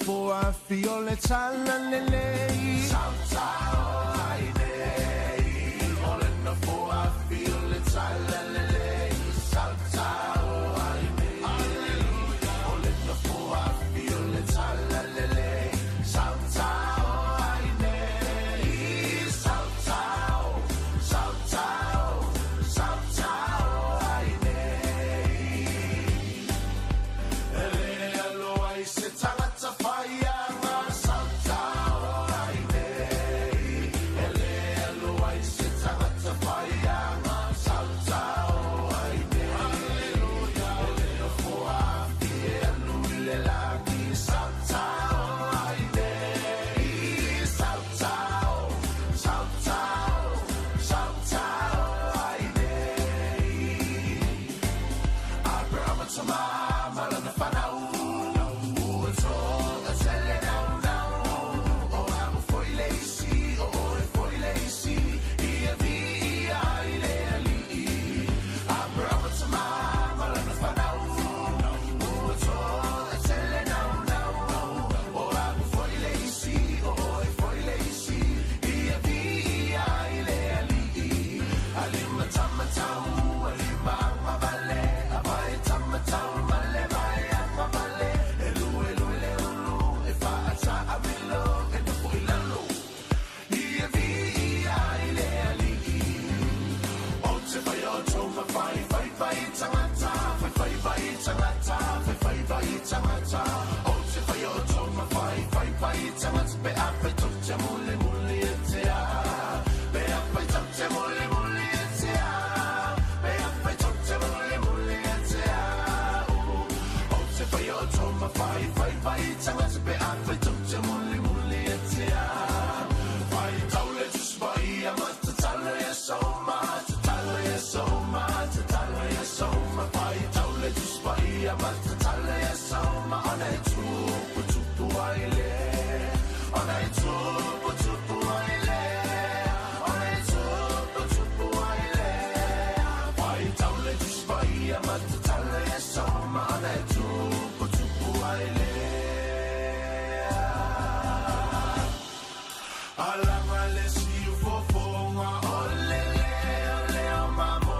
fua fiole tala lelei Saltao ai nei Ole na fua fiole tala lelei Saltao ai nei Ole na fua fiole tala lelei Saltao ai nei Saltao Saltao Saltao ai nei Ele alo ai se tangata whaia ngā Saltao ai nei Ele alo ai se tangata whaia ngā Saltao ai nei Alleluia Ele no fua fie anu I le laki Saltao ai nei Saltao Saltao Saltao ai nei Abraham tama malana whanau Ua toga tele nau nau O amu foi leisi, o oe foi leisi Ia vi ia I le ali Abraham tama malana whanau Ua toga tele nau nau O amu foi leisi, o oe foi leisi Ia vi ia I le ali Alima tamatau, alima mavale Avai tamatau, male vai amavale Elu elu ele ulu, e whaata amilo E nuku I lalo Ia vi ia I le ali O te whai o tau ma whai whai whai tangata Whai whai whai tangata Whai whai whai tangata O te whai o tau ma whai whai whai tangata Pe a whai tuk te muli muli e te a Pe a whai tuk te muli muli e te a Pe a whai tuk te muli muli e te a O te whai o tau ma whai whai whai tangata Pe a whai tuk te muli muli e te a Whai tau le tuspai a mata tala e so mata tala e so mata tala e so ma Whai tau le tuspai a mata tala e so ma Ona e tupu tupu ai le Ona e tupu tupu ai le Ona e tupu tupu ai le Whai tau le tuspai a mata tala e so ma Ona e tupu tupu ai le Alanga le siu fofonga ole o mamo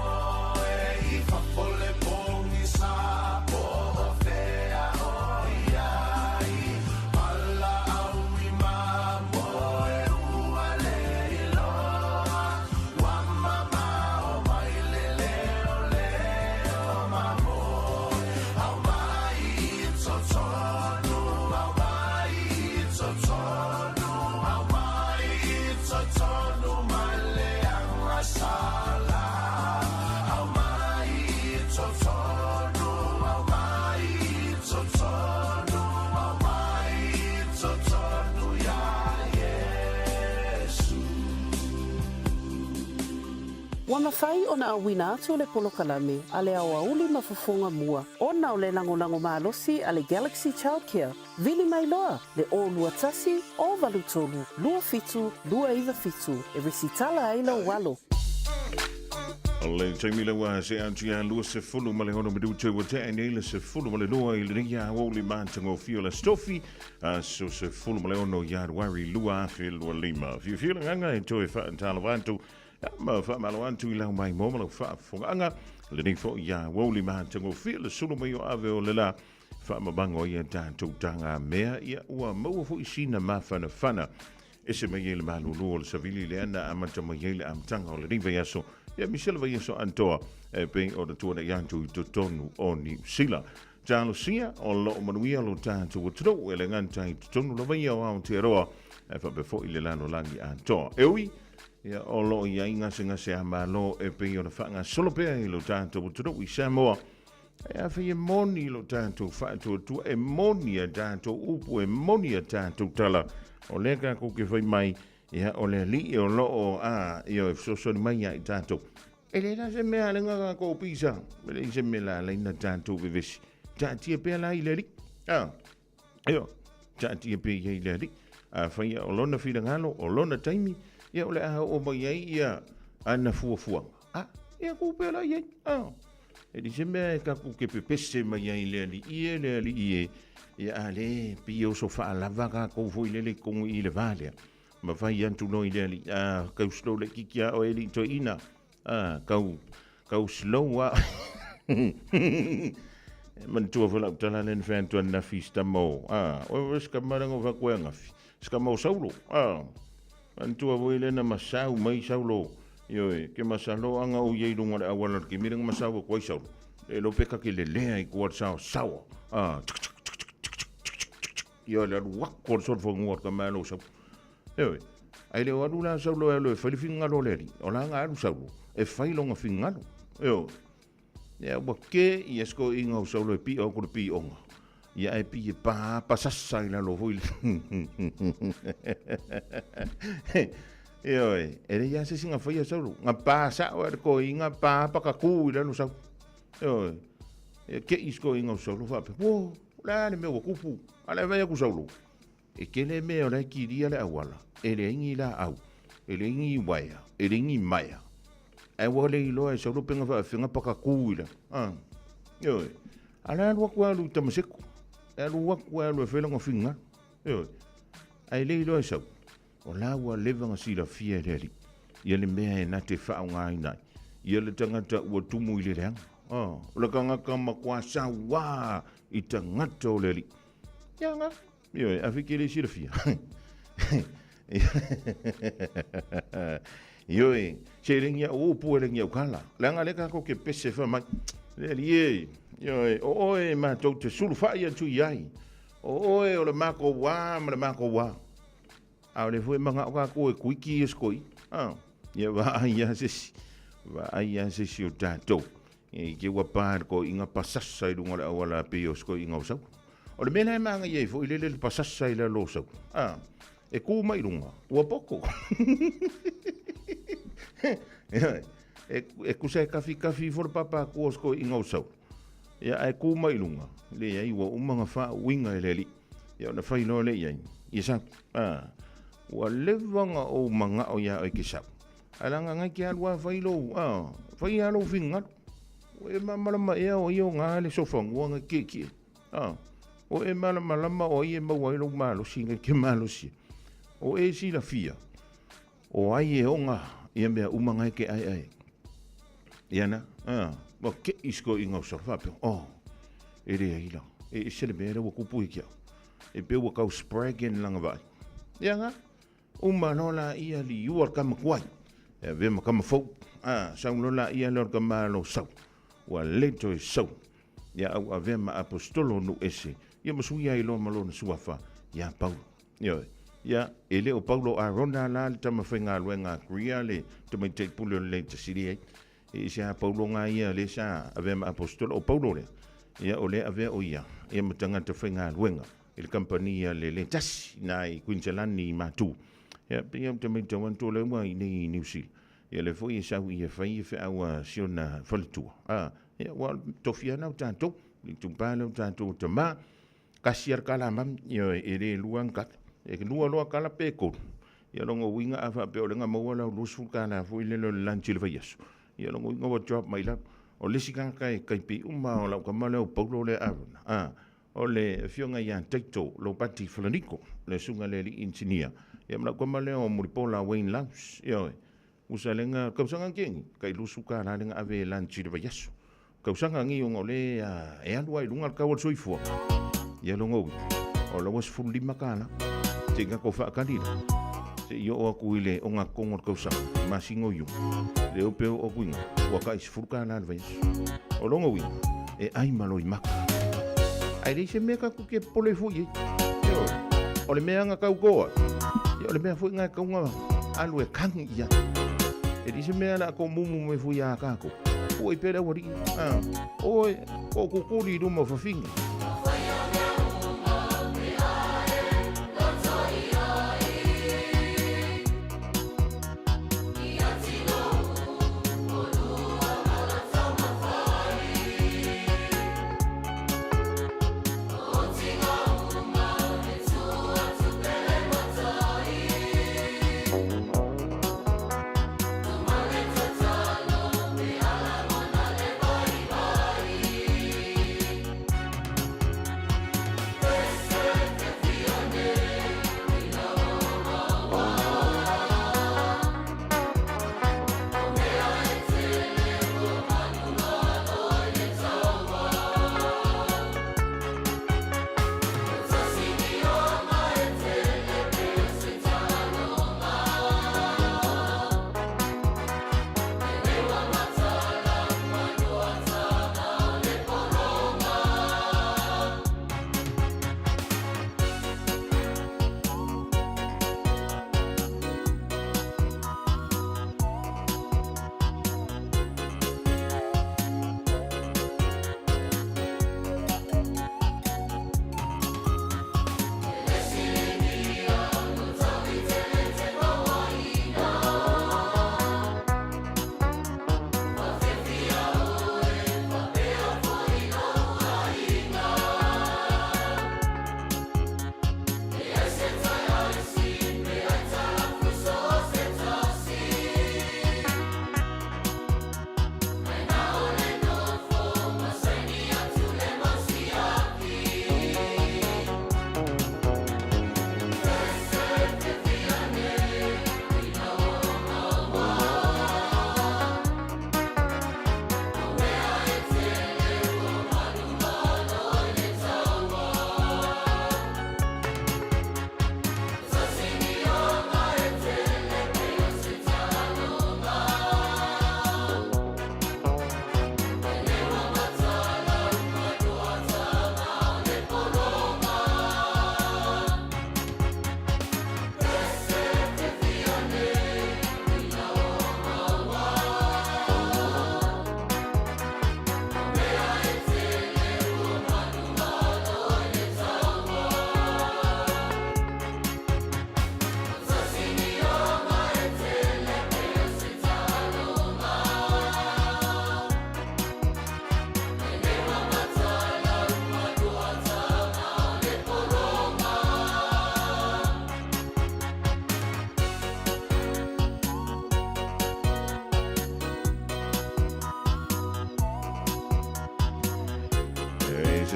I whapole pongi sa po o whea o iai Pala au I mamo ua le iloa Wa mama o mai le o mamo Au mai I totonu Au mai I totonu Au mai I totonu mai le anga sala Au mai I totonu Au mai I totonu Au mai I totonu ya Yesu Wa mawhai o na awina atu o le polo kalame a le au auli mafufonga mua. O na o le lango maalosi a le Galaxy Childcare. Vili mai loa le o lua tasi o valutolu, lua fitu, lua iwa fitu. E resitala aila walo. Le taimila wa se antia lua se fulu ma le hono me dute wa te anele se fulu ma le loa I le ringa woli mantango fiola stofi so se fulu ma le hono yaruari lua afe lua lima. Fio fiola nganga e toe wha antala wantu ma wha malo wantu I lau mai momalo wha funganga le ni fo ya woli mantango fiola sulu mai o ave o le la wha mabango ia tātou tanga mea ia ua maua fo I sina mawhana whana ese mai ele malulu o le savili le ana amata mai ele amtanga o le riva yaso ia Michelle vai yaso antoa pe o le tuana iantu I totonu o New Zealand. Talo sia o lo manuia lo tātou o tro ele nganta I totonu la vai o Aotearoa fa befo I le lano langi antoa. Ewi ia o lo ia ngase amalo pe o na whanga solo pea I lo tātou o tro I Samoa. E fai moni lo tātou whātua tua e moni a tātou upu e moni a tātou tala o leka ko ke fai mai ia o le li o loo a ia e fsosoni mai I tātou e le na se mea le ngaka ko pisa me le se me la leina tātou vivesi tātia pea la I le ri eo tātia pea I le ri a fai o lona whira ngalo o lona taimi ia o le a o mai ia ana fuafuanga ia ko pea la ia E di se mea e kaku ke pepese mai ai le ali ie. Ia ale pi o so fa lava ka ko foi le kongu i le vale. Ma fai antu no i le ali kau slow le kikia o eli to ina. Kau slow wa. Man tua vola utala nen fan tu na fista mo. O wes ka marango va kuenga fi. Ska mo saulo. Man tua voile na masau mai saulo. Yo ke masalo anga o ye lunga le awala ke mirang masau ko saulo. E lo peka ke le le ai ko sao. Yo le wak ko so fo ngor ka malo sa yo ai le wadu la sa lo e fa finga lo le o la nga lu sa lo e fa lo nga finga lo yo ya wa ke i esko inga sa lo pi o ko pi o ya e pi pa sa sa la lo foi yo e ya se singa fa ya sa lo nga pa sa o ko inga pa ka ku la no sa yo ke isko inga sa lo fa po la le me wo kupu ala vai ku saulo e kele me ora ki dia le awala ele ingi la au ele ingi waia ele ingi maia ai wole i loa e saulo penga fa finga paka kuila yo ala lo kwa lu tamaseko e lo kwa lu fe lo finga yo ai le lo sau o la wa leva nga sila fia le ele me na te fa nga ina ele tangata o tumu ile rang o la kanga kama kwa sa wa i tangata o le Yanga, yo, afikiri sirfia. Yo, seringia o pueringia kala. Langa leka ko ke pese fa mai. Le yo, o ma to te sulfa ya tu yai. O le mako wa. A le foi manga ka ko kuiki eskoi. Ya va ya se o tato. E ke wa par ko inga pasassa i lunga wala pe osko inga usau. O le mena e manga iei fo i le pasasa i le losau. E ku mai runga, ua poko. E ku se kafi for papa ku osko i ngausau. Ia e ku mai runga. Le iei ua umanga wha winga e leli. Ia na whai no le iei. Ia sa. Ua levanga o manga o ia o ke sau. Alanga ngai ki alua whai lo. Whai alo finga. E mamalama ea o ia o ngā le sofang. Ua ngai ke. O e malama o ie maua ilo malo singa ke malo si. O e si la fia. O ai e onga ia mea umanga ke ai. Iana, ma ke isko inga usafape. E rea ila. E sele mea wa kupu i kia. E pe wa kau spragen langa vai. Ianga, umanola ia li uar kama kuai. E vema kama fau. Saulola ia lor kama lo sau. Wa leto e sau. Ia au avema apostolo no ese. Ia masuia i lo malona suafa. Ia Paulo. Ia ele o Paulo a ronda la le tama whainga luenga kria le tama te pulio le te siri ei. E sia Paulo nga ia le sa avema apostolo o Paulo le. Ia o le ave o ia. Ia matanga te whainga luenga. Il compagnia le tasi na i Queensland ni matu. Ia pia tama te wanto le ua i nei New Zealand. Ia le foi e sau ia whai e whaua siona whalitua. Ia wal tofiana o tanto. Li tumpale o tanto te maa. Kasiar kala mam yo ere luang kat e lua loa kala peko ya longo winga afa pe o lenga mawala lusu kala fu ile lo lanchil vayas ya longo winga wa job mai la o lesikan kai pi uma o la kamale o Paulo le o le fionga ya tekto lo pati flanico le sunga le engineer ya mla kamale o muripola Wayne Laus yo usalenga kausanga king kai lusu kala lenga ave lanchil vayas kausanga ngi o le e alwa i lunga ka wo soifo ia longo o lo was full lima kana tinga ko fa kanila se yo o kuile o nga kongor kausa masingo yu le o pe o kuinga wa kai full kana alves o longo wi e ai malo i maka ai le se meka ku ke pole fu ye yo o le mea nga kau koa yo le mea fu nga kaunga alu e kangi ia e di se mea la ko mumu me fu ya kako o i pera wari o kukuri ruma fa finga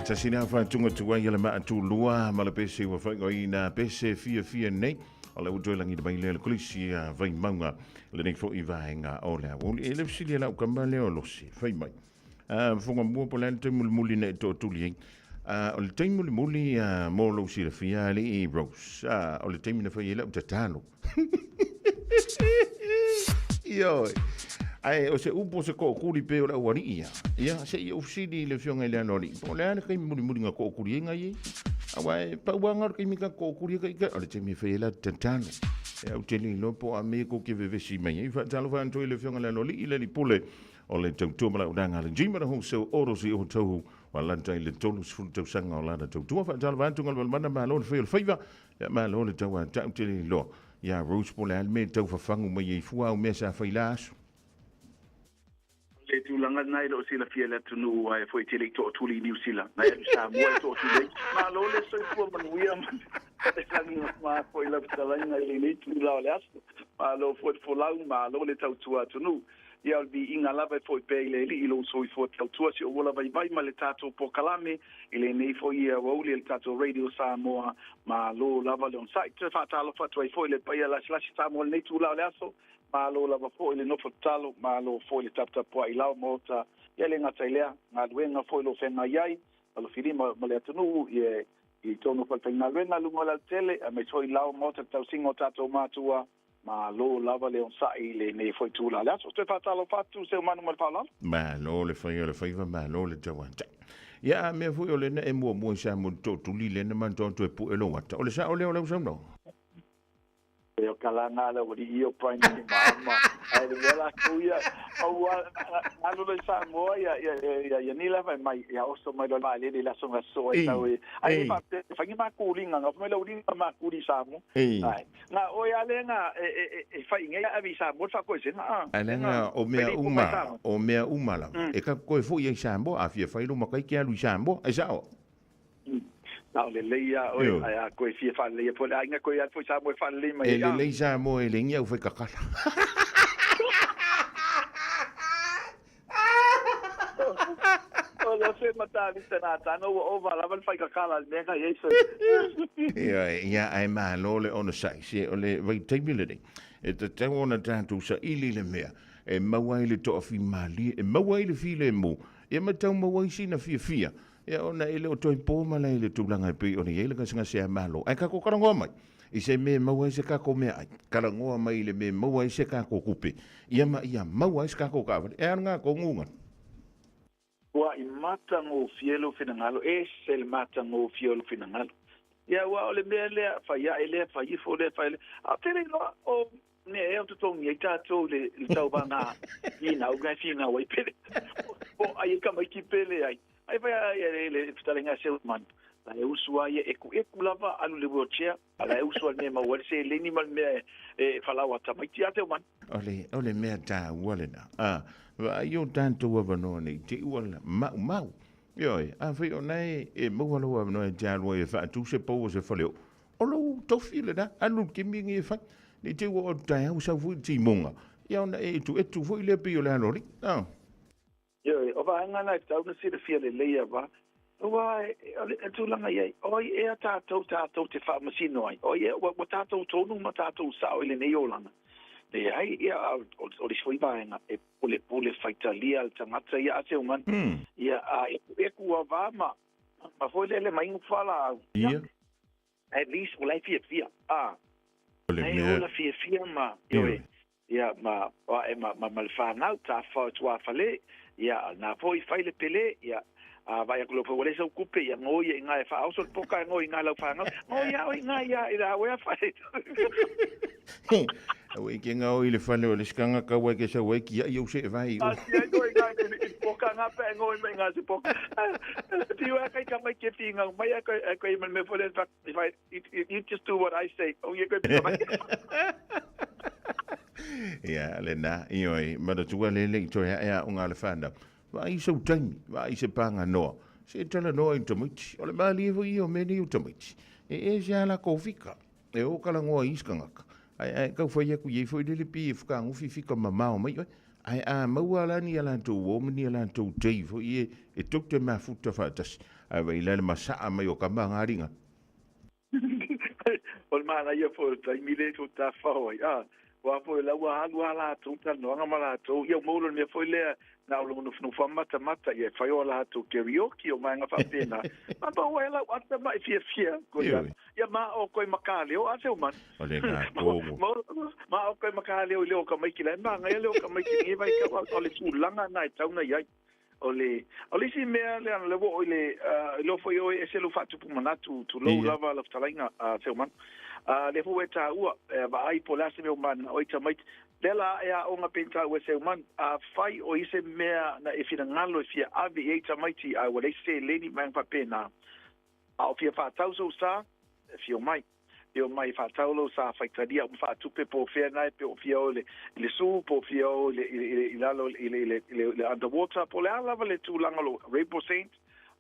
tasina fa tunga tua ia le maa tu lua ma le pese wa fa ngoi na pese fia nei o le uto langi de bai le kolisi a vai manga le nei fo i vaenga o le o le fsili la ukamba le o losi fai mai fonga mua po le te muli ne to tuli o le te muli mo lo si le fia le i rose o le te mina fa ia le utatalo yo ai o se upo se ko kuri pe o la wari ia se i ofsidi le fionga le anori po le ana kai muri nga ko kuri nga ye awa pa wanga kai mika ko kuri kai ka o le te mi fe la tantano e o tele no po a me ko ke veve si mai fa talo fa anto le fionga le anori ile li pole o le tau mala udanga le jima ho se oro si o tau wala tai le tolu fu tau sanga o la tau fa talo fa anto ngal mana ma lo fe fa ma lo le tau tele lo ya rose pole al me tau fa fangu mai e fu au me sa fa ilasu le tulanga nai lo sila fia le tunu ai foi tele to tuli New Zealand nai sa mo to tuli ma lo le so fu man wia te sangi ma foi la tsalanga le tu la le as ma lo fo la ma lo le tau tua tunu ia bi inga lava foi pe le li lo so fo tau tua si o la vai ma le tato po kalame ile nei foi ia o le tato radio sa mo ma lo lava le on site fa talo fa foi le pa ia la sa mo le tu la le aso malo la fo ile no fotalo malo fo ile tap po ai la mota ele nga tsailea nga luenga fo lo fenga yai alo fili ma le tunu ye i tono pa fenga luenga lu ngola tele a me so la mota tau singo tato matua malo lava le on sa ile ne fo tu la so te fatalo fatu se manu mal pala malo le fa malo le jawanta ya me fo le ne mo sa mo to tu li le ne man to pu elo wata o le sa o le so no yo kalanga la wori io prime mama ai la kuya au alu le sa mo ya ni la mai ya oso mai la le la songa so ai fa ngi ma kulinga nga fa lo ri ma kuli sa mo ai na o ya le nga fa ngi ya avisa mo fa ko se na alenga o mea uma la e ka ko fo ye sambo a fie fa lo ma kai ke alu sambo e sa na le leia o ai ko fie fa le po ai nga ko ya fo sa mo fa le mai ya le sa mo e le ngia u fe kakala o se mata ni tana no o va la val fa kakala me ka yeso ya ai ma lo le ono sai se o le vitability e te ona tantu sa ili le mea e mawai le to fi mali e mawai le fi le mo e matau mawai sina fia ya ona ele o toi po mala ele tulanga pe ona ele ka singa se malo ai ka ko karango mai i se me maua se ka ko me ai karango mai le me maua se ka ko kupe ia maua se ka ko ka e anga ko ngunga wa i mata ngo fielo finangalo e sel mata ngo fielo finangalo ya wa ole mele fa ya ele fa i fo le fa ele a tele no o ne e to tong ye ta to le tau banga ni na uga fina wa pele o ai ka mai ki pele ai ai vai ele fitalenga se man la e usua ye eku lava alu le bochea ala e usua ne ma wale se le ni mal me fala wa ta mai tia man ole me ta walena va io tanto wa no ni ti wala mau yo a fe onai e mo wala wa no ja lo e fa tu se po se faleo o lo to file da anu ki mi ngi fa ni ti wo ta u sa fu ti monga ya ona e tu fu le pi o le anori yo o va ngana ta una si de fiele le va wa tu langa ye o e ta te fa masino ai o ye wa ta to nu ma ta to sa o le ne yo langa de ai ya o le foi ba nga e pole faitalia al tamata ya se uman ya e ku va ma foi le mai ngu fala ya at least o lai fia ole me o la fia ma yo ya ma fa na ta fa tu fale ya na foi faile pele ya vai ko po wale so kupe ya ngoi nga fa au so poka ngoi nga la fa ngoi nga ya ira wa fa we ke nga o ile fale o le skanga ka wa ke sa we ki ya se vai ya ngoi nga poka nga pe ngoi me nga se poka ti wa kai ka mai ke tinga mai ko me fole fa if you just do what I say oh you go ya le na ioi ma da tua le to ya unga le fanda va i so tani va i se panga no se tala no in tomichi o le mali vo io me ni tomichi e ja la kofika e o kala ngo iskanga ai ka foi ku ye foi le pi fuka ngu fika mama o mai ai a maua la ni ala to wo ni ala to te fo e tok te ma futa fatas ai vai le masaa mai o ka mangaringa. O mana ia fo tai mile to ta fo ya wa fo la wa la to ta no nga mala to ia mo lo me fo le na lo no no mata mata ia fa yo la to karaoke o manga fa pena ma ba wa la wa ta mai fia ko ya ma o ko makale o ase o man Ole nga ko ma o ko makale o le o ka mai ki la ma nga le o ka mai ki vai ka o le tu langa na ta una ia ole si mea le ana lewo ole lo foi o ese lo fatu pumana tu lo lava la talainga se man le fo eta ua va ai pola se me man o ita mai dela e a onga penta o se man fai o ise mea na e fina ngalo fia avi ita mai ti a wale se leni man pa pena a fia fa tauso sa fio mai io mai fa taulo sa fa tadia un fa tupe po fia nai pe o fia o le su po fia o le underwater po le ala le tu langalo rainbow saint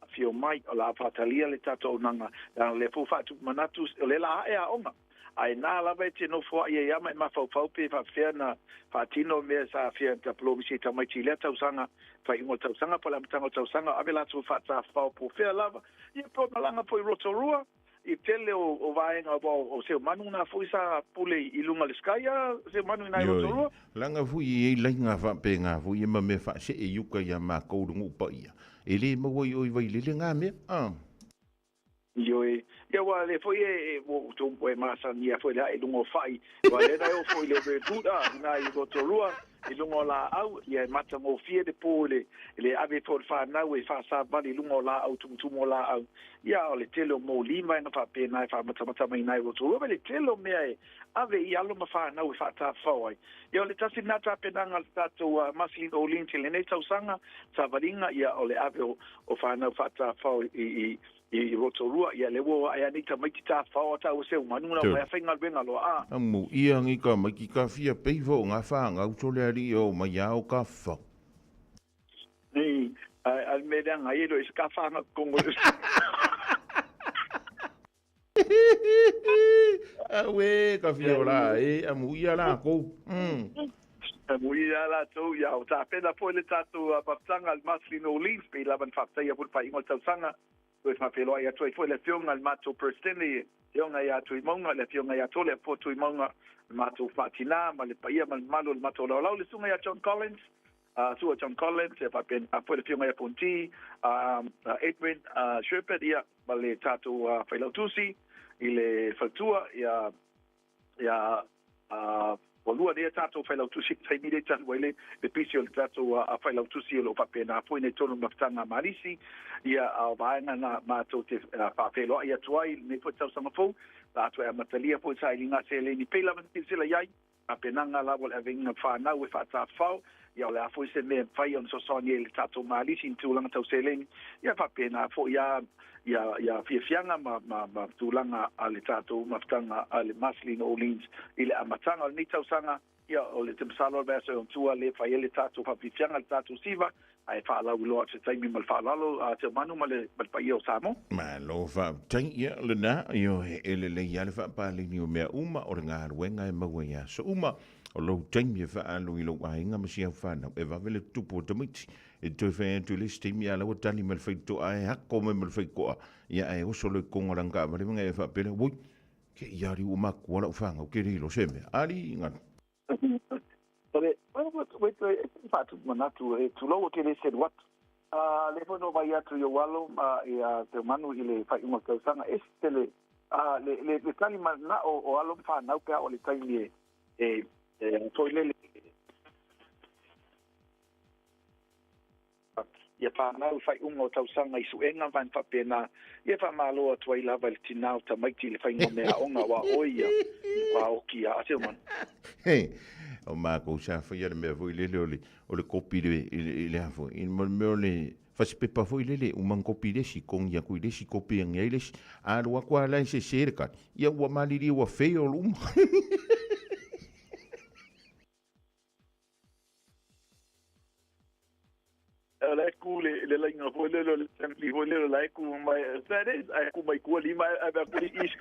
fia mai o la fatalia le tato nanga le fu fa tu manatu le la e a onga ai na la ve te no fo ia mai ma fa pe fa fia na fa tino me sa fia ta plomi se ta mai ti le tau sanga fa ingo tau sanga po la mtango tau sanga avela tu fa ta fa po fia lava ia po langa po rotorua I tele o vaenga o se manu na fuisa pule I lunga le skaya se manu na rotorua langa fui I lainga fa penga fui ma me fa se e yuka ya ma ko ngu pa ia ele mo oi vai le nga me yo ya wa le foi e o to e masa ni foi la e lungo fai wa le na o foi le verduda na I rotorua I lungo la au ia mata mo fie de pole le ave for fa na we fa sa vali lungo la au tum la au ia o le telo mo lima na fa pe na fa mata mai na rotorua le telo me ave ia lo ma fa na we fa ta foi ia le tasi na ta pe nanga tato maslin o lin tele ne tausanga sa valinga ia o le ave o fa na fa ta foi I rotorua ia le wo ai ani ta mai ta fa ta o se manu na mai fa ngal benga lo a amu ia ngi ka mai ki ka fia pe vo nga fa nga u tole ali o mai au ka fa ni al medan ai do is ka fa nga kongo awe ka fia la amu ia la ko amu ia la to ia o ta pena po le tatu a patanga al maslino lins pe la ban fa ta ia por pa ingol tanga Pues ma pelo ia toi foi le fiona al mato prestene fiona ia toi monga le fiona ia tole po toi monga mato fatina ma le paia mal malo le mato la le sunga ia John Collins su John Collins e fa pen po le fiona ia ponti Edwin Shepherd ia ma le tato Failautusi ile fatua ia Olua de tato Failautusi sai mi de tan wele le pisio le tato Failautusi lo fa pena po ne tono maftanga marisi ia au vaenga na mato te papelo ia tuai ne po tau sama fo la tu matalia po sai linga se le ni pela man sila yai a penanga la wal having fa na we fa ta fo ia le afo se me fai on so sonie le tato marisi in tulanga tau se le ia fa pena fo ia fianga ma tulanga ale tato maftanga ale maslin olins ile amatanga ni tau sanga ia o le temsalo verso on tua le fa ele tato fa fianga le tato siva ai fa la ulo se tai mi mal fa la lo a te manu male mal pa io samo ma lo fa tai ia le na io ele le ia le fa pa le ni o mea uma o nga ruenga e maua ia so uma o lo tai mi fa alu I lo ainga ma sia fa na e va vele tupo te miti e to fa to le sti mi ala o tani mal fa to ai ha ko me mal fa ko ia e o so le kongo ranga ma le nga e fa pele wo ke ia ri uma ko la fa nga ke ri lo seme ali nga But wait, in fact, manatu to lower que said what le fono vai atu yo walo ia te manu ile fa ingo ka sanga estele le tani na o alo fa na ka o le tani toile ia pa na fa ingo tau sanga isu enga van fa pena ia fa malo atu ai lava le tinau ta mai ti le fa ingo mea onga wa oia wa okia ate man hey o ma ko sa fa ia me voi le o le kopi le afo in mo le fa se pepa foi le o man kopi le si con ia ku le si kopi en ele a lo kwa la se cerca ia wa maliri wa feo lum la ku le la inga foi le tempi foi le la ku mai sare ai ku mai ku li mai ave ku is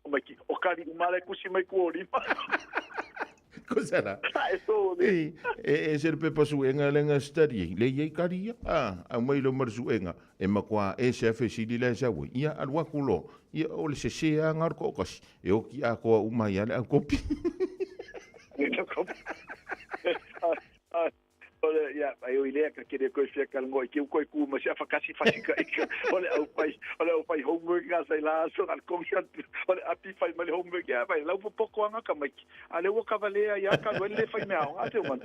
mai o kali ku mai ku si mai ku li Ko sana. Ai so le. Se pe pasu enga lenga study. Le ye karia. A mai lo mar su enga. E makwa e se fe si le sa wo. Ia al wa kulo. Ia o le se ngar ko kas. E o ki a ko uma ia le kopi. Ole ya ai o ile ka kire ko fia kal ngoi ki ko ku ma sia fakasi fasika ole au pai homework ga sai la so al kongiat ole api fai male homework ya pai la po ko anga ka mai ale wo kavalea ya ka le fai me au ate man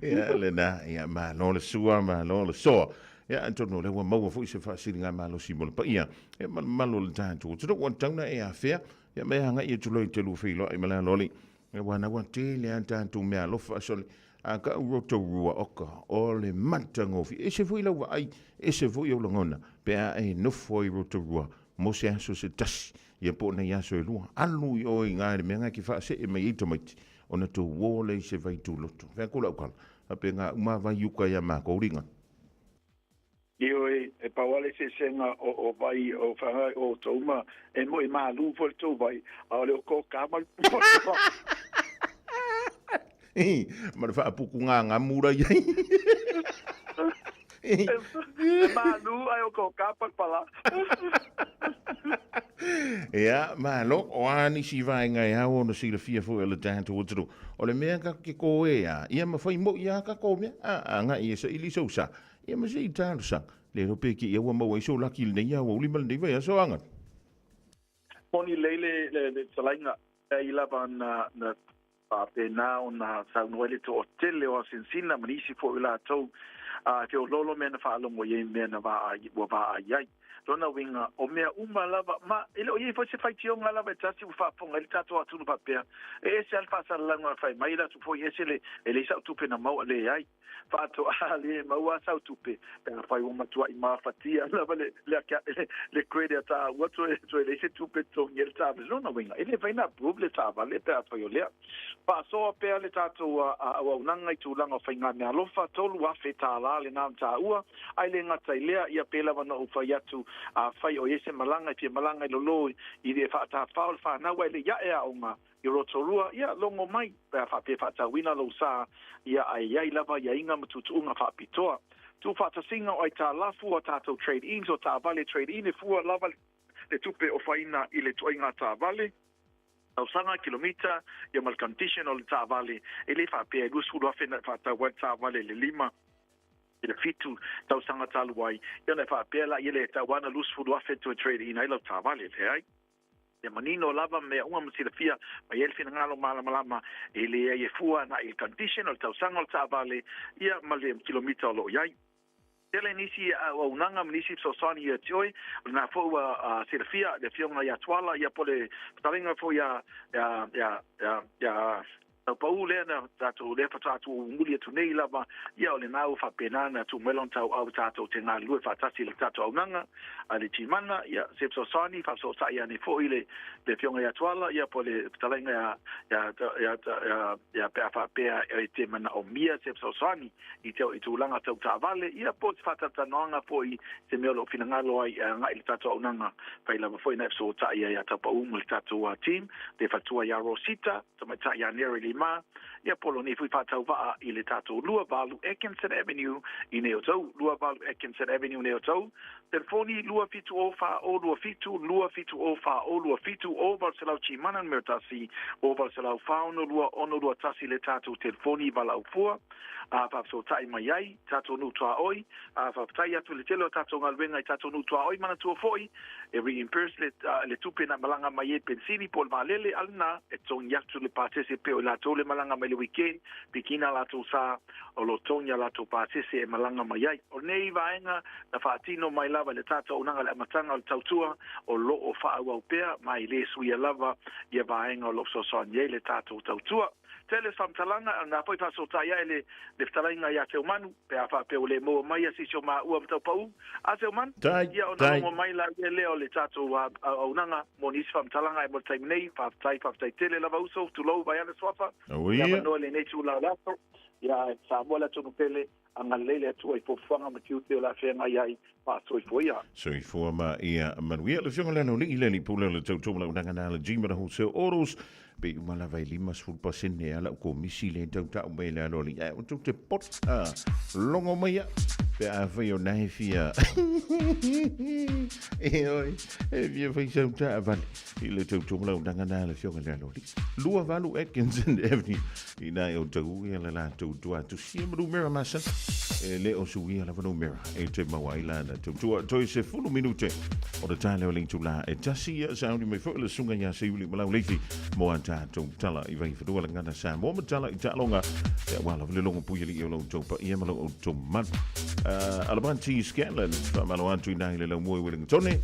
ya le na ya ma no le sua ma no le so ya antono le wa mo fu se fa siringa ma lo simol pa ia e ma lo le tanto tu do tanga e a fea ya me hanga i tu lo te lu filo e mala loli e wa na wa te le tanto me lo fa so a ka roto rua oka o le matangofi e se foi lau ai e se foi o langona pe a e no foi roto rua mo se aso se tas ia po na ia so e lua alu i o i ngāre menga ki wha se e mai ito maiti o na tō wole i se vai tū loto whea kula ukala a pe ngā uma vai yuka ia mā kouringa Io e pawale se senga o vai o whangai o tōuma e mo i mā lū for tō vai a ole o ko kāmal Mara wha apuku ngā mura iai. Malu ai o ko kapal pala. Ia, malo, o ani si vai ngai hao no si le fia fu ele tanto utru. O le mea ka ke ko ia ma fai mo ia ka ko mea. Nga ia sa ili so sa. Ia ma se i tāru sa. Le rope ki ia wa mau ai so laki le ia wa ulimal nei vai aso angat. Poni leile le salainga i lava na pe na ona sa noele to tele o sinsina manisi fo ila to ke o lolo me na fa lo mo ye me na va ai lona winga o me uma lava ma ile o ye fo se fai tio ngala ba tasi fa ponga le tato atu no papel e se alfa sa langa fai mai la tu fo ye se le sa tu pe na mau le ai fa to ale mau sa tu pe per fai uma tua i ma fatia lava le credit ta what to le se tu pe to ngel ta lona winga ile vai na problem ta va le ta to yo le pa so pe le tato a unanga i tu langa fai nga me alofa tolu a feta la le na ta ua ai le ngata ilea ia pela wana u fai atu a fai o yese malanga i malanga i lolo i le fa ta faul fa na wa le ya e a unga i rotorua ia longo mai pa fa pe fa ta wina lo sa ia ai ai lava ia inga matutu unga fa pitoa tu fa ta singa o ta lafu o tato trade ins o ta vale trade in e fu lava le tupe o faina i le toinga ta vale au sanga kilomita ia mal condition o le ta vale e le fa pe lu su do fa fa ta wa ta vale le lima ile fitu tau sanga talu wai ia na fa pe la ile ta wana lu su do fa to trade in ai lo ta vale le ai e manino lava me uma msila fia ma yel fina ngalo malama ile ye fua na il condition o tau sanga o ta vale ia mal kilomita lo yai Tele nisi o unanga nisi so sani ya tioi na fo Silvia de fiona ya twala ya pole talinga fo ya Paule na tatu le fatatu nguli tu nei lava ya ole na fa penana tu melon tau au tatu tenga lu fatasi le tatu unanga ali timana ya sepso sani fa so sa ya ni fo ile de fiona ya twala ya pole talinga ya pe fa pe e te mana o mia sepso sani i te i tu langa tau ta vale ia po fatata nonga fo i se melo finangalo ai nga il tatu unanga fa ila fo ina so ta ya tapa umul tatu team de fatua ya Rosita tomata ya nearly ma ia polo ni fui fatau va i le tato lua valu Atkinson Avenue i Neotau lua valu Atkinson Avenue Neotau telefoni lua fitu o fa o lua fitu o fa o lua fitu o Valselau Chimanan Mertasi o Valselau Fauno lua ono lua tasi le tato telefoni valau fua a fa so tai mai ai tato nu tua oi a fa tai atu le telo tato ngalwenga i tato nu tua oi mana tua foi e reimburse le tupe na malanga mai e pensini pol valele alna e ton yatu le participe o la tole malanga mai le weekend pikina la to sa o lo tonya la to participe e malanga mai ai o nei vaenga na fatino mai lava le tato unanga le matanga o tautua o lo o fa au pea mai le suia lava ia vaenga o lo so son ye le tato tautua tele famtalanga na poi fa so tai ele le ftalinga ya te umanu pe afa pe ole mo mai asi so ma u to pau a te uman ia ona mo mai la le o le tato wa unanga monis famtalanga e mo tai nei fa tai tele la va uso tu lo vai ana swafa ia no le nei tu la ia sa mo la tonu pele anga lele atu ai fofanga ma kiute o la fenga iai pa soi foi ia. Soi fua ma ia manuia le fionga lana li le pula le tau tau lau nanga le jima ho se oros be umala vai lima sfulpa sene ala ko misi le tau tau me le aloli ia o te pot longo mai pe a vai o nai fia e oi e via vai tau tau vale i le tau tau lau nanga le fionga le aloli lua valu Atkinson Avenue i nai o tau ia le la tau tua tu si mru mera masan le o sui ala vano mera e te mawai la na tua toi se fulu minute o le tale o lintu la e tasi ia sauni me fo le sunga ia se uli malau leifi mo anta tau tala i vai fadua la ngana sa mo matala i talonga e wala vile longa puya li o lau tau pa ia malau o tau man Alabanti Scanlon fa malo antu i nai le lau mua wiling tone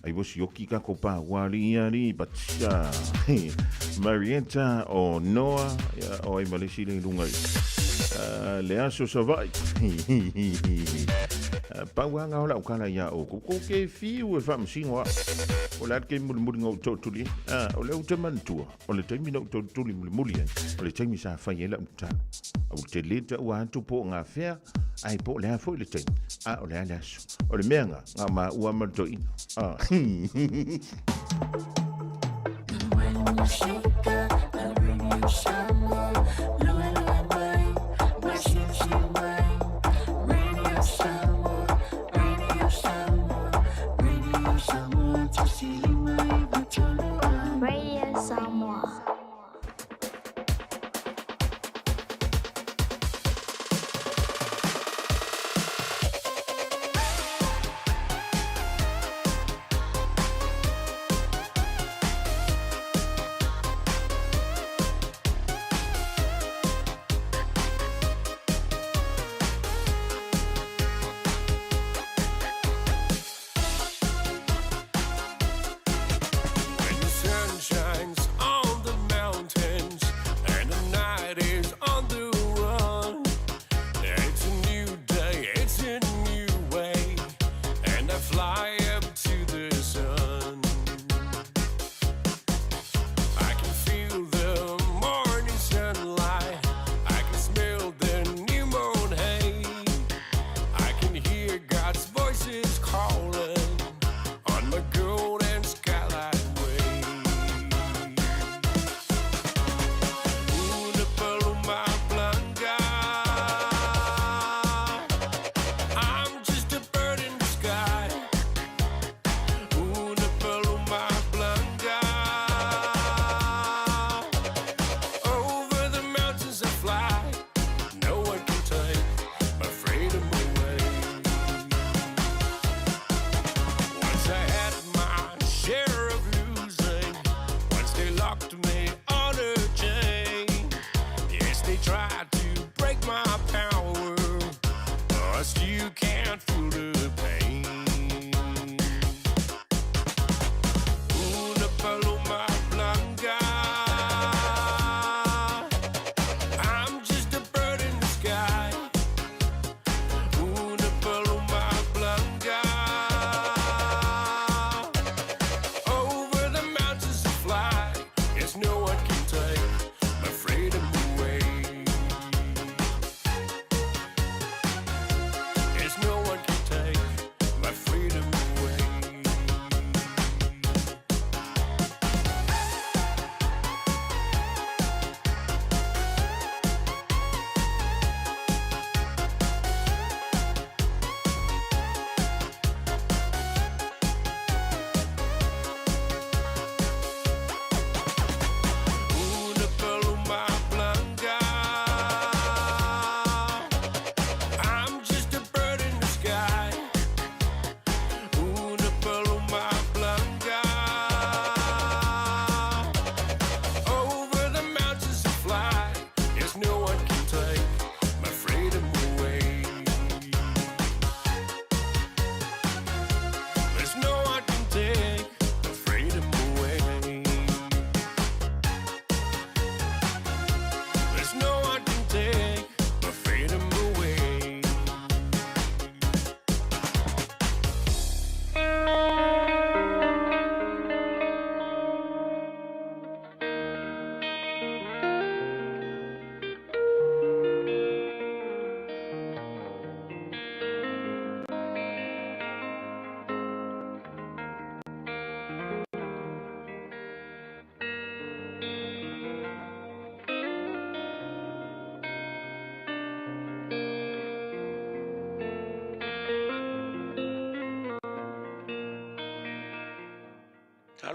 ai wasi oki ka ko pa wali ani batia Marietta o Noah o ai malisi le lunga le aso savai pauanga ola ukala ya o ko ke fi o fa msingo o la ke mul ngo totuli o le utamantua o le taimi no totuli muli o le taimi sa fa yela uta o te leta o antu po nga fea ai po le fo le taimi o le alas o le menga nga ma ua manto ina Radio Samoa. No one can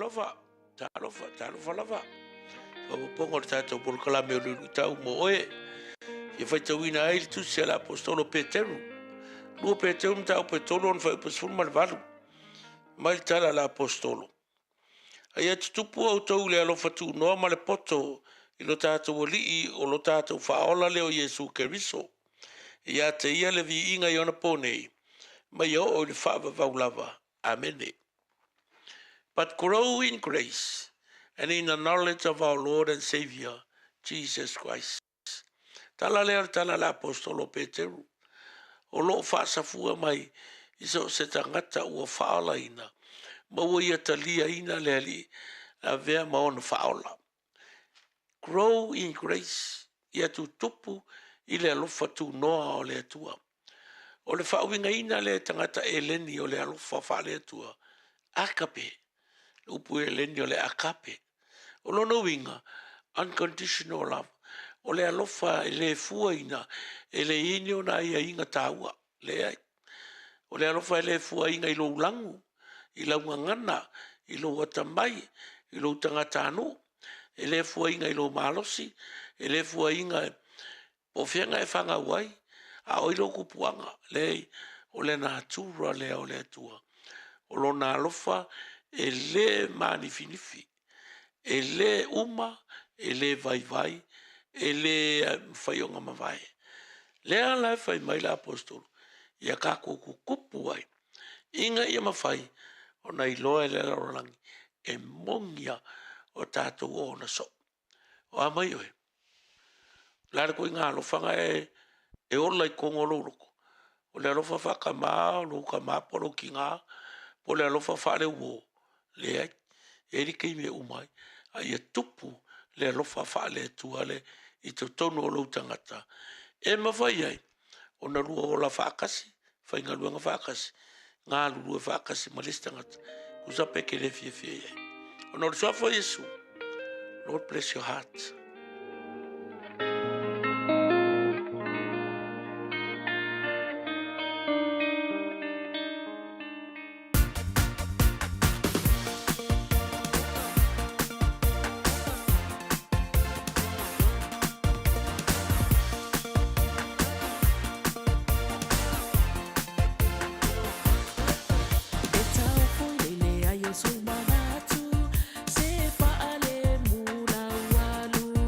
talofa lava. O pongo tato por kalame o tau mo oe. E fai tau ina ai tu se la apostolo Peteru. Lua Peteru tau Petolo on fai pesfun malvalu. Mai tala la apostolo. Ai atu tupu au tau le alofa tu noa ma le poto i lo tātou alii o lo tātou whaola leo Jesu Keriso. Ia te ia le vi inga i ona ponei. Mai o le whaava vaulava. Amene. But grow in grace and in the knowledge of our Lord and Savior, Jesus Christ. Tala lea tala la apostolo Peteru. O lo whaasafua mai iso se tangata ua whaola ina. Maua ia talia ina le ali a vea maona whaola. Grow in grace. Ia tu tupu i le alofa tu noa o le atua. O le whauinga ina le tangata eleni o le alofa wha le atua. Akape. Upu eleni o le akape. O lono winga. Unconditional love. O le alofa e le fua ina. E le ini o na ia inga taua. Le ai. O le alofa e le fua inga i lo ulangu. I la ngana. I lo watamai. I lo tangata anu. E le fua inga i lo malosi. E le fua inga o fianga e whanga uai. A oilo kupuanga. Le o le na atura le o le atua. O lo na alofa e le mani finifi. E le uma. E le vai vai. E le whaionga mawai. Le ala e whai mai la apostolo. Ia kako kukupu ai. Inga ia mawhai. O na iloa e le larolangi. E mongia o tātou o na so. O amai oe. Lare ko inga alofanga e ola i kongo loroko. O le alofa whakamaa, lo kamaa polo ki ngā. Po le alofa whare uo. Le ai. E rikei me umai. A ia tupu le alofa whale tuale i te tonu o lo tangata. E mawhai ai. O na rua o la whakasi. Whai ngā luanga whakasi. Ngā lulu e whakasi ma listangata. Kusa peke le fie fie ai. O na rusafo Yesu. Lord bless your heart. Sumana tu se faale mula walu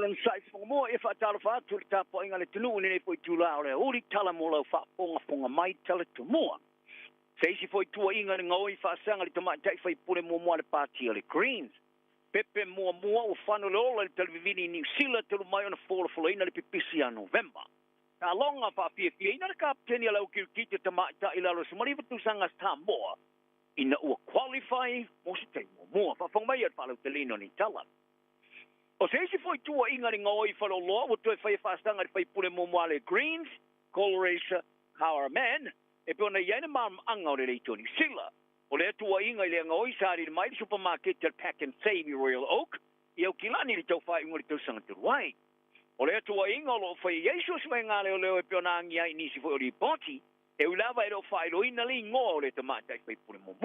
Olan sai mo e fa tala fa tu ta po inga le tunu ni foi tu la ole uri tala mo lo fa fonga mai tala tu mo. Sei si foi tu inga ngoi fa sanga le tama tai fai pule mo mo le party le Greens. Pepe mo o fano lo le televini ni sila te mai ona folo ina le pipisi a November. Ta longa fa fie ina le kapteni la ukil kite tama ta ila lo sumari tu sanga sta mo. Ina u qualify mo se te mo fa fonga mai fa lo telino ni tala. O se si foi tua inga ngoi fa lo o tu fai fastanga fai pule mo le Greens, Coloration, Power Man, e pona yena mam anga le toni sila. O le tua inga le ngoi sa ri mai supermarket te Pack and Save Royal Oak, e o kilani le tau fai ngoi tau sanga tu wai. O le tua inga lo fai Jesus mai ngale o le pona ngia ni si foi ri party, e ulava e fai lo ina li ngo le te mata fai pule mo.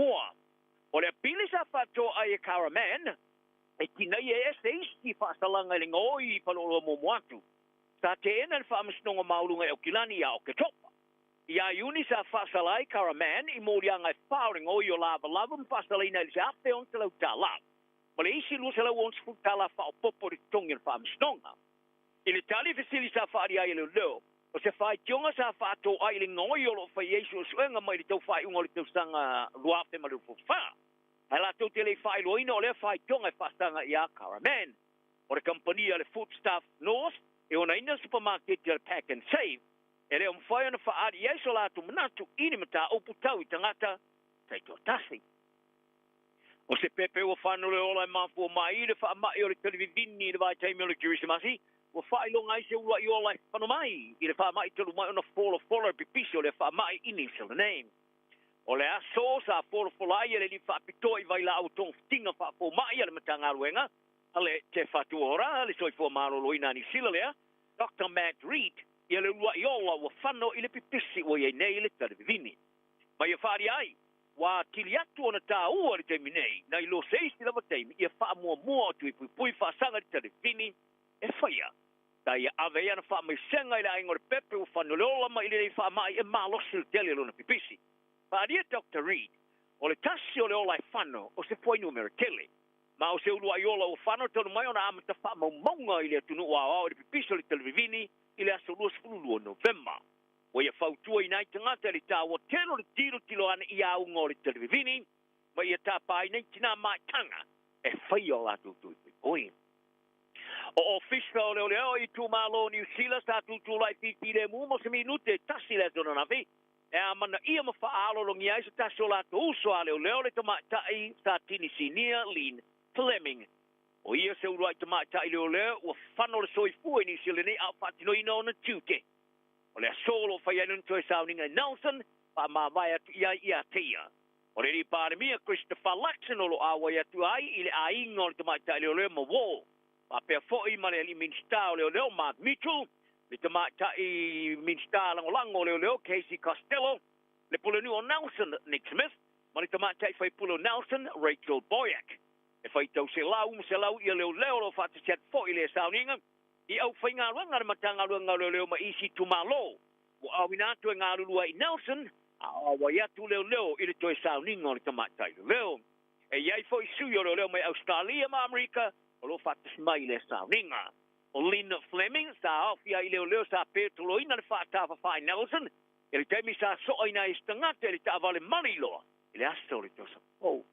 O le pilisa fato ai Caraman, e kina e seisti fasalanga le ngoi palolo mo moatu. Sa te ena le whaamisnonga maulunga e o kilani a o ke topa. Ia uni sa fasalai Caraman i morianga e whaoring o i o lava lava fasalina ili se ape on te lau ta lava. Ma le isi lusa lau on sifu ta la whao popo ri tongi le whaamisnonga. I le tali fasili sa whaari ai le leo, o se whai tionga sa whaato ai le ngoi o lo whai Yesu o suenga mai le tau whai unga le tau sanga luafe ma le fufa. Hala tau te le whai loina o le whai tionga e whastanga i a Caraman. O le compania le Foodstuff North, e ona ina supermarket le Pack and Save, e le whai ana whaari i aiso la tu manatu ini mata upu tau i tangata, tai tō tasi. O se pepe o whanau le ola e mafu o mai le wha mai o le televivini le vai taimi o le Jerusalemasi, o whai longa i se ua i ola e whanau mai, i le wha mai telu mai ona fola pipisi o le wha mai initial name. O le aso sa folai ele li whapitoi vai la au tong tinga whapo mai ale matanga luenga, ale te whatu ora, ale soi fua maro loina ni sila lea, Dr. Matt Reed, i ale lua i ola wa whano i le pipisi o i nei le televini. Mai e whaari ai, wa tili atu ona tā ua le teimi nei, na i lo seisti lava teimi, i a wha mua tu i pui whaasanga le televini, e whaia. Ta i ave ana wha mai senga i le aingo le pepe o whano le ola mai le wha mai e malosi le tele lona pipisi. Paadia Dr. Reed, o le tasi o le ola e whano, o se poi numero tele. Ma o se ulua i ola o whano tonu mai ona amata wha maunga i le atunu o au le pipiso le televini i le aso lua sefulu November. O ia whautua i nai tangata le tā o telo le tilo ana i au ngō le televini, ma ia tā pai nei tina mai tanga, e whai o la tutu i poi. O ofisa o leo leo i tu malo New Zealand sa tutu lai piti le mu mo se minute tasi le zona na vi. E a mana ia ma whaalo longi ai sa tasi o la to uso a leo leo le tamatai sa Tinisinia Lynn Fleming. O ia se uruai tamatai leo leo ua whano le soi fua ni sile nei au whatino ina o na tuke. O le solo whai anun toi sauninga Nelson pa ma vai atu ia tia. O le ripare mia Christopher Luxon o lo awa ia tu ai ile a inga o le tamatai leo leo ma wo. Pa pia fo'i ma le minsta o leo leo Mark Mitchell. Le tamatai minsta lango leo Casey Costello. Le pulenu o Nelson Nick Smith. Ma le tamatai fai pulo Nelson Rachel Boyack. E fai tau se lau ia leo lo fata siat fo'i le sauninga. I au fai ngā ranga matanga runga leo ma isi tumalo. Wa awinatu e ngā rulua i Nelson. Awa iatu leo i le toi sauninga o le tamatai leo. E iai fo'i sui o leo mai Australia ma Amerika. O lo fata smai le sauninga. O Lynn Fleming, sa ofia i leo sa petolo ina le whaatawa whai Nelson, e le teimi sa soa ina i stangata e le taawale maniloa, e le aso le tosa pou.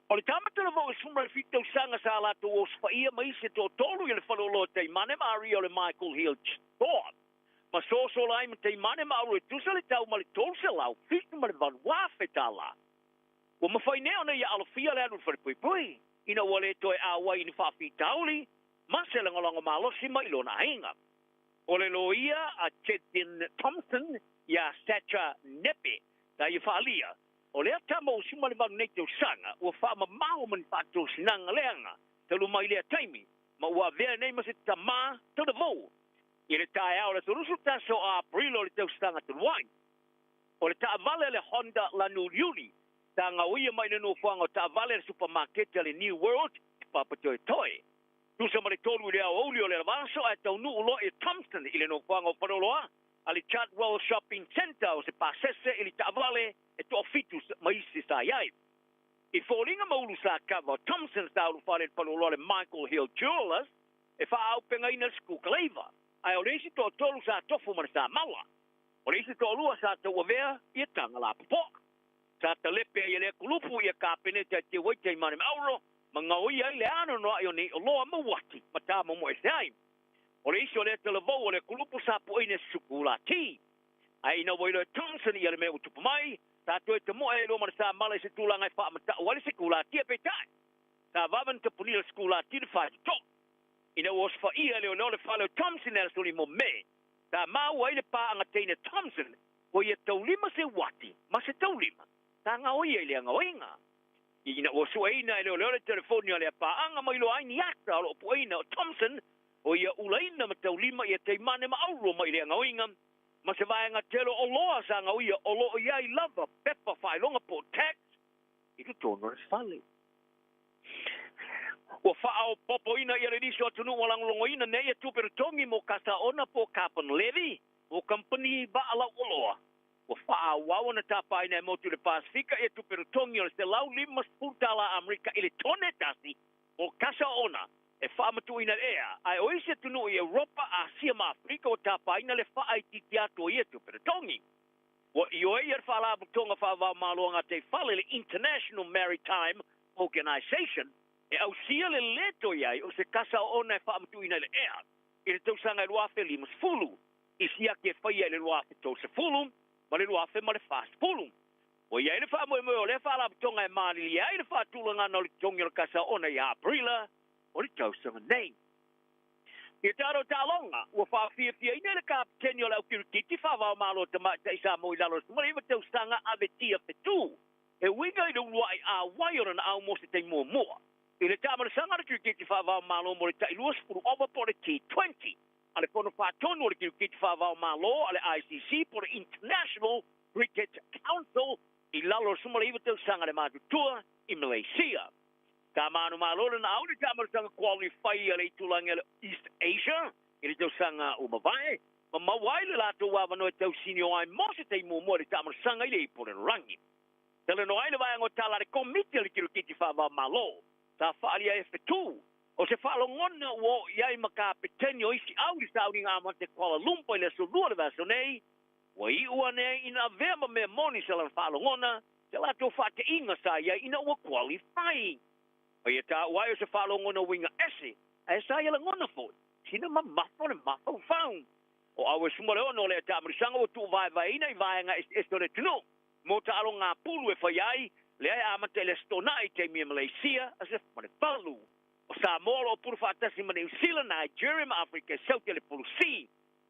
O le tamatana vo e sumra le fitau sanga sa alato o sfaia ma isi to tolu i le whalolo te mane maari o le Michael Hill Storm. Ma soso lai ma te mane maaro e tusa le tau ma le tolu se lau, fitu ma le vanwafe tala. O ma whai neo na ia alofia le anu wharepui, ina wale toe awa i ni whawhi tauli, Masa lango malosi mai lo na hinga. O le loia a Chetin Thompson ya Sacha Nepe da i whaalia. O le atama o sima le manu nei teo sanga ua whaama mao man whaato sinanga leanga te lu mai lea taimi ma ua vea nei masi tamā te le vau. I le tae au le turusu taso a aprilo le teo sanga te luai. O le taa vale le Honda lanu liuli tanga uia mai nenu fuanga o taa vale le supermarket le New World papa toi toi. Tusa mare tolu le au olio le vaso a tau nu ulo e Thompson i le no fuanga o paroloa ali Chartwell Shopping Center o se pasese ili tavale e to fitus maisi sa iai. I fōringa maulu sa kava Thompson sa ulu whare paroloa le Michael Hill Jewelers e wha au penga ina sku kaleiva. Ai o reisi to tolu sa tofu mana sa mala. O reisi to lua sa te wavea ia tanga la popok. Sa te lepe ia le kulupu ia ka pene te waita i mani mauro, ma ngau ia le ano no ai o nei o loa mawati, ma tā momo e seai. O reisi o le te levou o le kulupu sa po ina suku la ti. Ai ina wailo e Thompson ia le me utupu mai, sa to e te moe e lo mana sa mala se tūlanga e wha amata wale se kula ti e petai. Sa vavan te punila skula ti de wha to. Ina was fa ia le o le whalo Thompson e soli mo me. Sa mau ai le pā anga teina Thompson, o ia taulima se wati, ma se taulima. Sa ngā oia i le anga oinga. Ina o sua ina le le telefoni o le pā anga mai lo aini ata o po ina o Thompson, o ia ulaina ma taulima ia te mane ma auro mai le anga oinga. Ma se vai anga telo o loa sa anga oia, o lo ia i lava, pepa whai longa po tax, i tu tono res fale. Ua whaao popo ina i rediso atunu o langlongo ina nei e tupere tongi mo kasa ona po Carbon Levy o company ba ala oloa. Ua whaao wawa na tapa ina e motu le Pasifika e tupere tongi o le se lau lima sputala Amerika ili tone tasi o kasa ona e whaamatu ina ea. Ai o isi atunu i Europa, Asia ma Afrika o tapa ina le wha ai titi ato i e tupere tongi. Ua i oe iar whala butonga wha maloanga te whale le International Maritime Organization e au sia le leto iai o se kasa ona e whaamatu ina le ea. I le tausanga e luafe limas fulu. I sia ke whaia le luafe tau se fulu, ma le luafe ma le fast fulu. O iai le whaamoe moe o le whaala butonga e maali li ai le whaatulanga no le tongi o le kasa ona i Aprila o le tausanga nei. I taro talonga, ua whaafia ina le kapiteni o le au kirikiti whaavao malo te isa mo i lalo sumari iwa tausanga avetia petu. E winga i le uai a waiona na au mose te mua mua. I le tāmara sanga le kirikiti whaavao malo mo le tailua spuru over po le T20. Ale pono whaatonu o le kirikiti whaavao malo ale ICC po le International Cricket Council i lalo sumari iwa tausanga le matutua i Malaysia. Ka manu malora na au le tāmara sanga qualify le tulanga le East Asia, i le tausanga umawai, ma mawai le lato wawano e tausinio ai mose te mua le tāmara sanga i le ipore rangi. Tele no ai le vai ngo tala le komite le kirikiti whaavao malo, sa whaalia e whetu, o se whaalongona wo iai makapeteni o isi au li sauri ngā mate Kuala Lumpur le solua le vaso nei, wa i ua nei ina vema me moni se lan whaalongona, se lato whaate inga sa iai ina ua qualifying. O ia tā uai o se whaalongona winga ese, a e sa ia langona fo, sina ma mafo le mafo faun. O au e sumare ono le tā marisanga o tu vai ina i vaenga estore tino, mo ta alo ngā pulu e whaiai, le ai amate le stonai te mia Malaysia, as if mane palu. O Samoa o puru whaatasi ma New Zealand, Nigeria, ma Afrika, South le pulu si.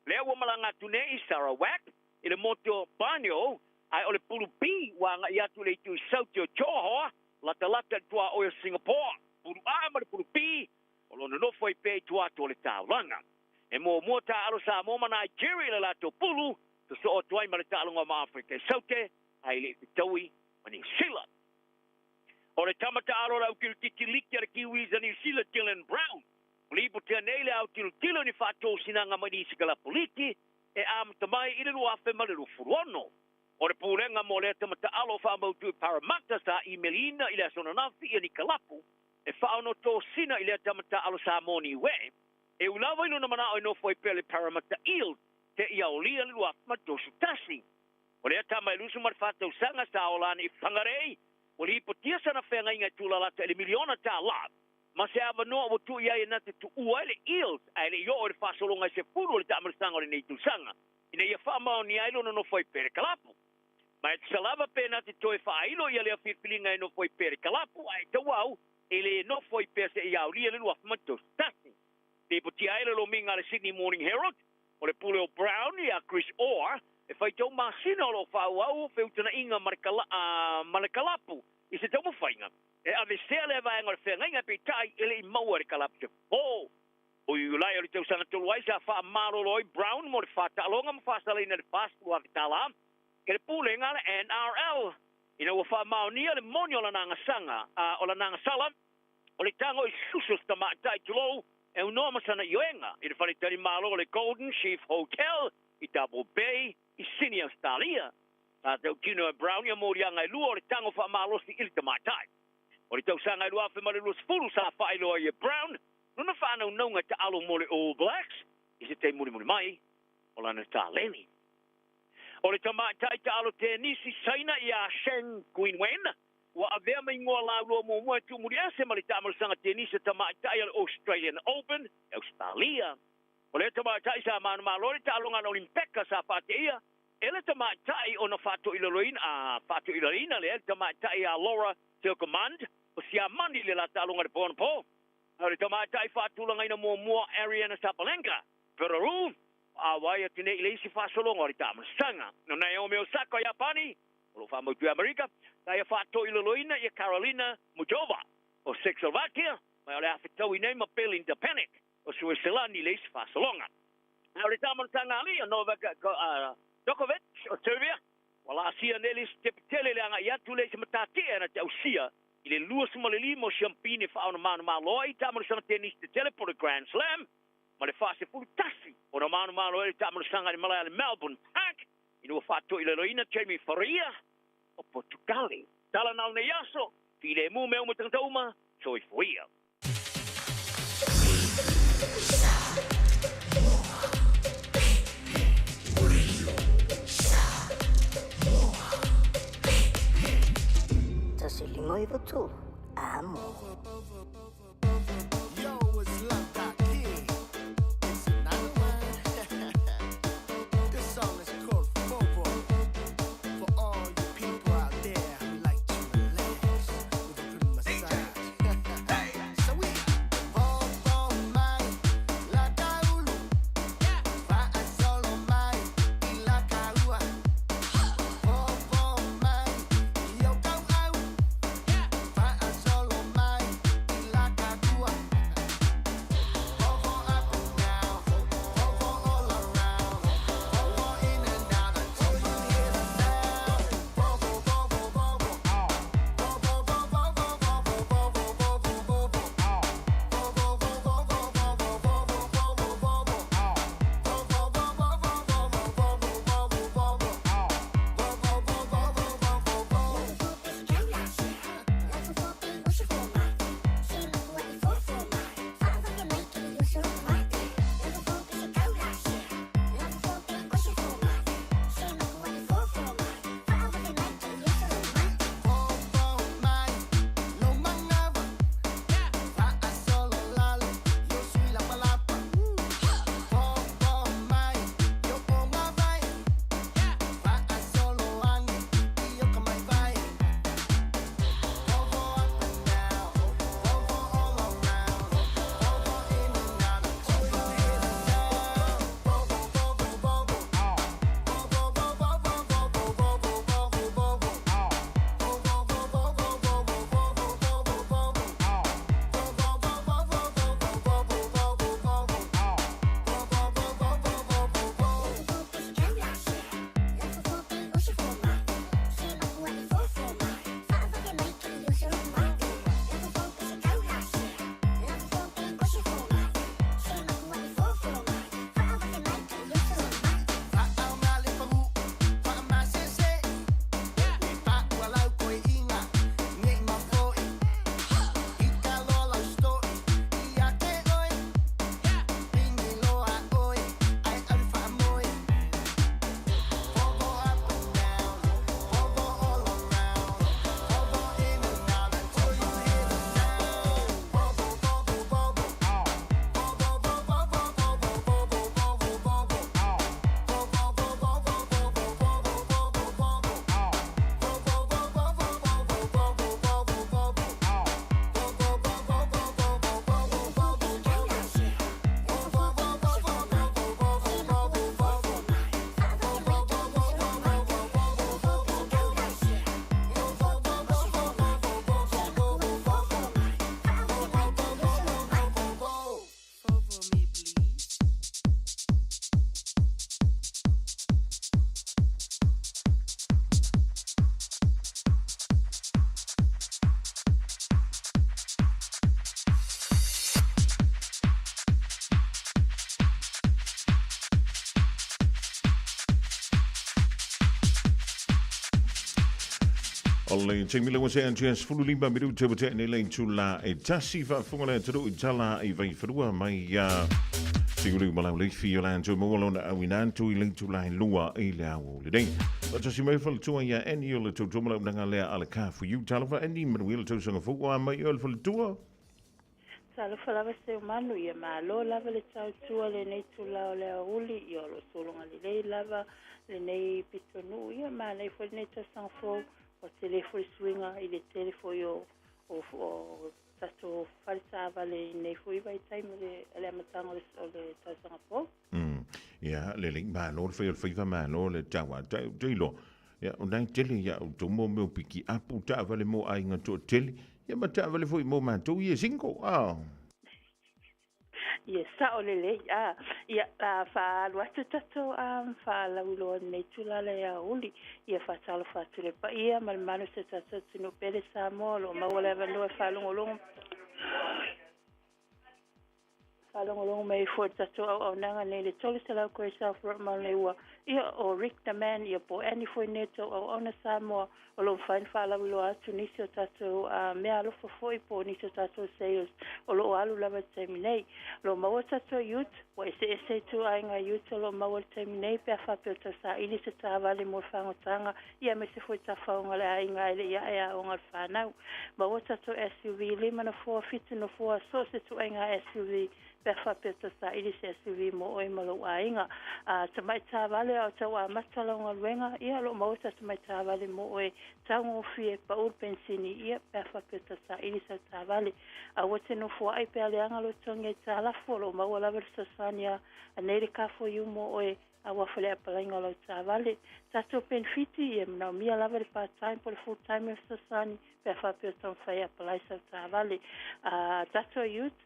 Le awa malanga tune i Sarawak, i le moto Banyo, ai o le pulu pi, wa nga iatu le itu i South o Johor, lata tua o Singapore, pulu a ma le pulu pi, o lona no foi pe tua to le taulanga. E mo ta alo Samoa ma Nigeria le lato pulu, to so o tuai ma le taulanga ma Afrika, South ai le taui ma New Zealand. O le tamata aro la ukirikiti liki ala kiwis a New Zealand Dylan Brown. Lipo te anele au tilo ni whato sinanga manisi kala politi e amata mai i le luafe ma le lufuruano. O le pūrenga mo le tamata alo whamautu Parramatta sa i Melina i le asonanafi i ni kalapu e whaono tō sina i le tamata alo sa moni we. E ulawa ino na mana o ino foi pele Parramatta Eels te i aulia le luafe ma dosu tasi. O le atama e lusu marwhatau sanga sa olana i whangarei o li potia sana whenga inga tula lata ele miliona tā la. Ma se awa noa o tu iai nate tu ua ele Eels, a ele yo o le whasolonga se puru o le tāmarisanga o le nei tūsanga. Ina ia whamao ni ailo no foi pere kalapu. Ma e salava pe nate toe whailo ia lea whiwhilinga e no foi pere kalapu, a e tawau, ele no foi pere se iau lia le lua whamatos tasi. Te potia ele lo minga le Sydney Morning Herald, o le pule o Brown ia Chris Orr, e fai tau masina lo whauau whiutana inga malekalapu i se tau mawhainga. E ave sea le vai ngore whenga inga pe tai ele i maua re kalapu se po. O i ulai o le tau sanga tolu ai sa wha maro loi Brown mo le whata alonga ma whasala ina le pastu a vitala. Ke le pule ngā le NRL. Ina ua wha mao nia le moni o la nanga sanga, o la nanga sala. O le tango i susus ta maatai tulo e unoma sana ioenga. I le whanitari malo o le Golden Sheaf Hotel i Double Bay i Sydney, Australia. Ta tau kino e Brown ia mori anga i lua o le tango wha malosi ili ta maatai. O le tau sanga i lua whi mare lua sfuru sa whaelo i e Brown, Nuna whanau naunga te alo mo le All Blacks, i se te muri mai, o lana tā leni. O le tamātai te alo te nisi saina i a Sheng Queen wa avea mai ngoa la roa mo mua tu muri ase ma le tāmarasanga te nisi tamātai al Australian Open, Australia. O le tamātai sa mana malore te alonga na Olimpeka sa pāteia, ele tamātai o na whato ilarina le tamātai a Laura Tilcommand, o si a mani le la talonga de Ponapo. O le tamātai whatulanga ina mua Ariana Sabalenka, Peru, a waia tine i leisi whasolonga o le tāmarasanga. No Naomi Osaka Japani, o lo whamau tu Amerika, tai a whato ilarina i Carolina Mujova, o Czechoslovakia, mai o le awhitau i nei ma Belinda Panic, o Switzerland i leisi whasolonga. O le tāmarasanga ali, o Novak Djokovic, o Serbia, wala sia nelis te petele le anga iatu leisi matatea na te ausia, i le lua suma le limo champine whaona mana maloi, tāmarasanga tenis te tele po le Grand Slam, ma le whase fulu tasi, o na mana maloi tāmarasanga le malaya le Melbourne Park, i nua whato i le loina Jamie Faria, o Portugali. Tala nal ne yaso, fi le mu meo matangauma, so i fuia. Tasi limoi votu, amo. Yo, it's Love King. It's another one. This song is called Fobo. For all you people out there who like to relax with a good massage. So we Fobo mai la kaulu. Fa solo mai I la kaua. Fobo mai yo kau au. Fa solo mai I Ole te mila wa se antias fulu limba miru te wate ne lein tula e tasi fa funga le tadu i tala i vai wharua mai siguru malau le fi ola anto mo lona awinantu i lein tula i lua i le awo le dei. But tasi mai fal tua ia eni o le tau tomala unanga lea ala ka fu you talawa eni manuela tau sanga fukua mai o le fal tua. Tala falava se manu ia malo lava le tau tua le nei tula o le auli i o lo solonga le lei lava le nei pitonu ia ma nei fo nei tau sanga fo o telefo swinga i le telefo o tato falsava le nei fo i vai taimi le amatanga o le tau sanga fo. Ia le lei malo le whaiva malo le tawa teilo. Ia o nai tele ia o tomo meu piki apu tawa le mo ai ngato tele. Ia ma tawa le fo i mo mantou ia singo. Ia sa o lele ia fa luatu tato fa la ulo nei tula le uli ia fa talo fa tule pa ia mal manu se tato tino pele sa molo ma wala va no fa longo mai for tato o nanga nei le tole se la ko sa for mal le wa ia o Rick the man ia po any for neto o ona sa mo o lo fa la ulo atu ni se tato me alo fo foi po ni se tato sales o lo alu lava terminei lo maua tato youth wa se tu ainga youth lo maua terminei pe fa pe to sa ili se tavale mo fangotanga ia me se foi tafaunga le ainga ile ia o ngal fa nau maua tato SUV le mana fo fit no fo so se tu ainga SUV pe fa pe to sa ili se SUV mo o malo ainga te mai tavale o tawa matala ngal wenga ia lo maua tato mai tavale mo o tango fie pa ur pensini ia pe fa pe to sa ili se tavale a wote no fo ai pe ale anga lo tonge tala folo ma wala ver sania anere ka fo yu mo oe a wa fole apalinga lo tavale tato pen fiti e na mia la ver part time por full time sani pe fa pe ton fai apalai sa tavale tato youth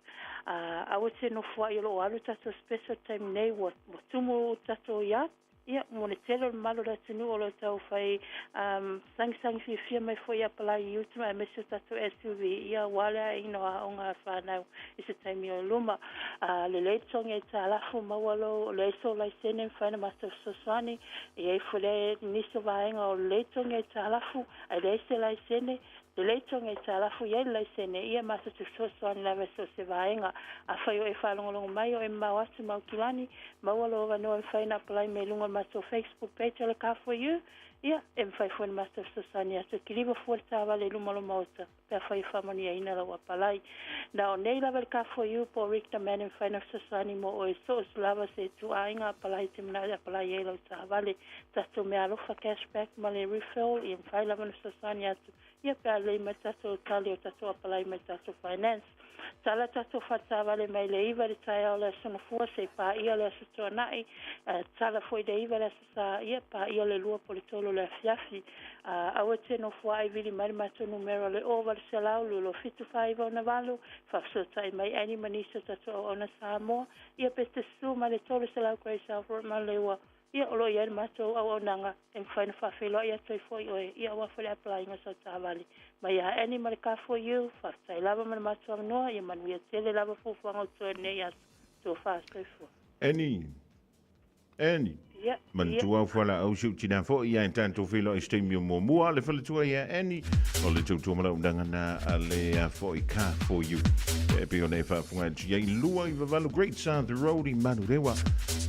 a wote no fo ai lo alu tato special time nei wo tumo tato ya ia mone telo malo da tinu o lo tau fai sang fi mai foi apply YouTube mai mesu tato SUV ia wala ino a onga whanau i se taimi o luma le leitong e tala fu mawalo le so lai sene whana master sosani e fule niso vaenga o leitong e tala fu a le se lai sene le leitong e tala fu ia lai sene ia master sosani lava so se vaenga a whai o e whalongolongo mai o e mawatu maukilani mawalo o no e whaina apply me lunga master Facebook page le ka for you ia e fai foi master sosani atu kiliva fuerza vale lumalo mauta pe fai famani ina la wapalai na o nei level ka for you po Rick the man in final sosani mo o so slava se tu ainga palai timna palai elo ta vale tato me alofa cashback male refill in fai level sosani atu ia pe le matato tali o tato palai matato finance tala tato fata vale mai le iva le tai ole sono fuose pa ia le so nai tala foi de iva le sa ia pa ia le lua politolo le fiafi a wote no fuai vili mai mato numero le over selau lo fitu five ona valu fa so tai mai ani manisa tato ona samo ia peste su ma le tolo selau ko sa for ma le wa ia olo ia mato au nanga en fine fa filo ia toi foi o ia wa fole applying so tavali mai ia any mal ka for you fa sai lava man mato no ia man ia tele lava fu fa to ne ia so fa so fo Any man tua fala au siu tina fo ia intanto filo estemio mo mua le fala tua ia any o le tutu mala undanga na ale a fo I ka for you e pe ona fa funga ia lua I valu Great South Road I Manurewa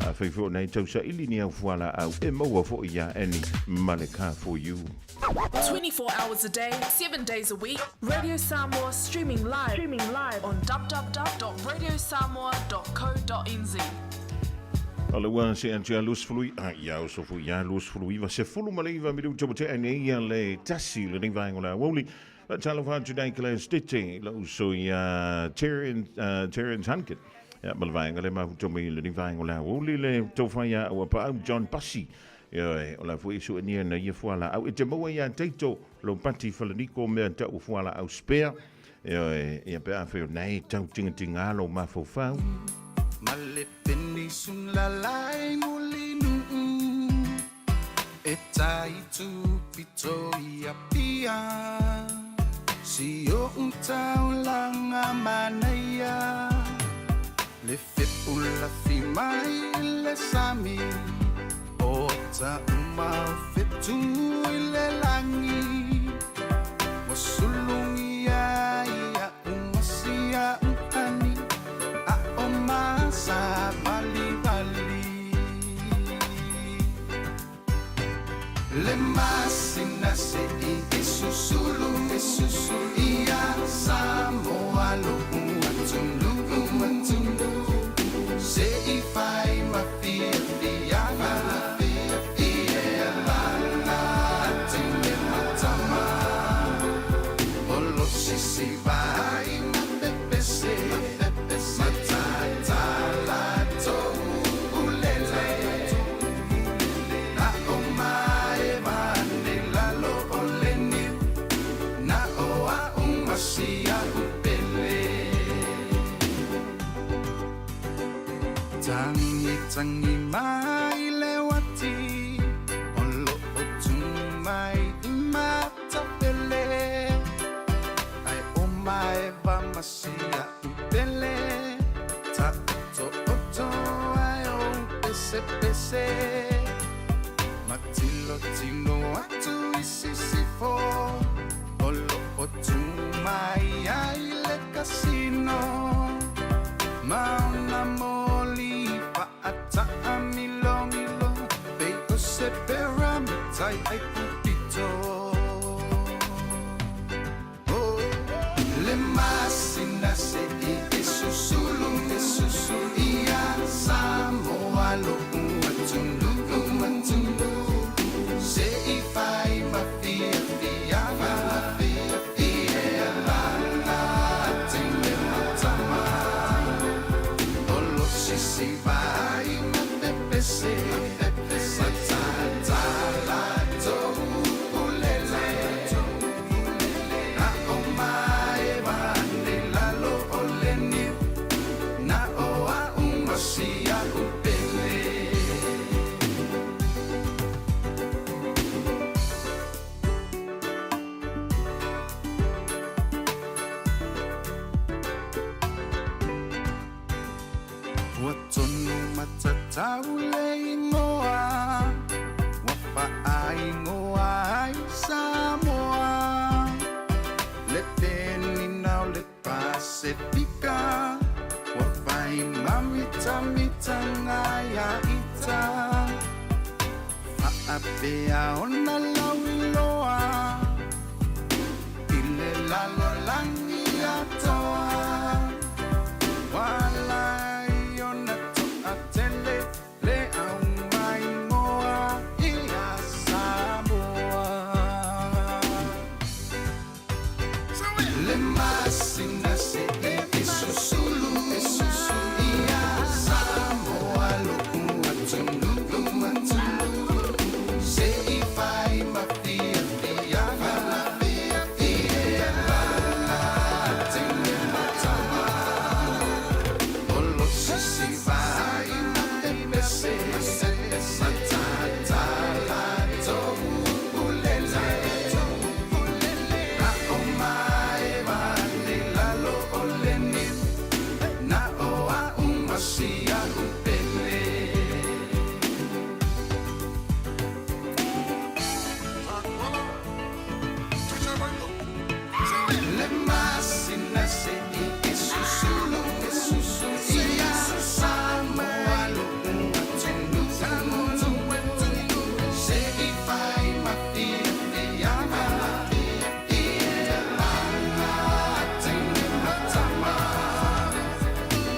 a fai fo na tau sa ili ni au fala au e mo fo ia any male ka for you 24 hours a day, 7 days a week. Radio Samoa streaming live on www.radiosamoa.co.nz. Alawa se antia lus flui ia so fu ia lus flui va se fulu maliva mi tu te ia le tasi le ning vaingola woli talo fa today kala stitching lo so ia Terence Hankin ya malvaingola ma tu mi le ning vaingola woli le to fa ia o pa John Passi ia ola fu isu ni na ia fuala au te mo ia teito lo pati falaniko me ta u fuala au spare ia pe afa nei tau tinga lo ma fo fa Malepeni sun lalai mulinu e tai tu pito ia pia si yo untau langa manaya le fepula fi mai le sami o ta uma fetu le langi masina se I susulu ia Samoa lo umatulu se I fai ma fia ia lana tine matama olo si vai ma pepe se matata la to ulele na o mai vane la lo oleni na o a umasia upele tangi mai lewati olo otumai imata pele ai o mai va masia upele ta oto ai o pese matilo tino atu isisifo olo otumai ai le casino Mauna moli paata milo Pei o se pera mitai ai pupito Le masina se I susulu ia Samoa lo umatulu Se I fai ma fia ia lana tine matama si vai ma pepe se matata la to ulele na o mai vane la lo oleni na o a umasia upele Watonu matataule ingoa Wafa ingoa ai Samoa Le teni nau le Pasifika Wafa imamita ngaya ita Faapea ona lauiloa Ile lalo langi atoa Walai ona to atele le au mai moa ia Samoa Le masina se I susulu ia Samoa lo umatulu se I fai ma fia ia lana tine matama Olo si vai ma pepe se matata la to ulele na o mai vane la lo oleni na o a umasia upele Le masina se I susulu ia Samoa lo umatulu se I fai ma fia ia lana tine matama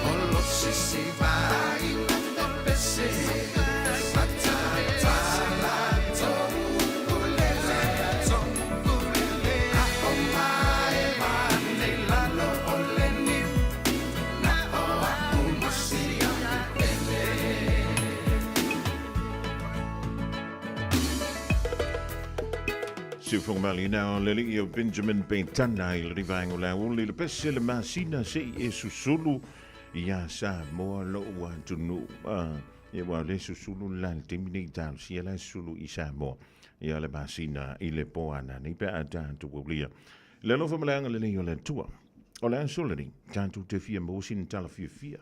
olo si vai ma pepe se matata la to ulele na o mai vane la lo oleni na o a umasia upele Sifong Malina leli o Benjamin Bentana il rivango la uli le pesse le masina se e susulu ia Samoa lo uatunu e wa le susulu la timini tal si la sulu I Samoa ia le masina I le poana ni pe ata tu boblia le lo famanga le ni o le tua o le solani tanto te fia mo sin tala fia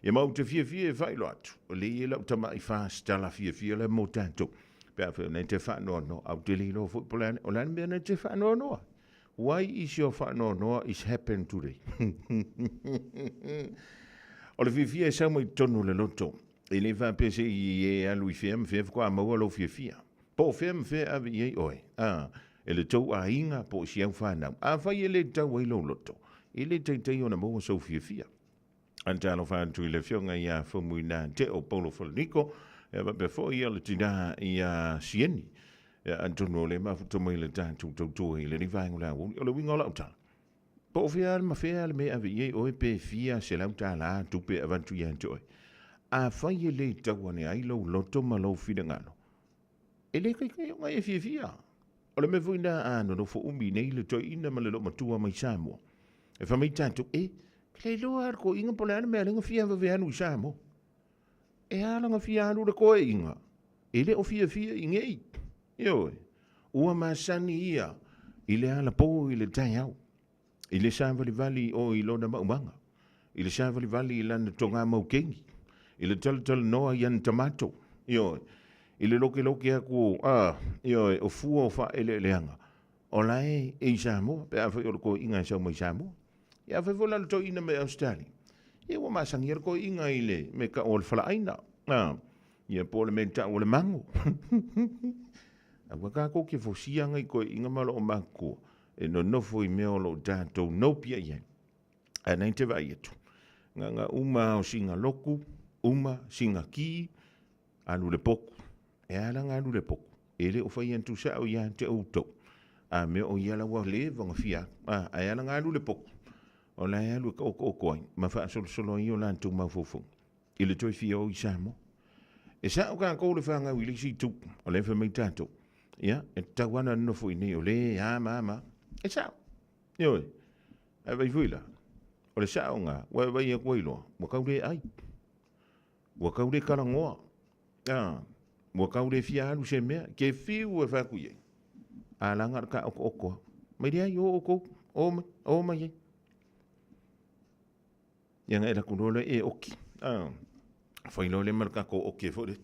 e mau te fia vai lo atu le la tama I fa tala fia le mo tanto pe fa ne te fa no au te lilo football o le ne te fa no why is your fa no is happen today o le fia sa mo tonu le loto e le va pese I a lui fia me fia kwa mo lo fia Po fe ave ye oi. Ele tau a inga po si au whanau. A whai ele tau ai lo loto. Ele te ona mo so fia. Antalo whantu i le fionga i a whamui nā te o Paulo Falniko. Eba befo i ala tina i a sieni. Antono le mafuta mai le tātou tautua i le ni vāingu la wuni. O le winga o lau tala. Po fia ma fea le me ave ye oi pe fia se lau tala tupe avantu i antoi. A whai ele tau ane ai lo loto ma lo fina ngalo. Ele kai o ngai fia. O le me vuina ano no fo umi nei le toi ina ma le lo matua mai Samoa. E whamai tātou Klei loa ar ko inga pole ana mea lenga fia wa veanu i Samoa. E alanga fia anu le koe inga. Ele o fia ingei. Ioi. Ua masani ia. Ile ala po ile tai au. Ile Savali Valley o i lona maumanga. Ile Savali Valley i lana tonga maukengi. Ile tal noa yan tamato. Ioi. Ile loke aku ioi o fua o fa ele leanga. O lai e Samoa. Pe awhi o le koe inga sau mai Samoa. Ia fe vola le toina me Australia. Ia wa masangi ar ko inga ile me ka ol fala aina. Ia po le menta o le mango. A waka ko ke fosia ngai ko inga malo o mako. E no foi me o lo dato no pia ia. A nei te vai etu. Nga uma o singa loku, uma singa ki, alu le poku. E ala nga alu le poku. Ele o fai antu sa o ia te auto. A me o ia la wa le vanga fia. A ala nga alu le poku. O la alu o koi, ma fa solo i o lantu maufufu. I le toi fia o i Samoa. E sa o ka kou le whanga wili si tu, o le wha mai tātou. Ia, e tawana no fui nei o le, mama. E sa, ioi, e vai fuila. O le sa o ngā, wai e koiloa, wa kaure ai. Wa kaure karangoa. Wa kaure fia alu se mea, ke fiu e whakuye. A langa ka o koa. Mai rea i o oko, o mai e. Yang era kunole e oki. Foi lo le marca ko oki fore.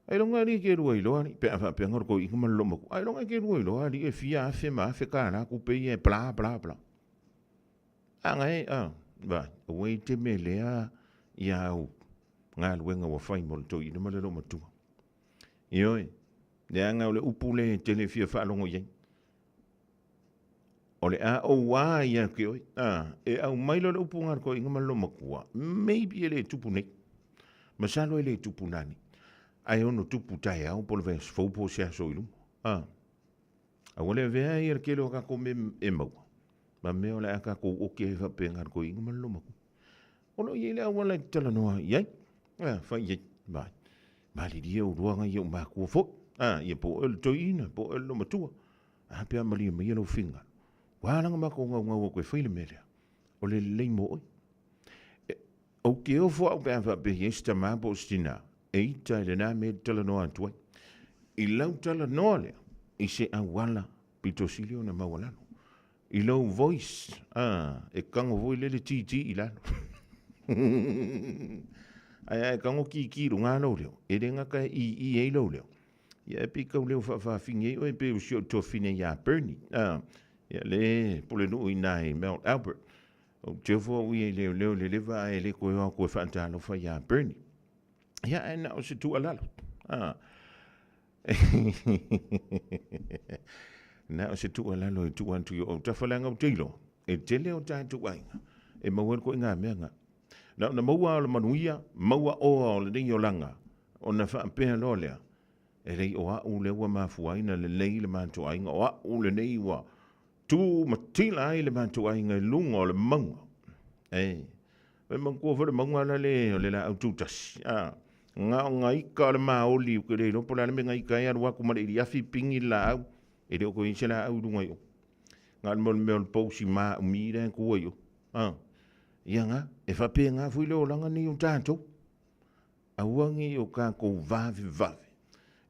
Ai longa ri ke ruai lo ani pe ngor ko ingma lo mo. Ai longa ke ruai lo ani e fia fe ma fe kana ku pe e bla. Angai ba we te melea ia u nga luenga wa fai mo to i no le lo mo tu. Ioi. Ya nga le upule tele fia fa longo ye. Ole o wa ia ke oi. E au mai lo upunga ko inga malo makua. Maybe ele tupu nei. Masalo ele tupu nani. Ai ono tupu tai au polo ves fopo se aso ilu. A ole vea ia ke lo ka ko me e mau. Ma me ole aka ko o ke fa pengar ko inga malo maku. Ono ile au wala tala noa ia. Fa ia ba. Mali dia o ruanga ia ma ku fo. Ia po el toina po el no matua. Pe mali me yellow finger. Wālanga mako ngau koe whaile merea. O le leimo oi. O ke o fua au pēwha pe hiesta māpo stina. E ita le nā me tala noa tuai. I lau tala noa lea. I se awala pito silio na mawalano. I lau voice. E kango voi lele titi i lano. Ai kango ki runga lau leo. E renga ka i e lau leo. Ia pika u leo whawhinge o e pe usio to fine ya Bernie. Ia le pole no i nai Mount Albert. O tefo ui le leva e le koe o koe whantalo wha ia Bernie. Ia e na o se tu alalo. Na o se tu alalo e tu antu o tawhalanga o teilo. E tele o tātu ainga. E mawar ko inga mea nga. Na maua o le manuia, maua o le ringi o langa. O na whampea lo lea. E rei o a u le ua mafuaina le lei le mantu ainga. O a u le nei wa tu matila ai le mantu ai ngai lunga o le maunga. Me mangkua whare maunga la le la au tūtas. Nga ika le maoli u kere no pola le me ngai kai aru aku mare i afi pingi la au. E reo ko inse la au runga yo. Nga le mol meol pousi ma umire kua yo. Ia nga, e whape nga fui leo langa ni o tātou. Auangi o ka kou vave.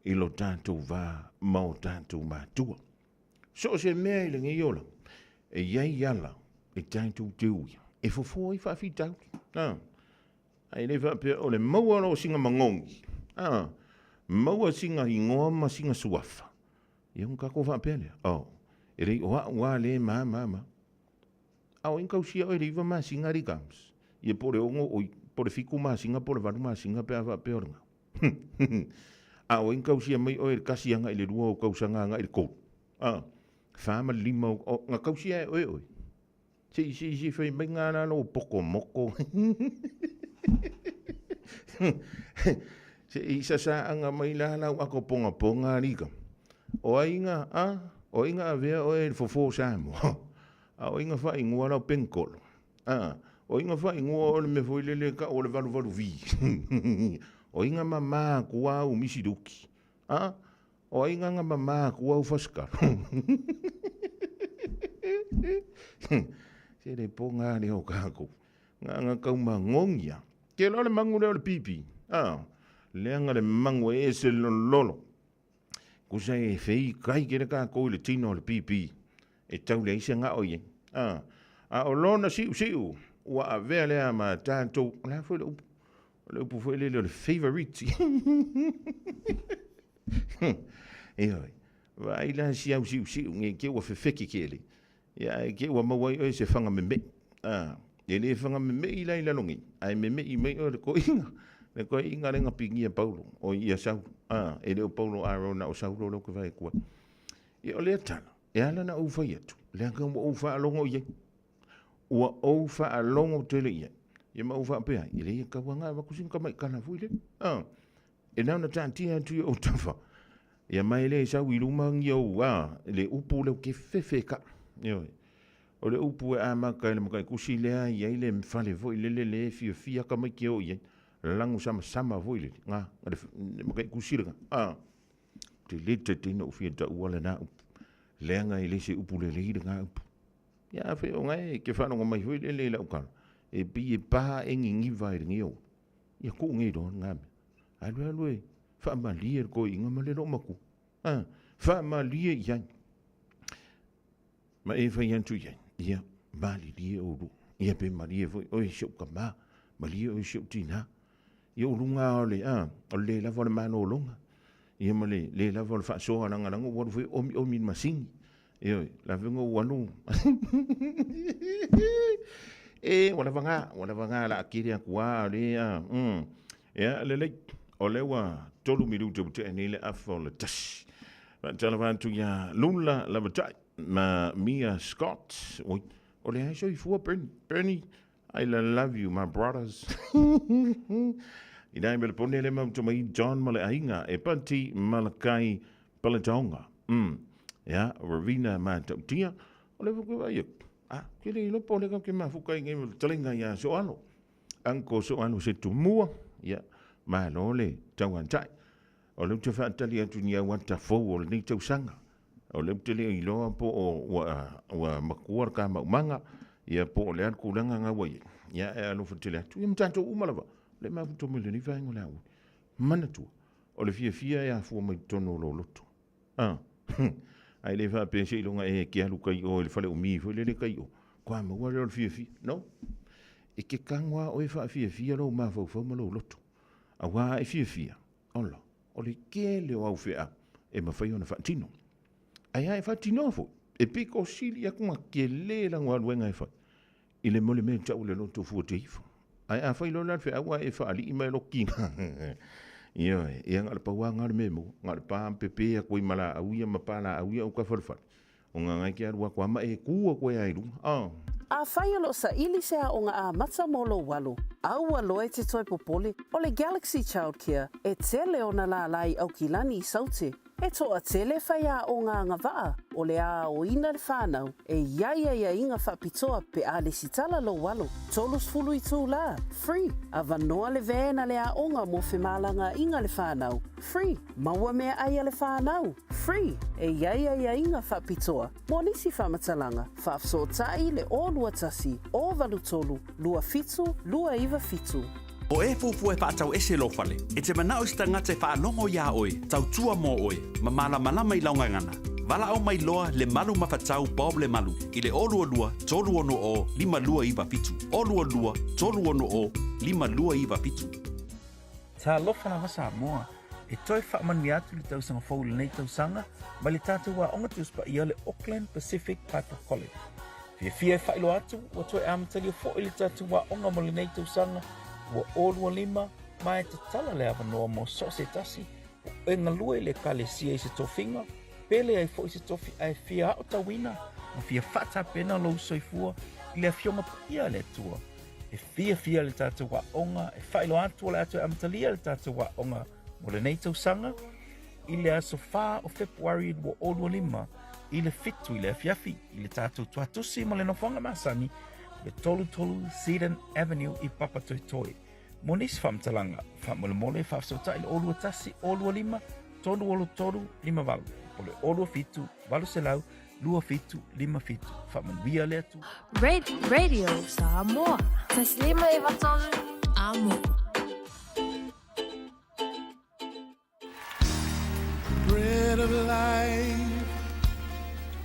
I lo tātou vā, mau tātou mātua. So se mea i le ngi yola. E iai yala, e tātou te uia. E fofo i whawhi tau. Ai le whape o le maua lo singa mangongi. Maua singa i ngoa ma singa suafa. Ia un kako whape le. E rei oa ua le ma. Au inkau sia o e reiva ma singa rigams. Ia pore ongo oi, pore fiku ma singa, pore varu ma singa pe a whape o ringa. A o inga usia mai o e kasi anga ile rua o kausanga anga ile kou. Whama lima o ngā kausia e oi. Si whai mai ngā nana o poko moko. Se isa sa anga mai la lau ako ponga rika. O inga a vea o e fofo sa mo. A o inga whai ngua lau penkolo. O inga whai ngua o le me foi lele ka o le valu vi. O inga mama kua u misiruki. O inga nga mama kua u faskaro. Se le ponga le o kako. Nga kauma ngongia. Ke lo le mangu le o le pipi. Leanga le mangu e se lolo. Kusa e fei kai kere kako le tino le pipi. E tau le isa nga oye. A o lona siu. Ua a vea lea ma tātou. La foi le upu. Le upu foi le favorite. Eoi. Vai la siu. Nge ke ua fefeki kele. Ya ke ua mawai o se fanga me me. E le fanga me me i lai lalongi. Ai me me i mei o le ko inga. Le ko inga renga pingia Paulo. O ia sau. E leo Paulo aro na o sau lo ke vai kua. E o le tana. E ala na ufa yetu. Le anga ufa alongo ye. Ua ufa alongo tele ye. Ye ma ufa pea. I le ka wanga wa kusin ka mai kana fuile. E na tantia tu o tafa. Ya mai le sau i lumang yo le upu le ke fefeka. Yo. O le upu e ama ka le makai kusi lea ia ile mfale vo ile le fia ka mai kio ye. Langu sama vo ile nga le makai kusi le. Te le te no fia ta wala na. Le nga ile se upu le nga upu. Ya fe o ngai ke fa no mai vo ile le la ukala. E bi e pa ngi vai ngio. Ya ku ngi do ngam. Alwe fa ma lier ko inga ma le no maku. Fa ma lier yan. Ma e fa yan tu yan. Ya ba li lier o ru. Ya pe ma lier vo o sho ka ma lier o sho tina. Yo lunga ole o le la vo le mano longa. Ya ma le la vo fa so ana ngana ngo vo o min masing. Yo la vengo wanu. E wala vanga la akiri akua le ya le ole wa tolu minuto te ni le afol tash va televan tu ya lula la batai ma Mia Scott ole I show you for Bernie I love you my brothers ina me pone le mam to mai John male ainga e panti malakai palatonga ya Ravina ma tia ole ko va kiri lo pole ka ke mafuka ngai talinga ya soalo anko soalo se tumua ya ma lo le tawan tai o le te fa tali atu ni wa ta fo o ni te usanga o le te le i lo po wa makuar ka manga ya po le an kulanga nga wa ya e lo futile atu im tanto umalava le ma futo mele ni fa ngola manatu o le fia ya fu mai tono lo loto ai le fa pensi longa e ke alu kai o le fale o mi fo le kai o kwa ma wa le fia no e ke kangwa o e fa fia lo ma fo ma lo loto a wa e fia ola o le ke le o fia e ma fai ona fa tino ai fa tino fo e piko sili ya kuma ke le la ngwa wenga e fa ile mo le me tau le loto fu te ifo ai a fai lo la fia wa e fa ali mai lo kinga Yo, yang alpa wa ngar memo, ngar pa pepe a koi mala a uia mapala a uia o ka farfar. O nga ngai kia rua kwa ma e kua koe airu. A whai alo sa ili sea o nga a matsa molo walo. Au alo e te toi popole o le Galaxy Childcare e tele o na la lai au kilani I saute. E toa tele whai a o ngā ngawaa o le a o ina le whānau e ia inga whapitoa pe a le sitala lo walo. Tolus fulu I tū la, free. A vanoa le vēna le a onga mo whemalanga inga le whānau, free. Maua mea aia le whānau, free. E ia inga whapitoa. Mo nisi whamatalanga, whafso tai le o lua tasi, o valu tolu, lua fitu, lua iwa fitu. O e fufu e whaatau ese lo fale. E te manao sta ngate whaanongo ia oe, tau tua mo oe, ma malama I launga ngana. Vala au mai loa le malu mawhatau Bob le malu. I le olua lua, tolu ono o, lima lua iwa fitu. Olua lua, tolu ono o, lima lua iwa fitu. Ta lofana masa moa, e toi whaamani atu le tau sanga fau le nei tau sanga, ma le tātou wa onga tuspa ia le Auckland Pacific Piper College. Fia e whailo atu, wa toi amatali o fo le tātou wa onga mo le nei tau sanga, wa olua lima, mai te tala le awanoa mo so se tasi, e ngalua i le kalesia i se tofinga, pele ai fo i se tofi ai fia o tawina, ma fia fata pena lo soifua i le fionga ia le tua. E fia le tata wa onga, e whailo atu le atu e amatalia le tata wa onga, mo le nei tausanga, i le aso wha o Februari wa olua lima, i le fitu i le afiafi, i le tata tuatusi mo le nofonga masani, le tolu Sedan Avenue i Papatoetoi. Monis famtalanga, famole fafsota il olua tasi, olua lima, tolu olu tolu, lima valu. Ole olua fitu, valu selau, lua fitu, lima fitu. Famanuia le atu. Radio Samoa. Taslima ivatolu. Amo. Bread of life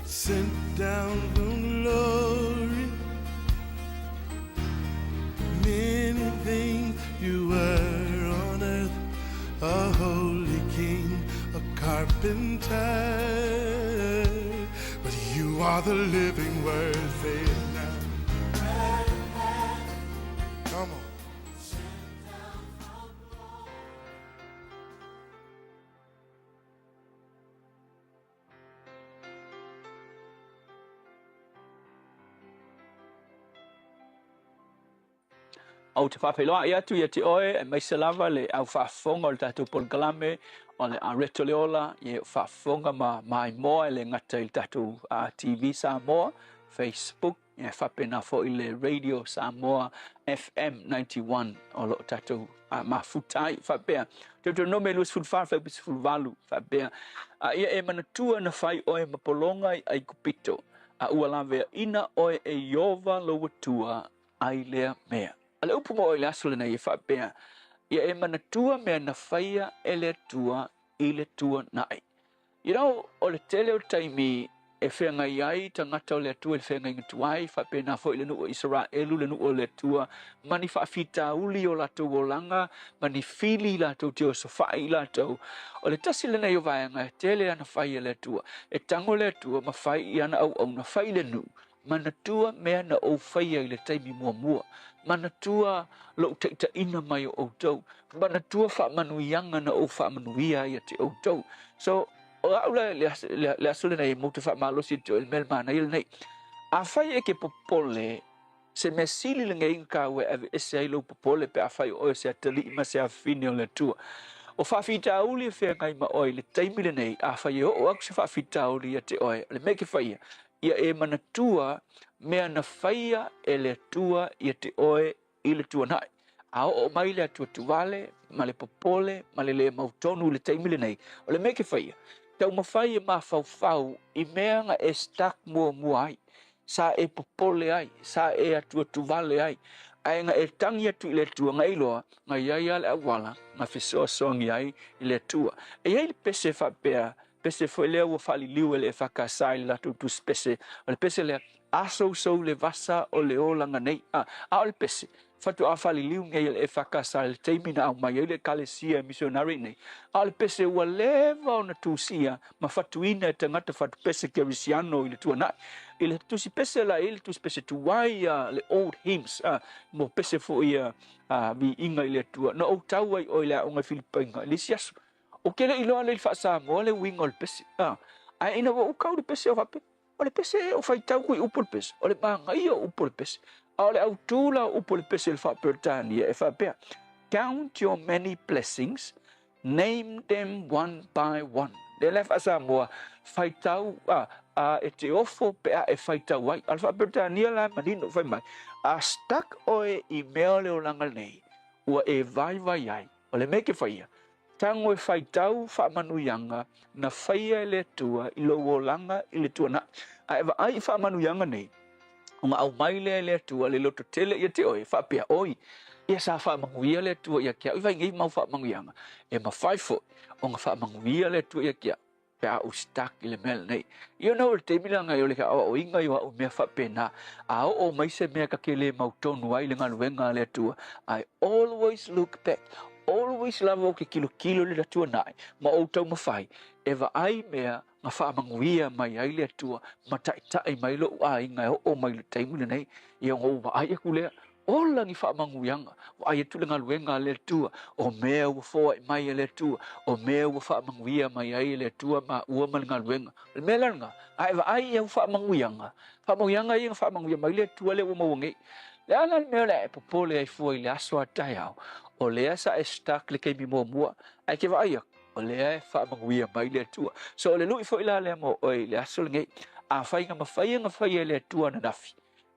sent down from glory. Many things you were on earth, a holy king, a carpenter, but you are the living word. Say it now. Come on. Au te whawhiloa I atu I te oe e mai se lava le au whaafonga o le tātou polkalame o le areto leola I whaafonga mai moa le ngata I le tātou TV Samoa, Facebook, e whapena fo I le Radio Samoa FM 91 o lo tātou mafutai whapea. Tātou nome luas fulwhara whapis fulwalu whapea. Ia e manatua na whai oe mapolonga I kupito. Ua lawea ina oe e iova loa tua ai lea mea. Ale upu mo ile asole na whapea. Ia e manatua mea na whaia e le tua I le tua nai. You know, o le tele o taimi e whenga iai tangata o le tua le whenga ingatuai whapea na fo ile nuo Israelu le nuo le tua mani whaafita uli o lato o langa mani fili lato te o sofai lato o le tasi le nei o vaenga e tele ana whaia le tua e tango le tua ma whai I ana au na whai le nu manatua mea na o whaia I le taimi mua manatua lo te ina mai o outou manatua wha manuianga na o wha manuia I te outou so o aula le asule nei mo te wha malosi te o il mel mana il nei a whai e ke popole se me sili le ngei ka we ave ese ai lo popole pe a whai o se atali ima se a fini o le tua o whawhita uli e whea ngai ma oi le taimi le nei a whai o aku se whawhita uli te oi le meke whaia ia e manatua mea na whaia e le tua I te oe I le tua nai. A o mai le atua tuwale, ma le popole, ma le mautonu le taimile nei. O le meke whaia. Tau ma whaia ma whau I mea nga e stak mua ai. Sa e popole ai, sa e atua tuwale ai. Ai nga e tangi atu I le tua ngai loa, nga iai ale awala, nga whisoa songi ai I le tua. E iai le pese whapea, pese foi lea ua whali liu ele e whakasai le latu tu spese. O le pese lea aso le vasa o le olanga nei. A o le pese. Fatu a whali liu ngai ele e whakasai le teimina au mai ele kalesia misionari nei. A o le pese ua leva o na tusia ma fatu ina e tangata fatu pese kerisiano I le tua nai. I le tusi pese la ele tusi pese tuwai le old hymns. Mo pese fo ia vi inga I le tua. Na o tau ai o le aonga Filipainga. Lisi aso. O kele iloa le whaasa mo le winga o le pese. A ina wa ukau le pese o hape. O le pese o whaitau kui upo le pese. O le mangai o upo le pese. A o le autula upo le pese le whapertania e whapea. Count your many blessings. Name them one by one. Le le whaasa moa whaitau e te ofo pea e whaitau ai. Al whapertania la manino whai mai. A stak oe I mea leo langa nei. Ua e vai ai. O le meke whaia. Tango e whaitau whaamanuianga na whaia le tua I lo wolanga I le tua na. A ewa ai whaamanuianga nei. O ngā au maile le tua le loto tele I te oe whapea oi. Ia sa whaamanguia le tua I a kia. Iwa ingi mau whaamanuianga. E ma whaifo o ngā whaamanuia le tua I a kia. Pea o stak I le mele nei. Ia nau le teimilanga I o le ka o inga I o mea whapea na. A o maise mea ka ke le mautonu ai le ngaluenga le tua. I always look back. Always lava o ke kilo le tua nai. Ma o tau mawhai. Ewa ai mea nga whaamanguia mai ai le tua. Ma tai mai lo a inga o mai le taimu le nei. Ia ngō wa ai aku lea. ola ngi whaamanguyanga. Wa ai tu lenga luenga le tua. O mea ua foa mai le tua. O mea ua whaamanguia mai ai le tua ma ua malinga luenga. Le mea langa. Ai wa ai ia whaamanguyanga. Whaamanguyanga ia whaamanguia mai le tua le ua mawangi. Le ana mea le popole ai fua i le aso atai au. O lea sa e stak le keimi mua. Ai ke wa ai o lea e whaamanguia mai le tua. So o le lui fo ila le mo oi le aso le ngei. A whainga ma whaia le tua na nafi.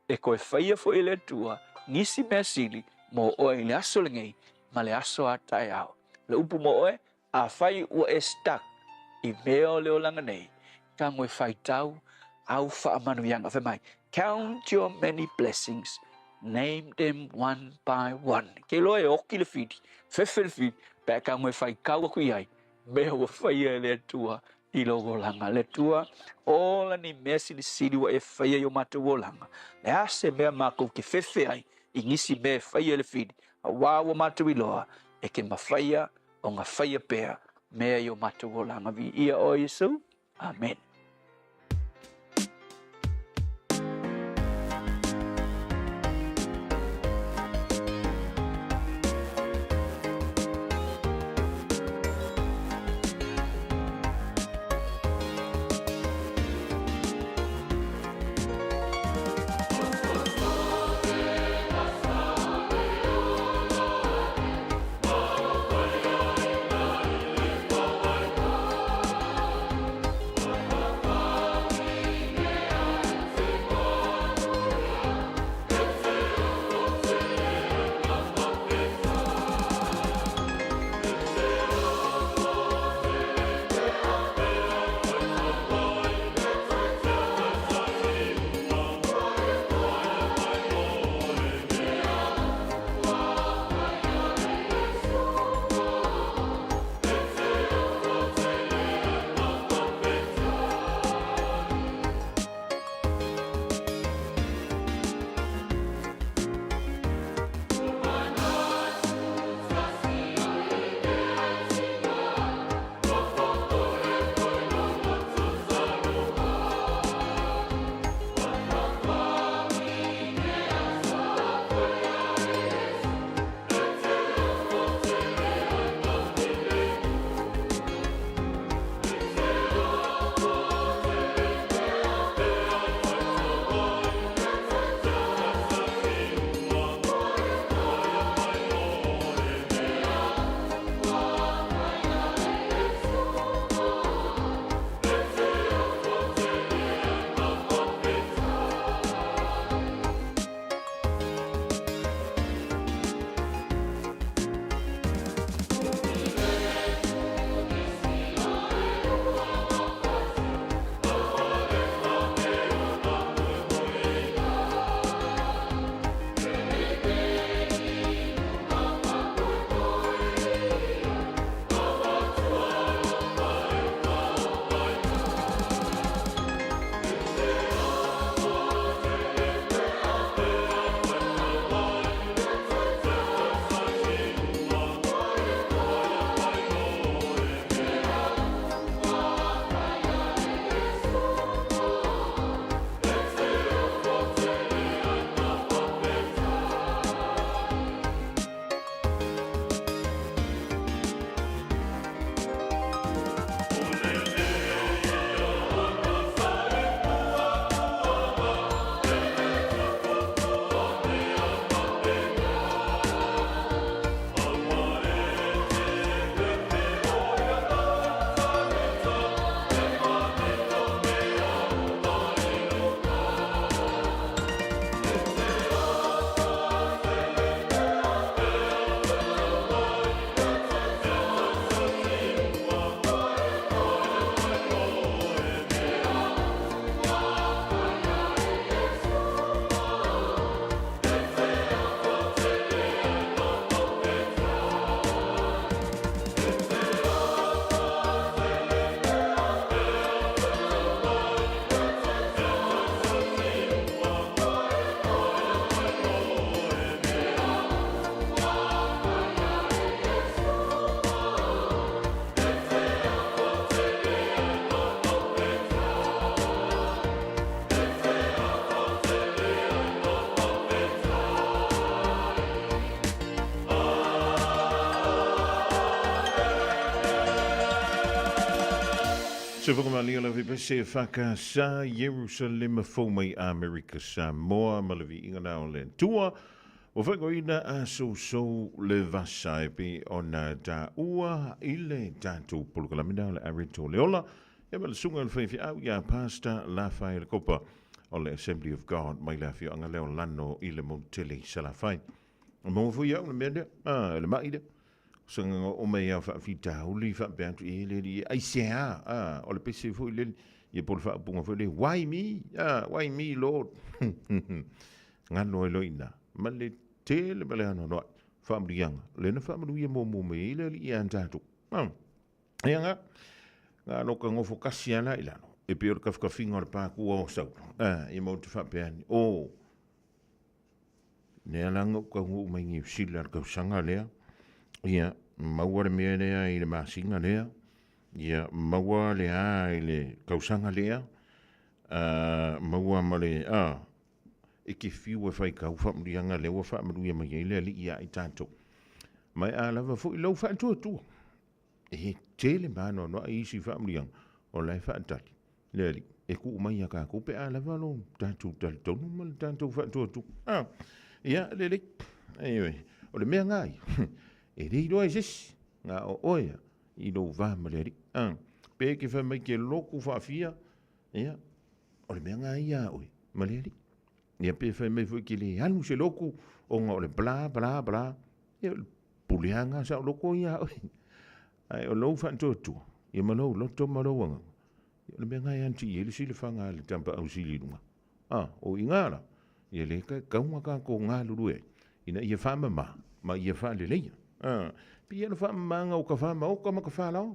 E koe whaia fo i le tua. Nisi mea sili mo oi le aso le ngei. Ma le aso atai au. Le upu mo oe a whai ua e stak. I mea o le o langa nei. Ka ngoe whai tau au whaamanuianga whe mai. Count your many blessings. Name them one by one. Ke loa e oki le whiti. Whewhi le whiti. Pea ka ngoe whai kaua kui ai. Mea ua whaia le tua. I logo langa le tua. Ola ni mea sili wa e whaia yo mata o langa. Le ase mea mako ke whewhi ai. I ngisi mea whaia le whiti. A wawa mata i loa. E ke mawhaia o ngā whaia pea. Mea yo mata o langa vi ia o Yesu. Amen. Se whakamali ala vipe se whaka sa Jerusalem fo mai Amerika Samoa malavi inga na o le tua o whakoina a so le vasai pe o na ta ua ile tātou pulukalamina le arito leola e mele sunga le whaifi au ia pasta la whai le kopa o le Assembly of God mai la fio anga leo lano i le montele sa la whai o mo fu iau le mea le maide sanga o mai a whaafita uli whaapeantu e le di aisea o le pese fu le i polo whaapunga fu le why me Lord ngano e loina ma le tele ma le ano noa whaamrianga le na whaamaruia mo me i le i antatu e anga ngā noka ngofo kasiana i lano e peo ka whakawhinga o le pāku o sau i mau te whaapeani ne alanga ka ngu mai ngi sila ka sanga lea ia maua le mea lea i le masinga lea ia maua lea i le kausanga lea maua ma le e ke fiu e whai kau whamrianga lewa whamruia mai e lea li ia i tātou mai a lava fu i lau whaantua tua e tele mano no a isi whamrianga o lai whaantati lea li e ku mai a ka kupe a lava lo tātou tali tonu ma le tātou whaantua tua ia le le o le mea ngai e rei roa sis ngā o oia i lo vā maleri pe ke wha mai ke loku whaafia ia o le mea ngā ia oi maleri ia pe wha mai fui ke le anu se loku o ngā o le bla ia puleanga sa o loko ia oi ai o lo whantotua ia malo loto maroanga o le mea ngā ia anti i ele sile whanga le tampa au sili runga o ingara ia le ka kaunga ka ko ngā lurue ina ia whama ma ia wha le leia pia no fa manga o ka fa ma o ka ma ka fa la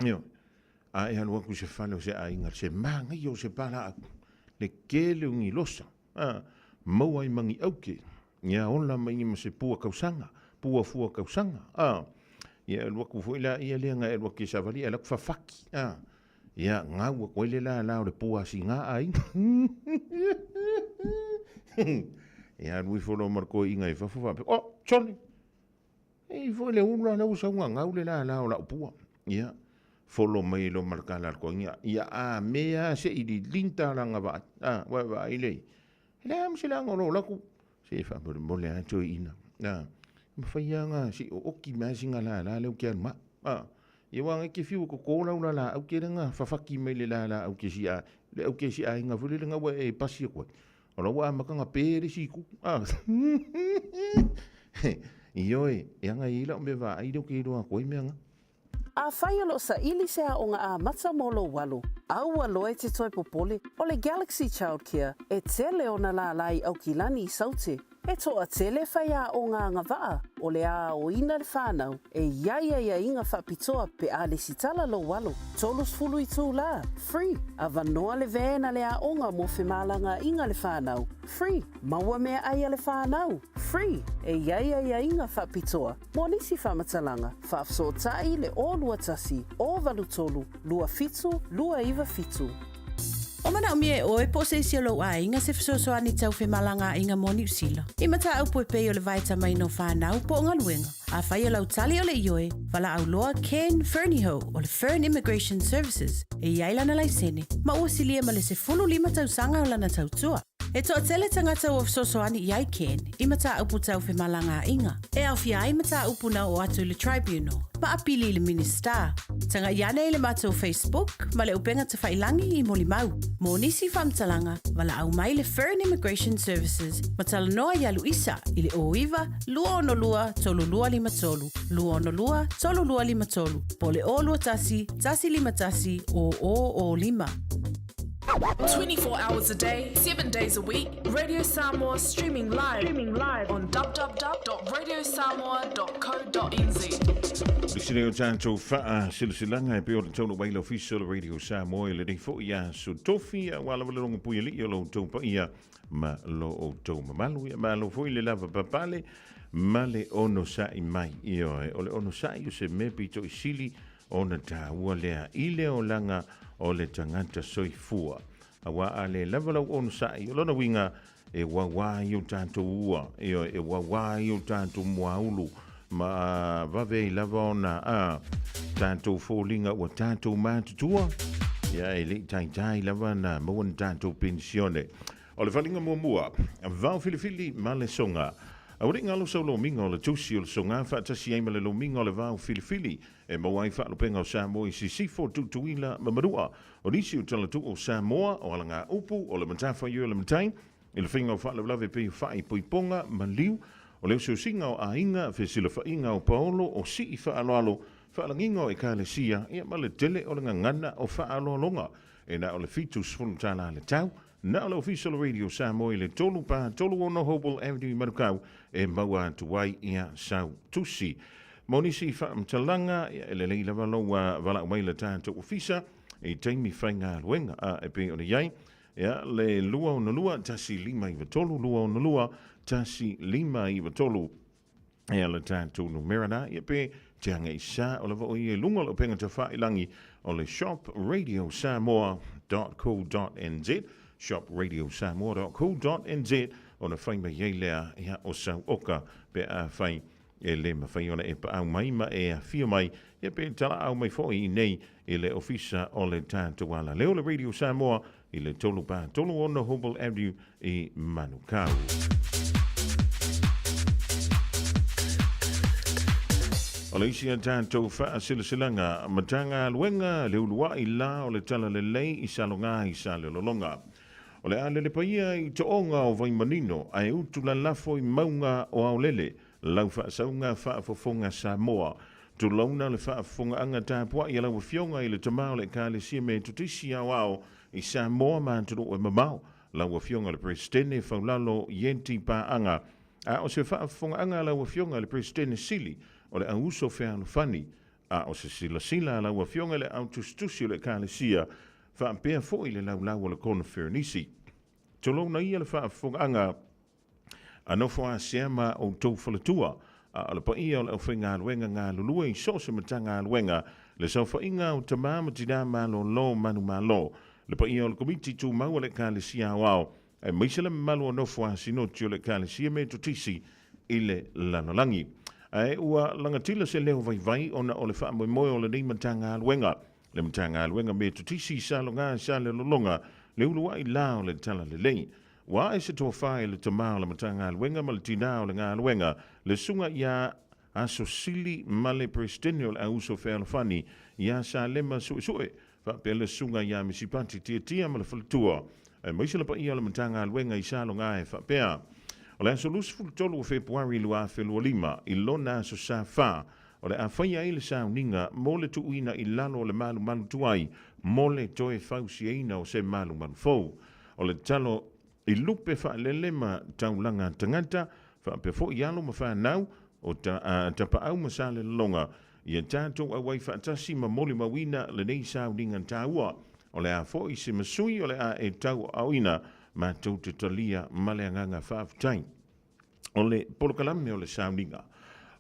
yo ai han wa ku se fa no se ai ngar se manga yo se para le kele ungi losa mo ai mangi auke ia ona mai ma se pua kausanga pua fua kausanga ia lo ku foi la ia le nga e lo ki sa vali ala ku fa faki ia nga wa ko le la le pua si nga ai ia lui folo marco inga i fa choni e foi le una na usa unha ngaule la o pua ia folo mai lo marca la coña ia a mea se i di linta la ngava wa ile le am se la ngolo la ku se fa mo le anto ina ma fa nga si o ki ma singa la le o ke ma ia wa ke fiu ko ko la o ke nga fa fa ki mai le la o ke si a le o ke si a nga fule nga wa e pasi ko o lo wa ma nga pere si ku Ioi, anga ila me va ai do ke do ko i menga. A whai alo sa ili sea o ngā a mata molo walu. Au aloe te toi popole o le Galaxy Childcare e tele o na la lai au ki lani i saute. E toa tele whai a o ngā ngawaa o le a o ina le whānau e ia inga whapitoa pe a le sitala lo walu. Tolus fulu i tū la, free. A vanoa le vēna le a onga mo whemalanga inga le whānau, free. Maua mea ai le whānau, free. E ia inga whapitoa. Mo nisi whamatalanga, whaafsotai le o lua tasi, o valu tolu, lua fitu, lua iwa fitu. O mana o mie oe po se isi alo a inga se fisosoani tau whemalanga inga mo New Zealand. I mata au poe pei o le vaita mai no whanau po o ngaluenga. A whai o lau tali o le ioe, wala au loa Ken Ferniho o le Fern Immigration Services. E iailana lai sene, ma ua silia ma le se fulu lima tau sanga o lana tau tua. E toa tele tangata o fisosoani iai Ken, i mata au putau whemalanga inga. E au fia ai mata upuna o atu le tribunal. Ma apili le minister. Tanga iana i le matou Facebook, ma le upenga te whailangi i moli mau. Mo nisi whamtalanga, wala au mai le Fern Immigration Services, ma tala noa i alu isa, i le oiwa, lua ono lua, tolu lua lima tolu. Lua ono lua, tolu lua lima tolu. Po le o lua tasi, tasi lima tasi, o lima. 24 hours a day, 7 days a week. Radio Samoa streaming live on www.radiosamoa.co.nz. Lisine o tātou wha silsilanga e peo le taunu waila official Radio Samoa i le rei fo ia su tofi a wala wala longa pui li o lo tau pa ia ma lo o tau mamalu ia ma lo fo i le lava papale ma le ono sa i mai ia o le ono sa i o se me pito i sili o na tā ua lea i le o langa o le tangata soifua. Awa a le levelau ono sa i o lona winga e wawai o tātou ua e wawai o tātou muaulu ma vave lava ona tātou fōlinga o tātou mātutua Ia e le tai lava na mo tanto pensione. O le falinga mua vau filifili ma le songa. A uri ngalo sa lo mingo le tusi o le songa fa tasi ai ma le lo mingo le vau filifili e mo ai fa lo penga o Samoa i si for tuila mamarua. O nisi o tala tu o Samoa o alanga upu o le matafa yo le matain i le finga o fa le lave pe fa i poiponga maliu o le so singa o ainga fe sila fa inga o Paolo o si i fa alo whaalangingo e ka le sia, ia ma le tele o le ngangana o whaalolonga. E na o le fitus fulutala le tau, na o le official radio Samoa i le tolu pa, tolu ono Hopewell Avenue Marukau, e maua tuwai ia sau tusi. Monisi whaamtalanga, e le leila waloa wala umai le tātou ofisa, e teimi whainga luenga a e pe o le iai, ia le lua o na lua, tasi lima i watolu, lua o na lua, tasi lima i watolu, e le tātou numerana, ia pe, te anga i sa o le vau i e lunga o penga te whailangi o le shopradiosamoa.co.nz shopradiosamoa.co.nz o na whaima yeilea ia o sau oka pe a whai e le mawhai ona e pa au mai ma e a whio mai ia pe tala au mai fo i nei i le ofisa o le tātou ala leo le Radio Samoa i le tolu pa tolu ona Hopewell Avenue i Manukau. O le isi a tātou wha silasilanga matanga luenga le ulua i la o le tala le lei i salonga i sale lolonga. O le ale le paia i toonga o vai manino ai utu la lafo i maunga o au lele lau wha saunga wha fofonga Samoa. Tu launa le wha fofonga anga tāpua i lau fionga i le tamao le ka le sia me tutisi au au i Samoa māturo e mamau. Lau fionga le presidente faulalo yenti pa anga. A o se wha fofonga anga lau fionga le presidente Sili. O le auso whea fani, a o se sila lau a fionga le au tustusi o le kālesia, wha ampea fo i le lau o le kona wherenisi. Tolo na ia le wha whonganga, anofo a seama o tau whalatua, a le pa ia o le au whenga aluenga ngā lulua i so se matanga aluenga, le sau whainga o tamama tina malo lo manu malo, le pa ia o le komiti tu mau o le kālesia au au, e maisele malo anofo a sinoti o le kālesia me tutisi i le lanolangi. Ai ua langatila se leo vai ona o le wha moe o le nei matanga aluenga. Le matanga aluenga me tutisi sa longa sa le lolonga le ulua i la o le tala le lei. Wa e se tō whae le tamao le matanga aluenga ma le tina o le ngā aluenga le sunga ia aso sili ma le presidente o le auso whealofani ia sa lema sue. Wha pe le sunga ia misipati tia ma le whalatua. E maisila pa ia le matanga aluenga i sa longa e wha pea. O le aso lusi fulutolu o Februari lua whelua lima i lona aso sa wha o le a whaia i le sa uninga mo le tuuina i lalo o le malu tuai mo le toe whausi eina o se malu fou. O le talo i lupe wha lelema taulanga tangata wha pe fo i alo ma wha nau o tapa au masale longa i a tātou awai wha atasi ma moli mawina le nei sa uninga tāua o le a fo i se masui o le a e tau auina ma tau te talia maleanganga whaafutai. O le polokalame o le sauninga.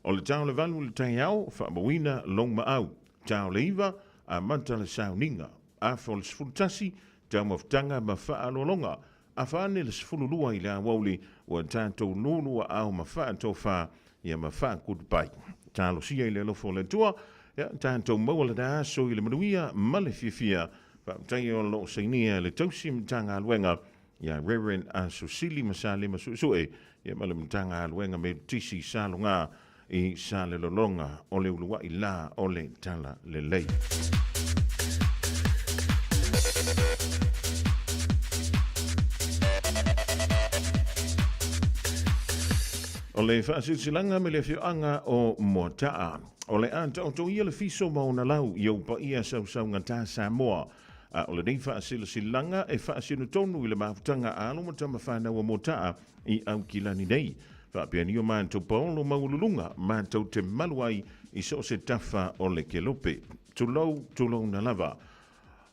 O le tau le valu le tai au, whaamawina long ma au. Tau le iwa, a manta le sauninga. A fo le sfultasi, tau maftanga ma whaalolonga. A whaane le sfululua i le awauli, o tātou nulua au ma whaatou wha, ia ma whaakutupai. Tālo sia i le lofo le tua, tātou maua le da aso i le manuia, male fifia, whaamutai o lo seinia le tausim tanga aluenga, ia Reverend Asusili Masale Masusue, ia malamutanga aluenga me tisi salonga i sale lolonga o le ulua i la o le tala le lei. O le whaasilsilanga me le whioanga o Motaa. O le anta o to ia le fiso mauna lau i au pa ia sau ngata Samoa. O le nei whaasilasilanga e whaasinu tonu i le mafutanga alo matama whanau a Motaa i au kilani nei. Whaapiani o mātou paolo maululunga mātou te maluai i so se tafa o le kelope. Tulau na lava.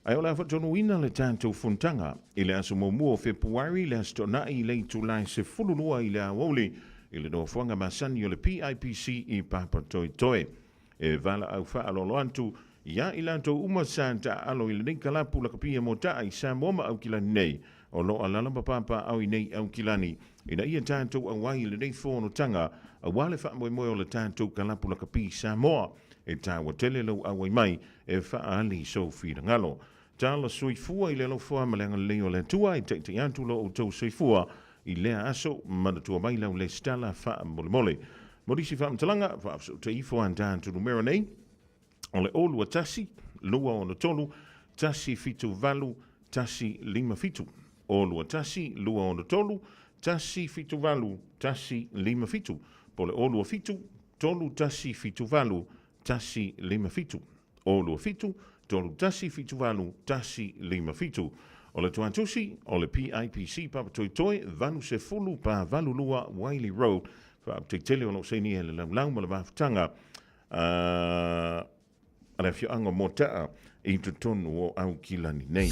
Ai o la whatonu ina le tātou funtanga i le aso momu o Februari le astona i le tulai se fulunua i le awoli i le no fuanga masani o le PIPC i Papa Toi Toi. E vala au whaalolo antu ia i lantou uma santa alo i le nei kalapu la kapia Motaa i Samoa au kilani nei o lo alala papa au i nei au kilani ina ia tātou awai le nei whono tanga a wale wha moe o le tātou kalapu la kapi Samoa e tāua tele lau awai mai e wha ali so whira ngalo. tala soifua i le alofa ma le agalelei o le atua i taʻitaʻi atu lo outou soifua i lea aso manatua mai lau le stala faamolemole mo lisi faamatalaga faafesoʻutaʻifo antātu numera nei o le olua tasi lua ona tolu tasi fitu valu tasi lima fitu olua tasi lua ona tolu tasi fitu valu tasi lima fitu po le olua fitu tolu tasi fitu valu tasi lima fitu olua fitu tolu tasi fitu valu tasi lima fitu o le tuatusi o le PIPC papatoitoe valu se fulu pa valu lua Wiley Road faapiteitele o loo seini e le laulau ma le mafutaga a le afioaga mo taa i totonu o au kilani nei.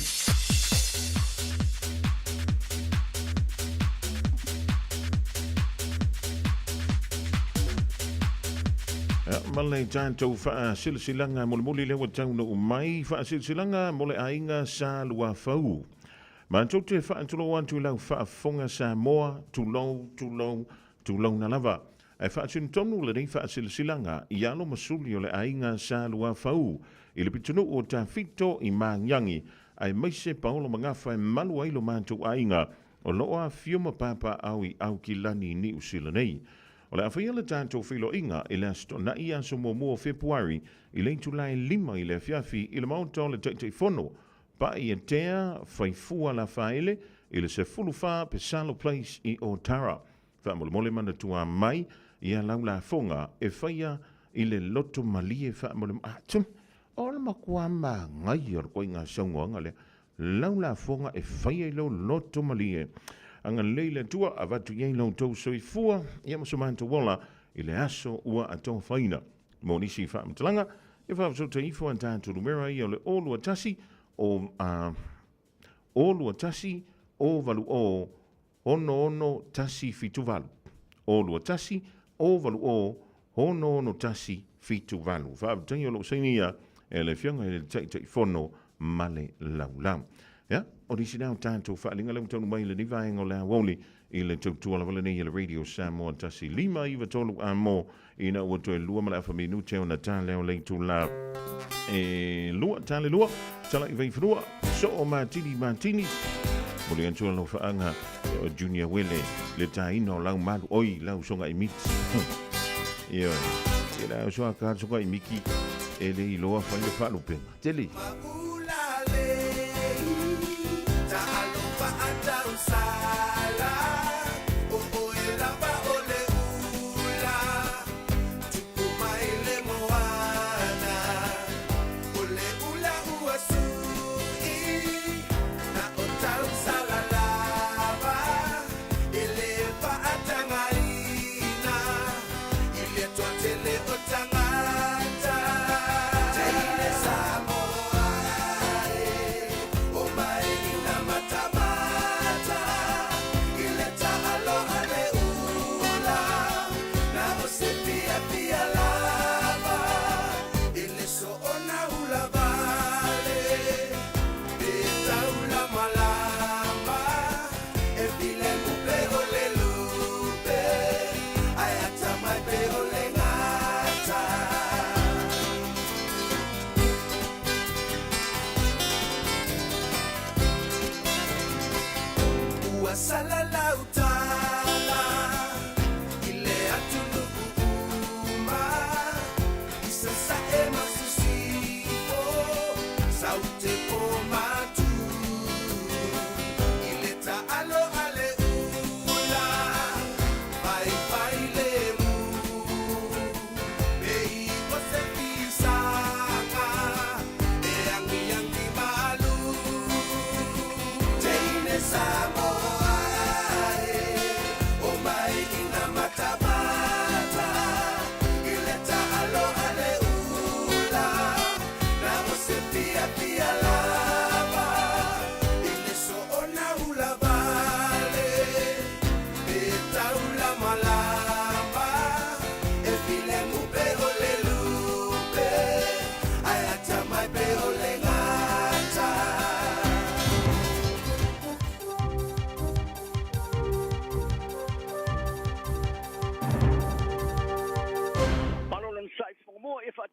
Ma le tātou whaasilsilanga mo le moli lewa tauna o mai whaasilsilanga mo le ainga sa lua whau. Ma tau te whaatulo atu lau whaafonga sa moa tūlau na lava. Ai whaasin tonu le nei whaasilsilanga i alo masuli o le ainga sa lua whau. I le pitunu o ta fito i maanyangi ai maise paolo mangafa e malu ailo mātou ainga o loa fioma papa au i au ki lani ni usila nei. O le awhaia le tātou whilo inga i le asto na i aso mua Februari i le intulai 5 i le fiafi i le maunta o le taitei fono pa i e tea whaifua la whaele i le se fulu wha pe Salo Place i Otara. Whaamole mole mana tua mai i a laula fonga e whaia i le loto malie whaamole atum o le makua ma ngai or koi ngā saungoanga le laula fonga e whaia i lo loto malie. Anga leile tua avatu yei lau tau soifua ia masomanto wala i le aso ua ato whaina. Mo nisi whaamtalanga e whaafso te ifo an tātu numera i o le olua tasi o valu o ono tasi fitu valu. Olua tasi o valu o ono tasi fitu valu. Whaaftangi o lo sainia e le fionga e le taitei fono male laulam. Ja, o di sinau tātou whaalinga lau tonu mai le nivaenga o le awoli i le tautua la wale nei le Radio Samoa tasi 5 iwa tolu a mo i na ua toe lua mala afa minu teo na tā leo lei tu la lua, tāle lua, tala i vei whanua, so o Martini, muli antua lau whaanga o Junior Wele le tā ino lau malu, oi lau songa i miti. Ia, e lau soa kā songa i miki e le i loa whaile whaalupenga. Tele.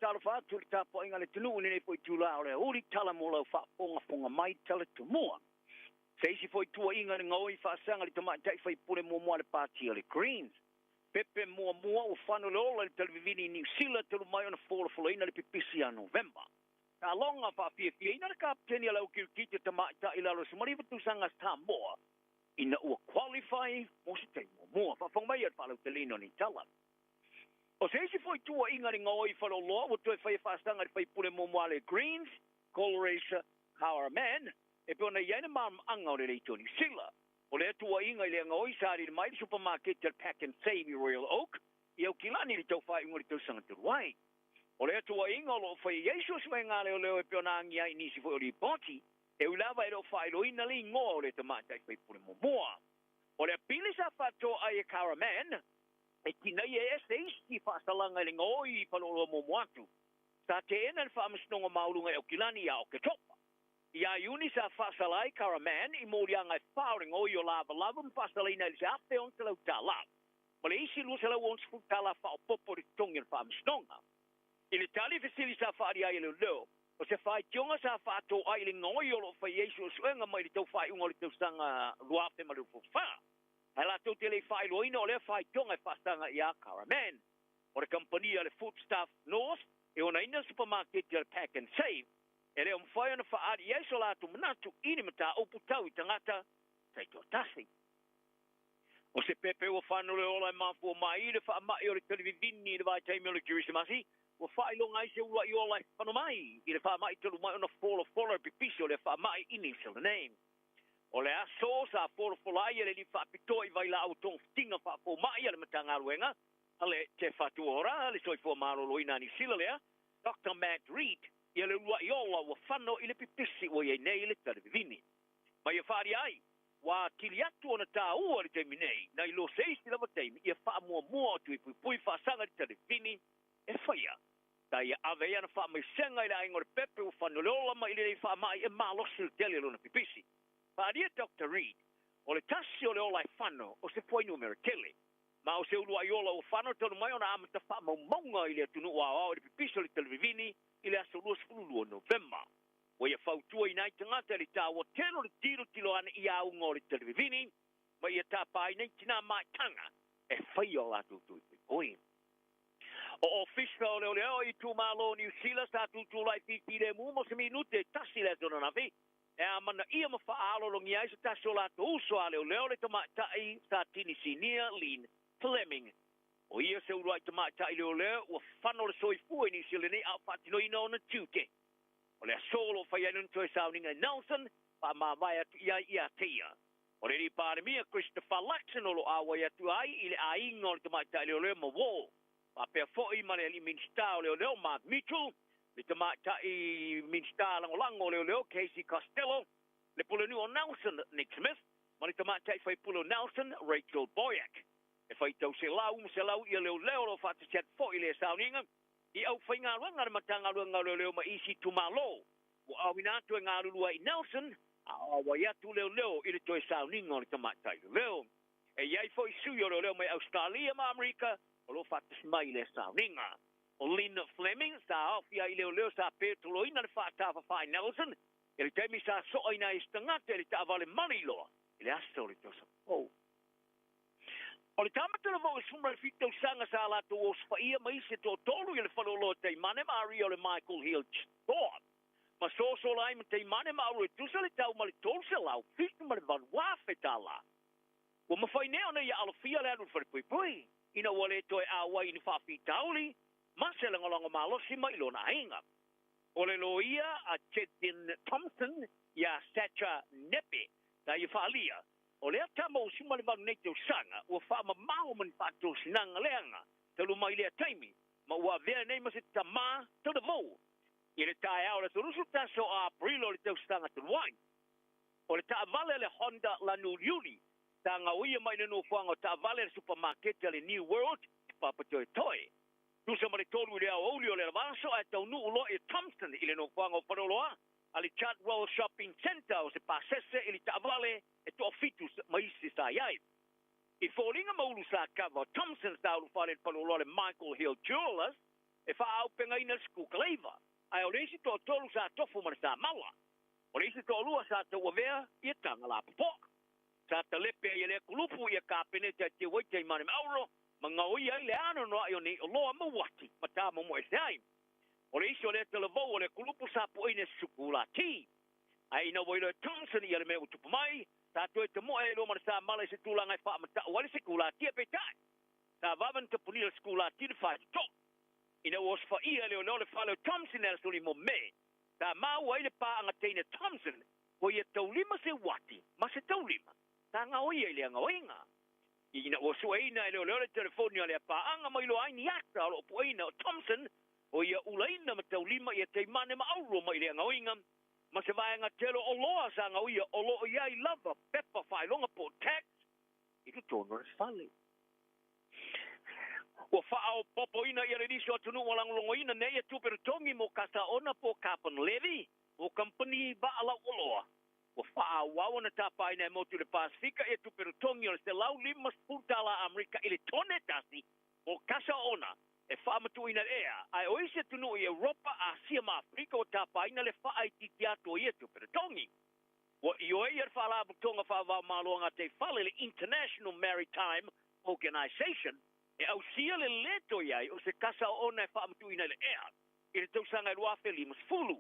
talofa tu tapo inga le tunu ni foi tu la ole uri tala mo lo fa fonga mai tala tu mo sei si foi tu inga ngoi fa sanga le tama tai foi pure mo mo le party le greens pepe mo o fano lo le televini ni sila tu mai ona folo ina le pipisi a november ta longa fa fie ina le captain ya lo ki tama ta ila lo sumari tu sanga sta mo ina o qualify mo se mo fa fonga mai fa lo telino ni tala o se si foi tua inga ringa oi whalo loa, o tue whai whastanga i whai pure momoale Greens, Coloracia, Power Man, e peona iana mam anga o rei toni sila. O lea tua inga i lea ngoi sari i mai supermarket tel Pack and Save i Royal Oak, i au kilani li tau whai inga li tau sanga te ruai. O lea tua inga o lo whai Jesus mai ngā leo leo e peona angi ai nisi foi o li boti, e ulawa e lo whai lo ina li ngō o le te mātai whai pure momoa. O lea pili sa whato ai e Power Man, e kina i e se iski whaasalanga i ngoi i whanoro mo moatu. Sa te ena ni whaamasnonga maulunga e o kilani a o ke topa. I a iuni sa whaasalai Karaman i mōrianga e whaoring o i o lava lava mwhaasalai na li se ape on te lau tā lava. Ma le isi lua se lau on sifu tā la whao popo ri tongi na whaamasnonga. I le tali fesili sa whaari ai leo leo, o se whaai tionga sa whaato ai le ngoi o lo whai Yesu o suenga mai li tau whai unga li tau sanga ruape ma leo whawha. Hala tau te le whai loina o le whai tonga e whastanga i a Karaman. O le compania le Foodstuff North, e ona ina supermarket le Pack and Save, e le umwhai ana whaari e so lātu manatu ini mata upu tau i tangata, tai tō tasi. O se pepe o whanole o lai mafu o mai, le wha mai o le televivini le vai taimi o le Kirisimasi, o whai longa i se ua i o lai whano mai, i le wha mai telu mai ona follow pipisi o le wha mai ini se le name. O le aso sa folai le li whapitoi vai la autong tinga whapo mai ale matanga ruenga, ale te whatu ora, le soi fua marolo ina ni sila lea, Dr. Matt Reed, i le rua i ola wa whano i le pipisi o i nei le televini. Mai e whari ai, wa kili atu ona tā ua le teimi nei, na i lo seisi lava teimi, i a wha mua tu i pui whaasanga le televini, e whaia. Ta i ave ana wha mai senga i le aingore pepe o whano le ola mai le wha mai e malosi le tele lona pipisi. Pāria Dr. Reed, o le tasi o le ola e whano, o se poinu Amerikele. Ma o se ulua i ola o whano, tonu mai ona amata wha maunga i le atunu ua o le pipiso le televini, i le aso lua sefululua November. O ia whautua i nai tangata le tā o telo le tilo ana i aunga o le televini, ma ia tā pāi nei tina mai tanga, e whai o la tutu i pui. O ofisa o leo i tu malo New Zealand, sa tutu lai pipi le mu, mo se minute tasi le zona na vi. E a mana ia ma whaalo longi ai sa taso la to uso a leo le tamatai sa tinisinia Lynn Fleming. O ia se uruai tamatai leo ua whano le soi fua ni sile ni au whatino ina ona tuke. O le solo whai anun toi sauninga Nelson, pa ma vai atu ia tia. O le ripare mia Christopher Luxon o lo awa atu ai, i le ainga o le tamatai leo ma wo. Pa pia foi ma le minsta o leo Mark Mitchell, le tamatai minsta lango leo Casey Costello, le pulenu o Nelson Nick Smith, ma le tamatai whai pulo Nelson Rachel Boyack. E whai tau se lau ia leo lo whata set fo i le sauninga, i au whai ngā ruanga na matanga ruanga leo ma isi tumalo. O awinatu e ngā rurua i Nelson, a awa iatu leo i le toi sauninga o le tamatai leo. E iai fo i sui o leo mai Australia ma Amerika, o lo whata smai le sauninga. O Lynn Fleming, sa awhia i leo sa petulo ina le whaatawa whai Nelson, e le teimi sa soa ina i stangata e le taawale mariloa, e le aso le tosa pou. O le tamatana mo e sumra le fitau sanga sa alato o sfaia ma isi to tolu i le whalolo te mane maari o le Michael Hill Storm. Ma soso lai ma te mane maaro e tusa le tau ma le tolse lau, fitu ma le vanwafe ta la. Wa ma whai neo na ia alofia le anu whare pui, ina wale toi awa i ni whawhi tauli, ma se langolongo malosi mai lo na hinga. O le loia a Chedin Thompson ia Sacha Nepe, ta i whaalia. O lea tama o sima le manu nei te usanga, ua whaama mao mani whaato sinanga leanga, te lumai lea taimi, ma ua vea nei ma se tama te le mou. I le tae au le turusu taso a aprilo le te usanga te luai. O le taa vale le Honda Lanuriuli, ta nga uia mai nenu whanga o taa vale le supermarket le New World, papa toi toi. Tusa ma le tolu le au auli o le vaso a tau nuu lo e Thompson i le no whanga o paroloa, ali Chartwell Shopping Center o se pasese ili taavale e to fitus maisi sa iai. I fōringa maulu sa kava Thompson sa ulu whare palolo le Michael Hill Jewelers, e wha au penga ina sku kaleiva. Ai o reisi tō tolu sa tofu mana sa maua. O reisi tō lua sa te wavea ia tanga la popo. Sa te lepe ia le kulupu ia ka pene te te waitei mani mauro. Mga oi ai le ano no ai o nei o loa mawati. Mata mo e sai. O reisi o le te levo o le kulupu sa po ine sukula ti. Ai ina wailo Thompson ia le me utupu mai. Sa to e te moe lo mana sa mala se tulanga e wha mata wale sukula ti e petai. Sa vavan te punila sukula ti de wha to. Ina was fa ia leo le falo Thompson el soli mo me. Ta mau ai le pa anga teina Thompson. Ko ia tau lima se wati. Ma se tau lima. Ta nga oi ai le anga oinga. Ina was uaina leo le telefoni le pa anga mai lo aini ata lo po ina Thompson. O ia ulaina ma tau lima ia te mane ma auro mai le anga oinga. Ma se vai anga telo o loa sa anga oia o lo ia i lava pepa fai longa po tax. Ito tono res fale. Ua whaao popo ina i re riso atunu o langlongo ina nei e tupere tongi mo kasa ona po Carbon Levy o company ba ala oloa. Ua whaao wawa na tapa ina e motu le Pasifika e tupere tongi o le se lau lima sputala Amerika ili tone tasi o kasa ona e whaamatu ina ea. Ai oise tunu i Europa, Asia ma Afrika o tapa ina le whaai titiato i e tupere tongi. Ua i oe i whala butonga whaavao maluanga te whale le International Maritime Organization e au sia le leto iai o se kasa ona e whaamatu ina le ea. I le tausanga e luafe limas fulu.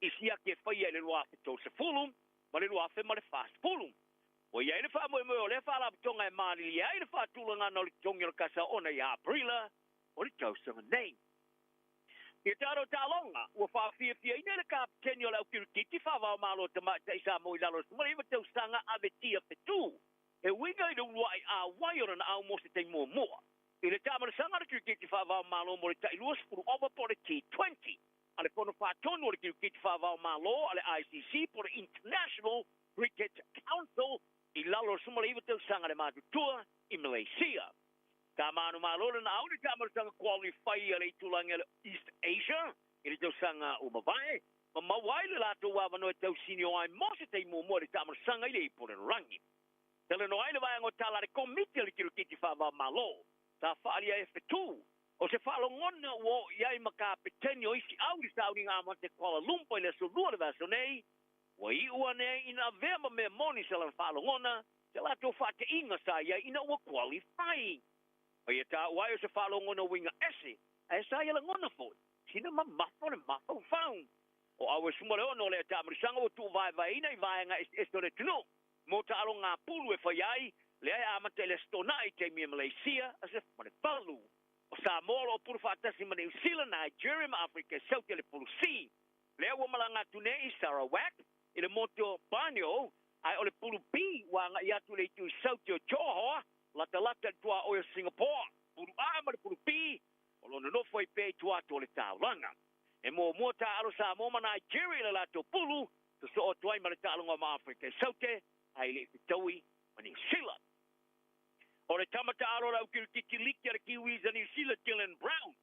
I sia ke whaia le luafe tau se fulu, ma le luafe ma le fast fulu. O iai le whaamoe moe o le whaala butonga e maali li ai le whaatulanga no le tongi o le kasa ona i Aprila o le tausanga nei. I taro talonga, ua whaafia ina le kapiteni o le au kirikiti whaavao malo ta isa mo i lalo sumara iwa tausanga ave tia petu. E winga i le ulua i a waiora na au mose te mua mua. I le tāmara sangara kirikiti whaavao malo mo le tailua spuru oba po le T20. A le pono whaatonu o le kirikiti whaavao malo a le ICC po le International Cricket Council i lalo sumara iwa tausanga le matutua i Malaysia. Ka manu malo na au le tāmara sanga qualify a le tulanga le East Asia i le tausanga o mawai. Ma mawai le lato wawa no e tausini o ai mose te mua mua le tāmara sanga i le ipo le rangi. Tele no ai le vai ango tala le komiti le kirikiti whaavao malo. Ta whaalia e whetu. O se whaalongona o iai maka peteni o isi au i sauri ngā mante Kuala Lumpur i le solua le vaso nei. Wa i ua nei ina vema me moni se lan whaalongona, se lato whaate inga sa iai ina ua qualifying. O ia ta uai o se whaalongona winga ese, a e sa ia la ngona fo. Sina ma mafo ne mafo faun. O awe sumare ono le ta marisanga o tu vai vai ina i vai nga esto le tunu. Mo ta alo ngā pulu e whaiai, le ai amate le stona i te mia Malaysia, as if mane palu. O Samoa o puru whaatasi ma New Zealand, Nigeria, ma Afrika, Sauti le pulu si. Le ua malanga tune i Sarawak, i le moto Banyo, ai o le pulu pi, wanga i atu le itu i Sauti o Johor, lata tua o Singapore. Pulu a ma le pulu pi, o lona nofo i pe tua to le taulanga. E mo ta alo Samoa ma Nigeria le lato pulu, to so o tuai ma le taulanga ma Afrika, Sauti, ai le fitaui ma New Zealand. O le tamata aro au kirikiti liki ar kiwis a New Zealand Dylan Brown.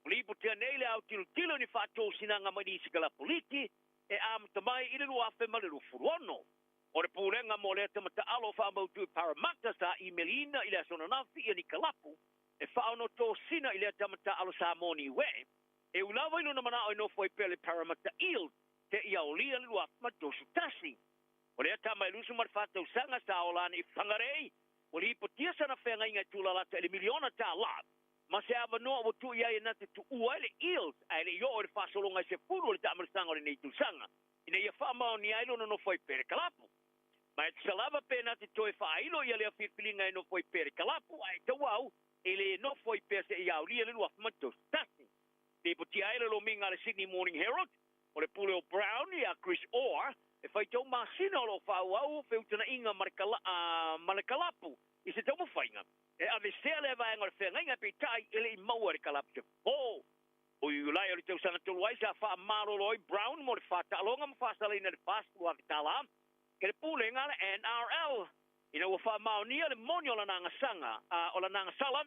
Lipo te anele au tilo ni whato sinanga manisi kala politi e amtamai i le luafe ma le lufuruono. O le pūrenga mo le tamata alo whamautu Parramatta sa i Melina i le asonanafi i ni kalapu e whaono tō sina i le tamata alo sa moni we. E ulawa ino na mana o ino foi pele Parramatta Eels te i aulia le luafe ma dosu tasi. O le tamai lusu mar whatau sanga sa olani i whangarei. O li ipotia sana whenga inga tūlalata ele miliona tā la. Ma se awa noa o tu iai na te tu ua ele Eels a ele i o le whasolonga se puru o le tamarisanga o le nei tūsanga. Ina ia whamao ni ailo no foi pere kalapu. Ma e salava pe na te toe whailo i alea whiwhilinga e no foi pere kalapu a e tawau ele no foi pere se i aulia le lua whamatos tasi. Te ipotia ele lo minga le Sydney Morning Herald o le pule o Brown i a Chris Orr e fai tau masina o lo whauau whiutana inga marekalapu i se tau mawhainga. E ave sea le vai ngore whenga inga pe tai ele i maua re kalapu te po. O i ulai o le tau sanga tolu ai sa wha maro loi Brown mo le whata alonga ma whasala ina le whastu a vitala ke le pule inga le NRL. Ina ua wha mao nia le moni o la nanga sanga o la nanga sala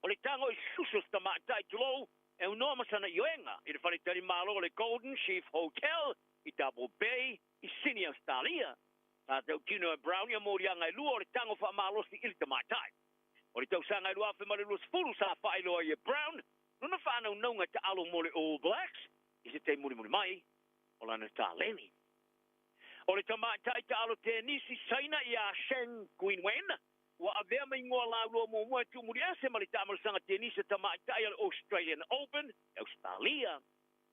o le tango i susus ta maatai tulo e unoma sana ioenga i le whanitari malo o le Golden Sheaf Hotel i Double Bay i Sydney Australia. Tau tino e Brown ia mori anga i lua o le tango wha malosi ili te mai tai. O le tau sanga i lua whi mare lua sfuru sa wha iloa i e Brown, Nuna whanau naunga te alo mo le All Blacks, i se te muri mai, o lana tā leni. O le tamatai te alo tenisi saina i a Sheng Queen wa avea mai ngoa la roa mo mua tu muri ase ma le tāmarasanga tenisi tamatai al Australian Open, Australia.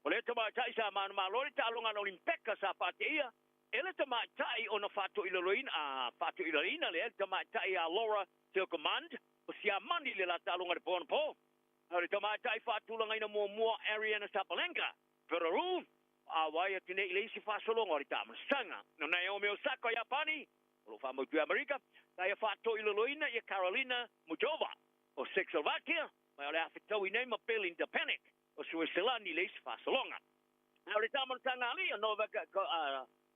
O le tamatai sa mana malore te alonga na Olimpeka sa pateia, ele tamatai o na fato ilaroina le tamatai a Laura Tilcommand, o si amani le la talonga de Ponapo. O le tamatai fatulanga ina mo mua Ariana Sabalenka, Peru, awai atine ilesi fasolonga o le tāmarasanga. No Naomi Osaka Japani, o lo famo tu Amerika, Kaya fato ilaroina i Carolina Mujova, o Czechoslovakia, mai o le afitau i nei ma Berlin de Panic, o Switzerland i leisi fasolonga. O le tāmarasanga ali, o Novak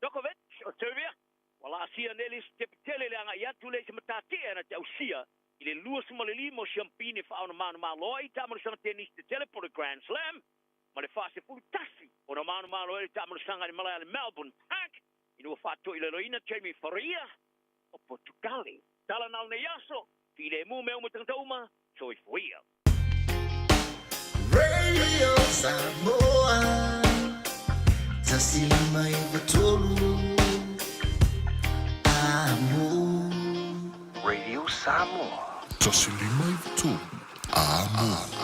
Djokovic, o Serbia, wala asia nelis tepitele le anga iatu leisi matatea na te ausia, i le lua sumalilimo champine whaona mana maloi, tāmarasanga tenis te tele po le Grand Slam, ma le fase fultasi, o na mana maloi tāmarasanga ni malaya le Melbourne Park, i nua fato ilaroina Jamie Faria, o Portugali. Tala nal ne yaso, file mu meu matangtauma, soi fuia. Radio Samoa, tasilima ivatolu, amo. Radio Samoa, tasilima ivatolu, amo.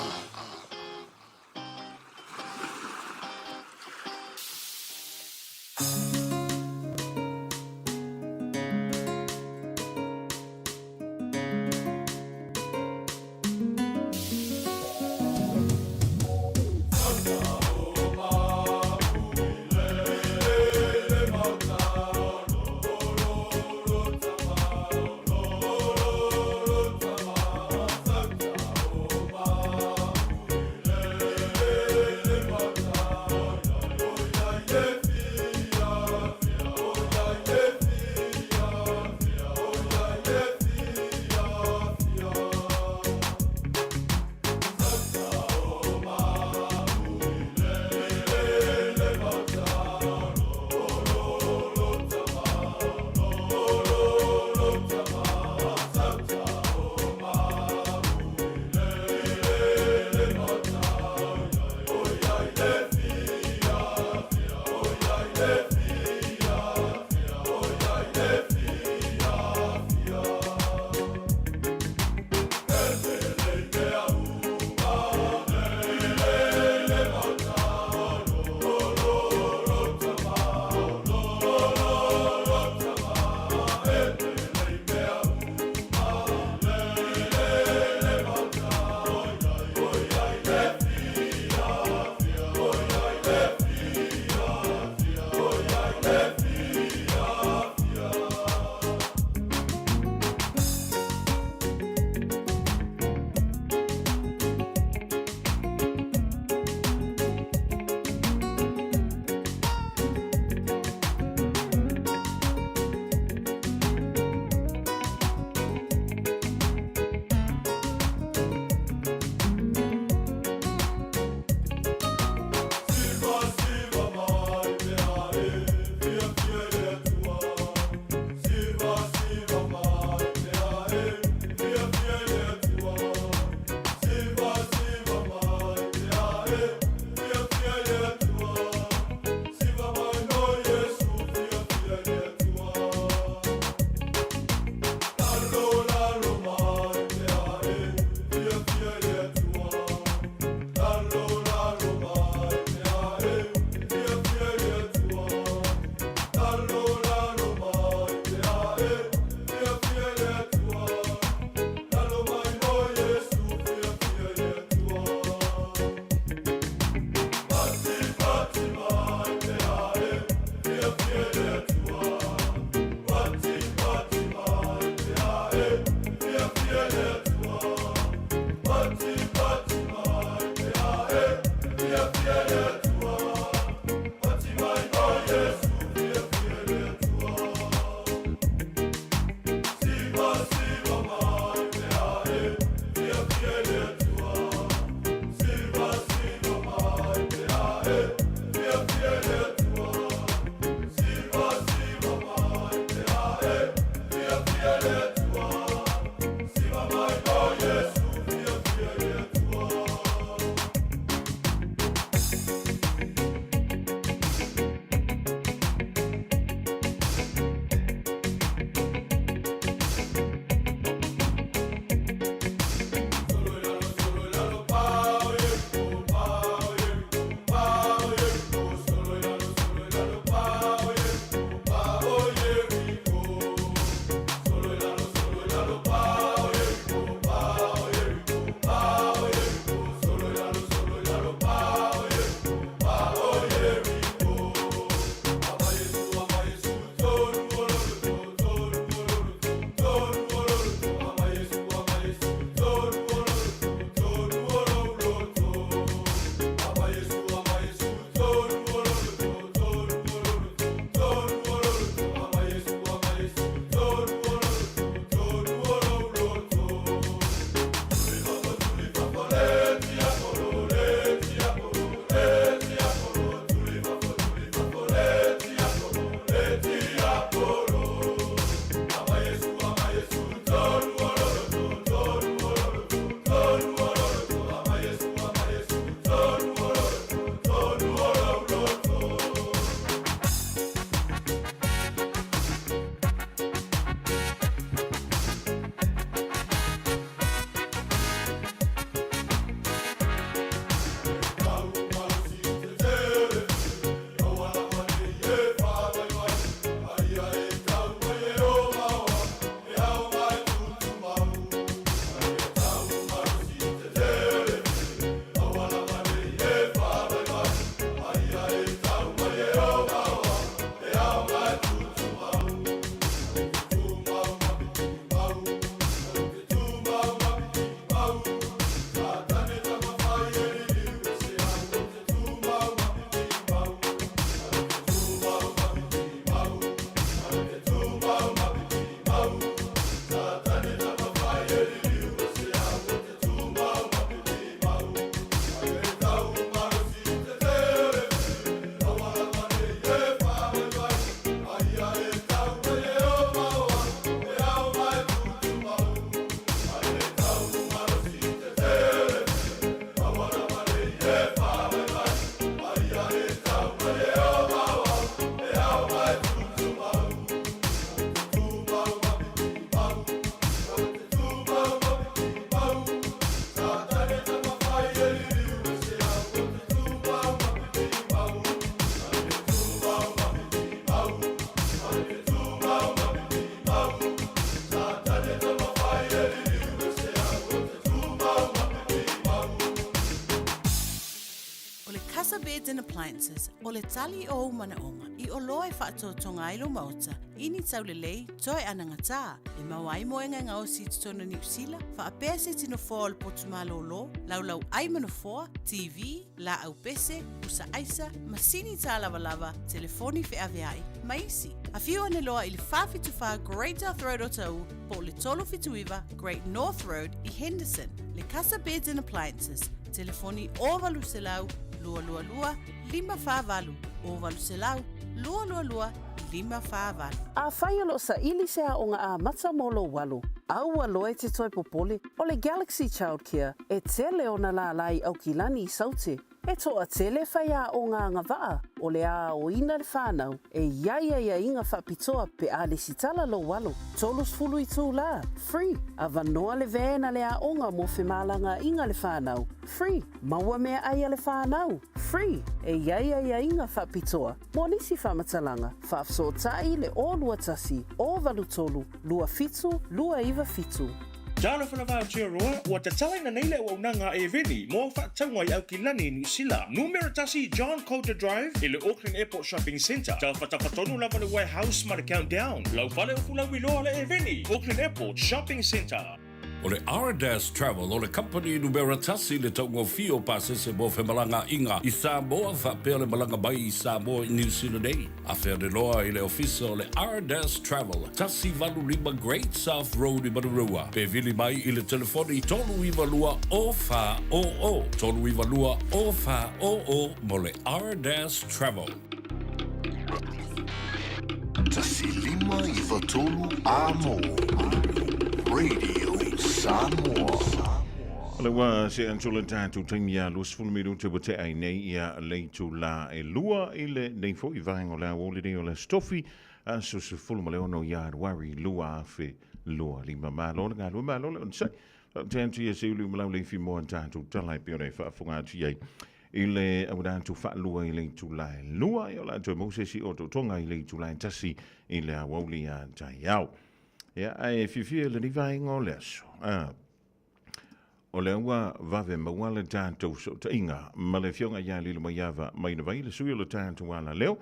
Beds and Appliances, o le tali o umanaonga, I o loa e whaatotonga ai lo maota, ini taulelei, toe anangata, e mawai moenga ngā o si tutono New Zealand, whaapea se tino fōa le potumalo lo, laulau ai manofoa, TV, la au pese, usa aisa, masini tā lava, telefoni fe aveai, maisi. A few ane loa I le whawhituwha Great North Road o tau, po le tolo fituiva Great North Road I Henderson, le Casa Beds and Appliances, telefoni o valu se lau, lua lua lua, lima whāwalu, o valu se lau, lua lua lua, lima whāwalu. A whaialo sa ili se a onga a mata molo walu. Aua loe te toi popole o le Galaxy Childcare e tele o na la lai au kilani I saute. E toa tele whai a o ngā ngawaa o le a o ina le whānau e ia inga whapitoa pe a le sitala lo walo. Tolus fulu I tū la, free. A vanoa le vēna le a onga mo whemalanga inga le whānau, free. Maua mea aia le whānau, free. E ia inga whapitoa. Mo nisi whamatalanga, whafsotai le o lua tasi, o valu tolu, lua fitu, lua iwa fitu. Jana whanawha tia roa, ua te talaina nei le ua unanga e veni, mō whaatangwa I au ki lani New Zealand. Numero tasi John Coulter Drive, I le Auckland Airport Shopping Centre. Tau whatawhatonu lava le warehouse ma le countdown. Lau whale o fula wiloa le e veni, Auckland Airport Shopping Centre. O le R-Dash Travel, o le company numero tasi le taungo fio pasese mo whemalanga inga I Samoa, whapea le malanga mai I Samoa I New Zealand ei. A whea de loa I le ofisa o le R-Dash Travel, tasi valu lima Great South Road I Manurua. Pe vili mai I le telefoni tolu iwa lua o wha o o. Tolu iwa lua o wha o o mo le R-Dash Travel. Tasi lima iwa tolu a mo. Radio Samoa. Le wa se antula tātou taimia lus fulmiru te bote ai nei ia leitu la e lua I le nei fo I vaengo la ole nei o le stofi a so se fulma le ono ia wari lua fe lua lima malo ngā lua malo le onsai. Tātou ia se ulu malau le fi moa tātou talai piore whaafunga atu iei. I le awudātou whaalua I leitu la e lua I o la tō mausesi o tō tonga I leitu la e tasi I le awauli a tai au. Ia ai fifia le ni vaengo le aso. O le ua vave maua le tātou so ta inga, ma le fionga ia lilo mai ava mai na vai le sui o le tātou ala leo,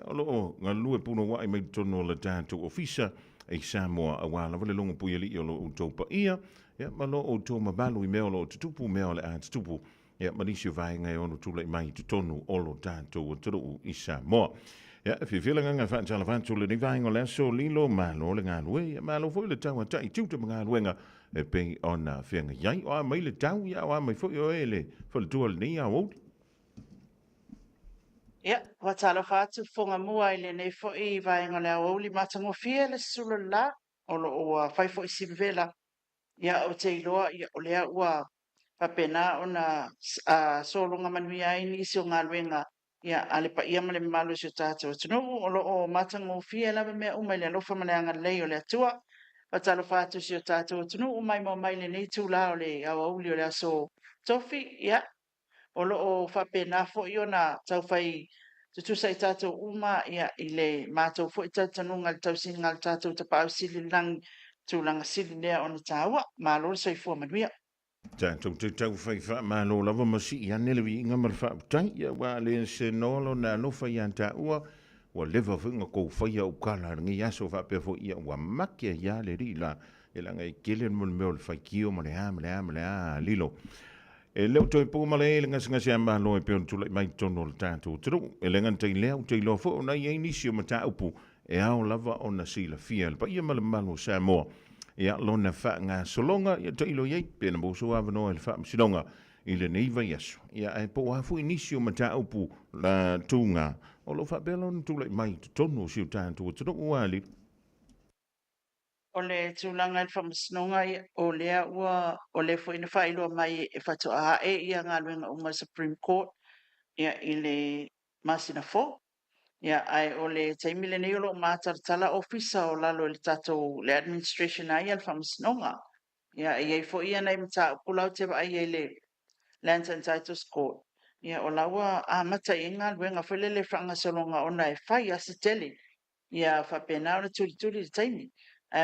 o lo ngā lue puno wai mai tono le tātou ofisa e Samoa a wala wale longa puia li o lo utopa ia, ma lo o tō mabalu I meo lo tutupu meo le a tutupu, ma nisi o vai ngai ono tūlei mai tutonu o lo tātou o turu I Samoa. If you feel nga fa tala fa tule ni vaingo le so lilo malo le nga lue malo fo le tawa tai tutu nga luenga e pe ona fenga yai o mai le tau ya o mai fo yo ele fo le tual ni a o wa tala fa tu fonga mua ile nei fo I vaingo le o li matango fie le sulu la o lo o fai fo I vela ya o te loa ya o le ua papena ona solonga manuia ini si o nga luenga ia ale pa ia male malu so tātou tunu o lo o matango fia lava mea umai le lofa maleanga lei o le atua pa talo fatu si o tātou tunu umai mo mai le nei tūla o le awa uli o le aso tofi ia o lo o whapena fo I ona tau whai tutusai tātou uma ia I le mātou fo I tātanu ngal tau sini ngal tātou tapau sili lang tūlanga sili lea o na tāua mālo le soifua manuia. Tātou te tau whai wha malo lava masi I anelewi inga mar wha utai ia wa le se nolo na lofa I anta ua wa lewa whinga kou whai au kala ngi aso wha pefo ia wa makia ia le ri la e langa I kele mon meo le whai kio ma le a lilo. E leo toi pō male e lenga singa se amalo e peon tula mai tono le tātou turu e lenga tei leo tei lo fo na I inisio ma tā upu e ao lava o na sila fia pa ia male malo Samoa. Ia lona wha ngā solonga, ia te ilo iei, pēna mōso awanoa le wha msilonga, I le neiva yaso. Ia e po hafu inisio ma tā upu la tūngā, o lo wha belon tūlai mai tonu siu tātou tunu ua li. O le tūlanga le whamasnonga o lea ua, o le fo ina whailua mai e whatu a e ia ngā luenga o ngā Supreme Court, ia I le masina fo. Ia ai o le taimile nei o lo mātaratala ofisa o lalo le tātou le administration ai al whamasnonga. Ia iei fo ia nei mata pulau te wa ai le Lands and Titles Court. Ia o laua a mata I ngā luenga whele le whangasolonga ona e whai asitele. Ia whapena o le turi le taimi.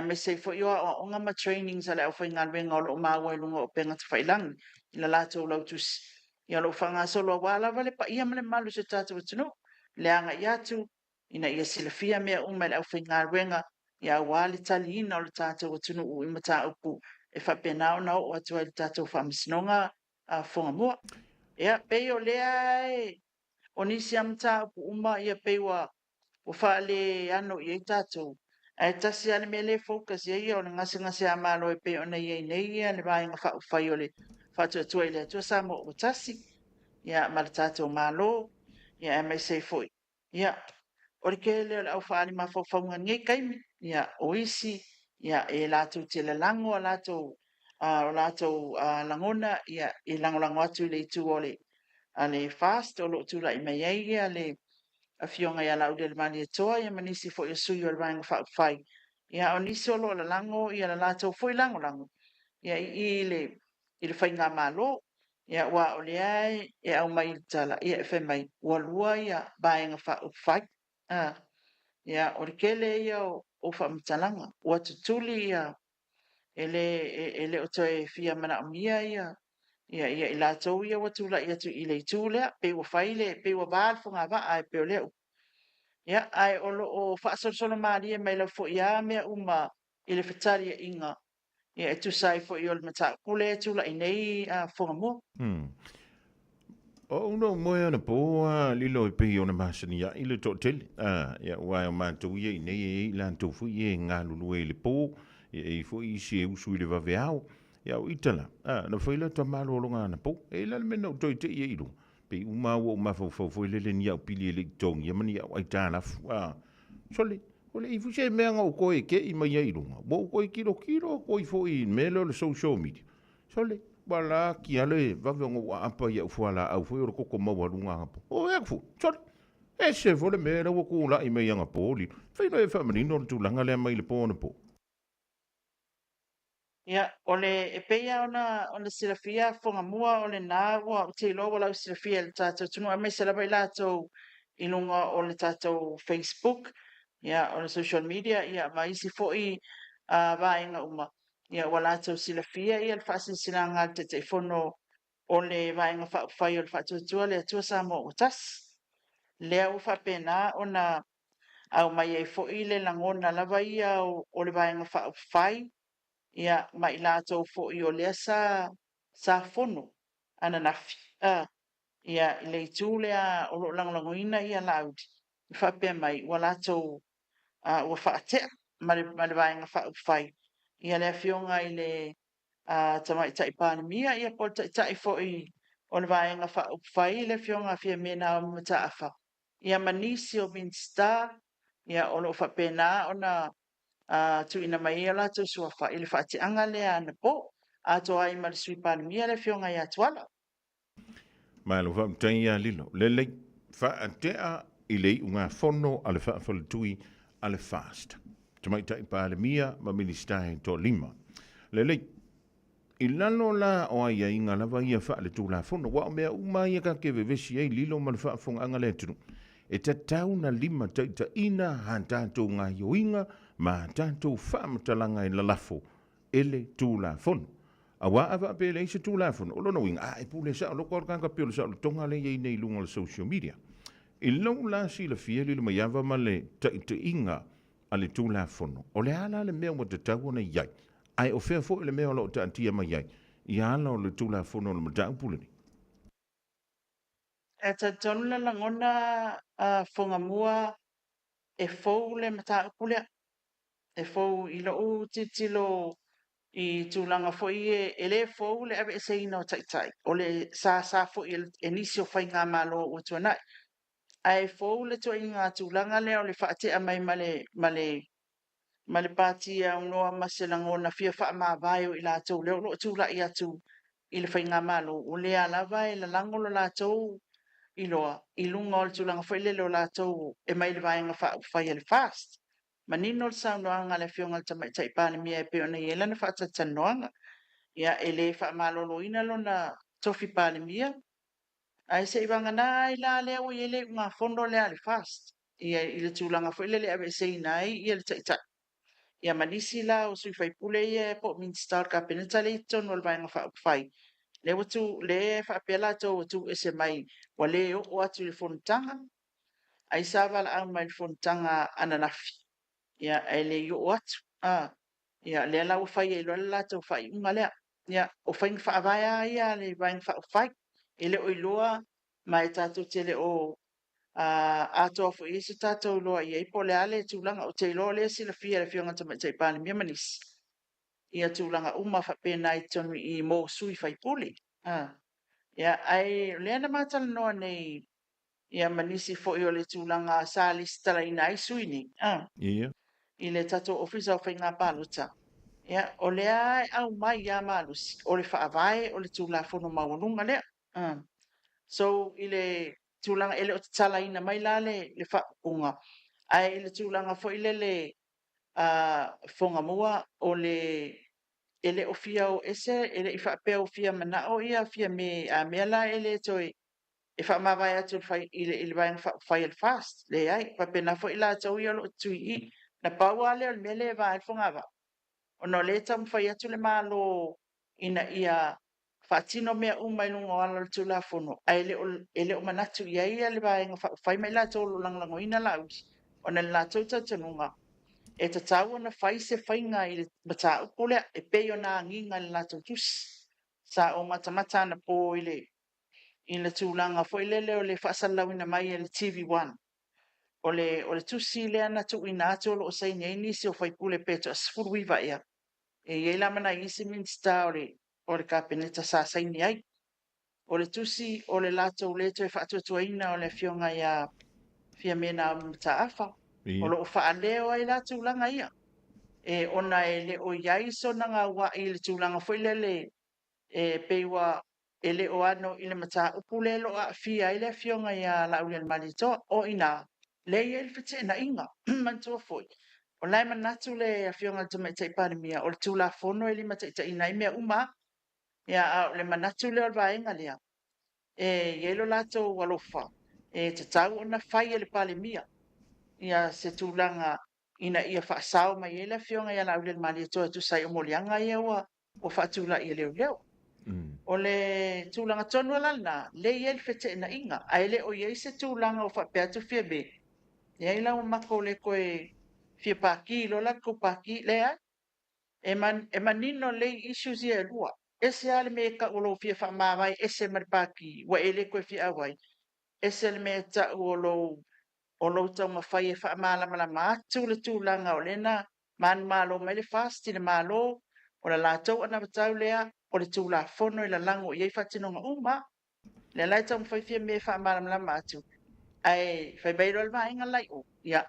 Me sei fo ia o ngama trainings ale au whai ngā luenga o lo māua lunga o penga te whailangi. I la lātou lautus ia lo fanga solo wala vale pa ia male malu se tatu tunu le anga ia tu ina ia silafia mea uma le au whinga wenga ia wali tali ina o le tatu tunu u imata upu e whapenao na o atua le tatu whamisinonga a whonga mua ia peo lea e o nisi amata upu uma ia pewa o whaale ano i tatu e tasi ale me le focus ia o le ngasi amalo e peo na ia nei ia le vainga whai o le whatu atua i le atua sa mo o tasi ia ma le tatou malo ia e mai sei foi ia o le kele o le ʻaufaali mafaufaugagiai kaimi ia o isi ia e latou telalago o latou lagona ia i lagolago atu i le itu o le a le fast o loo tulaʻi mai ai ia le afioga ia laʻule le maliatoa ia ma nisi foʻi o sui o le vaega faʻufai ia o nisi o loo lalago ia le latou foi lagolago ia i le faiga malo ia ua o lea e au mai i le tala ia e femai ua lua ia vaega faʻufai ia o le kele ia o faamatalaga ua tutuli ia e le o toe fia manaʻomia ia i latou ia ua tulaʻi atu i le itu lea pe ua fai le pe ua va le fogavaa e pe o lea ia ae o loo faasolosolo malia mai lau foʻi a mea uma i le fetaliaʻiga ia e tusai foʻi o le mataʻukule e tulaʻi nei fogamua O uno moe ana po lilo i pei ona masania i le totele. Ia ua o mātou ia i nei e la tau fu i ngā lulu e le po i fu i si e usu i le vaveao. Ia o itala. Na whaila ta malo longa ana po. E la le mena o toi te i eiru. Pei uma ua o mafau fau le ni au pili e le tongi. Ia mani au ai tāna fu. Sole. Ole i fu se mea ngau koe ke i mai eiru. Mo koe kiro koe fu i mele le social media. Sole. Wala ki ale vavongo wa apa ya fuala au fu ro ko mo wa lunga hapo o ya fu sor e se vole me ro ko la i me yanga poli fe no e fa mani no tu langa le mai le po no po ia ole e peia ona silafia fonga mua ole na wa te lo wala silafia le tatou tunu a me se la vai latou i lunga o le tatou Facebook ia o social media ia mai si foi a vainga uma ia wala tau silafia ia le faasilisilanga le teteifono o le vaega faʻufai o le faatuatua le atua sa mo ua tasi lea ua faapena ona au mai ai foʻi le lagona lava ia o le vaega faʻufai ia ma i latou foʻi o lea sa fono ananafi ia i le itu lea o loo lagolagoina ia laudi i faapea mai ua latou ua faatea ma le vaega faʻufai ia le afioga i le tamaʻitaʻi palemia ia po le taʻitaʻi foʻi o le vaega faʻufai le afioga afia mena o mataafa ia manisi o minsta ia o loo faapena ona tuuina mai ia o latou suafa i le faatiʻaga lea ana po atoa ai ma le sui palemia le afioga iā tuala ma lo va tai ya lilo le faatea i le unga fono ale faafaletui ale fast tamaita i palemia ma ministai to lima le i lalo la o ia inga lava ia fa le tula fono wa mea uma ia ka ke vevesi ai lilo ma le faafonga anga le tunu e te tau na lima taita ina han tātou ngā yoinga ma tātou whaamatalanga i lalafo ele tula fono a wa ava pe le se tula fono o lono winga e pule sa lo kor kanga pele sa lo tonga le ye nei lunga le social media i lo la si le fieli le mayava ma le taita inga ale tula fono o le ala le mea mo te tau na iai ai o fea fo le mea lo ta antia mai iai i ala o le tula fono le matau puleni e te tonu le lagona fogamua e fou le mataʻupulea e fou i loʻu titilo i tulaga foʻi e lē fou le aveʻeseina o taʻitaʻi o le sa foʻi e nisi o faigā malo ua tuanaʻi ae fou le tuaʻiga tulaga lea o le faatea mai ma le pati aunoa ma se lagona fia faamavae o i latou lea o loo tulaʻi atu i le faigā malo o lea lava e lalago lo latou iloa i lunga o le tulaga foʻi lele o latou e mai le vaega faʻaufai a le fast manino o le saunoaga le afioga le tamaʻitaʻi palemia e pe ona ia lana faatatanoaga ia e lē faamalōlōina lona tofi palemia ae seʻi vagana ai la lea ua iai le ugafono lea le fast ia i le tulaga foʻi lele aveʻeseina ai ia le taʻitaʻi ia manisi la o sui faipule ia e po minista o le kapeneta le itonu o le vaega faʻaufai le watu le whaapela tō watu e se mai wa le o atu le fonutanga ai sa wala au mai le fonutanga ananafi ia e le o atu ia le ala o whai e loa la tō whai unga lea ia o whai whaavaya ia le vai whai e le o iloa mai tātou te le o ato fo i se tātou loa ia i po le ale tūlanga o te iloa le sila fia le fionga tama te pāne mia manisi ia tūlanga uma whapena i tonu i mō sui whai puli ia ai leana mātala noa nei ia manisi fo i o le tūlanga sāli stala ina ai sui ni Ia. i le tātou ofisa o whai ngā pāluta ia o lea au mai ia mālusi o le whaavae o le tūla whono maununga lea so i le tūlanga ele o te tala ina mai la le whaapunga ai le tūlanga fo i le whonga mua o le ele o fia o ese ele i whaapea o fia mana o ia fia me a mea la ele toi e whaamawai atu i le vaeng whai al fast le ai whapena fo i la tau i alo tui i na paua le o le mele va al whongawa o no le tam whai atu le malo ina ia whaatino mea umai lunga wala le tula whono a ele o manatu ia ia le vaeng whai mai la tau lo langlango ina la usi o na la tau tau tanunga e ta tau na whai se whainga i le mata upolea e peo na nginga le lato tusi sa o matamata na po i le tūlanga fo i leo le whaasalawina mai e le TV1 o le tusi le ana tu ina ato lo o sai nei nisi o whai pule peto a sifuru iwa ia e ieila mana isi minsta o le kapeneta sa sai ni ai o le tusi o le lato le to e whaatuatua ina o le fionga ia fia mena mta afa o lo fa leo ai la tūlanga ia e ona e le o iai so nanga wa i le tūlanga foi le e peiwa ele o ano i le mata upule lo a fia i le fionga ia la uli al malito o ina le i el fite na inga mantua foi o lai manatu le fionga tuma i taipani mia o le tūla fono e li mata i ta ina i mea uma ia le manatu le o vaenga lea e yelo lato walofa e te tau ona fai e le pale mia ia se tūlanga ina ia whaasao mai e le fionga ia la uli al malito tu sai o molianga ia o whaatula i leo leo o le tūlanga tonu alana, le iel fete na inga, a ele o iei se tūlanga o whapea tu fia be. Ia ila o mako le koe fia paki, lo la ko paki, le ai. E manino le issues ia lua. Ese ale me ka ulo fia whamawai, ese maripaki, wa ele koe fia awai. Ese ale me ta o lo tau mawhai e whamala malama atu le tūlanga o lena, man malo mai le fast, tine malo, o la lātou ana batau lea, o le tūla fono i la lango i ei whatinonga uma. Le lai tau mwhai fia me whaamaram la mātu. Ai, whai beiro al maenga lai o. Ia.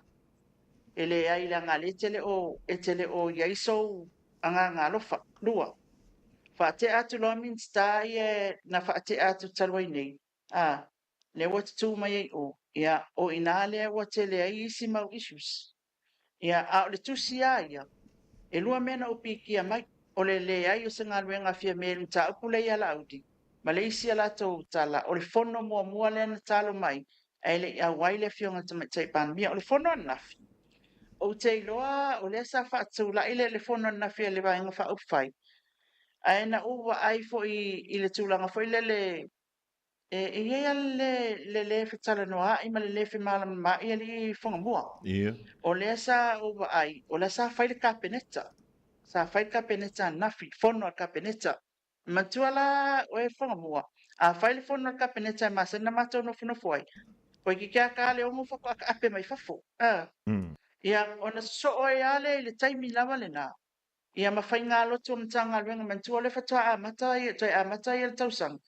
Ele ai la ngā le tele o iaiso anga ngā lofa. Lua. Whaate atu loa minsta i na whaate atu talwai nei. Le wata tū mai ei o. Ia, o ina le wate le ai isi mau issues. Ia, a o le tusi a ia. E lua mena o piki a mai. O le ai o se ngā luenga fia melu ta upule ia la audi. Malaysia la tau tala. O le fono mua le na talo mai. E le ia waile fionga tamatai pan. O le fono anafi. O te iloa o le sa whaatau la ile le fono anafi a le vaenga wha upwhai. A na uwa ai fo i le tūlanga fo i le ia le whetala noa i ma le fi malam ma i li fonga mua. O le sa uwa ai. O le sa whaile kapeneta. Sa whai kapeneta nafi, fono kapeneta. Matuala o e whangamua. A whaile fono kapeneta masa na mato no fino foi. Koe ki kia ka le ongo whako aka ape mai whafo. Ia, ona so o e ale le taimi lawa le nā. Ia ma whai ngā loto mtanga luenga mantua le whatua a matai, toi a matai e le tausang.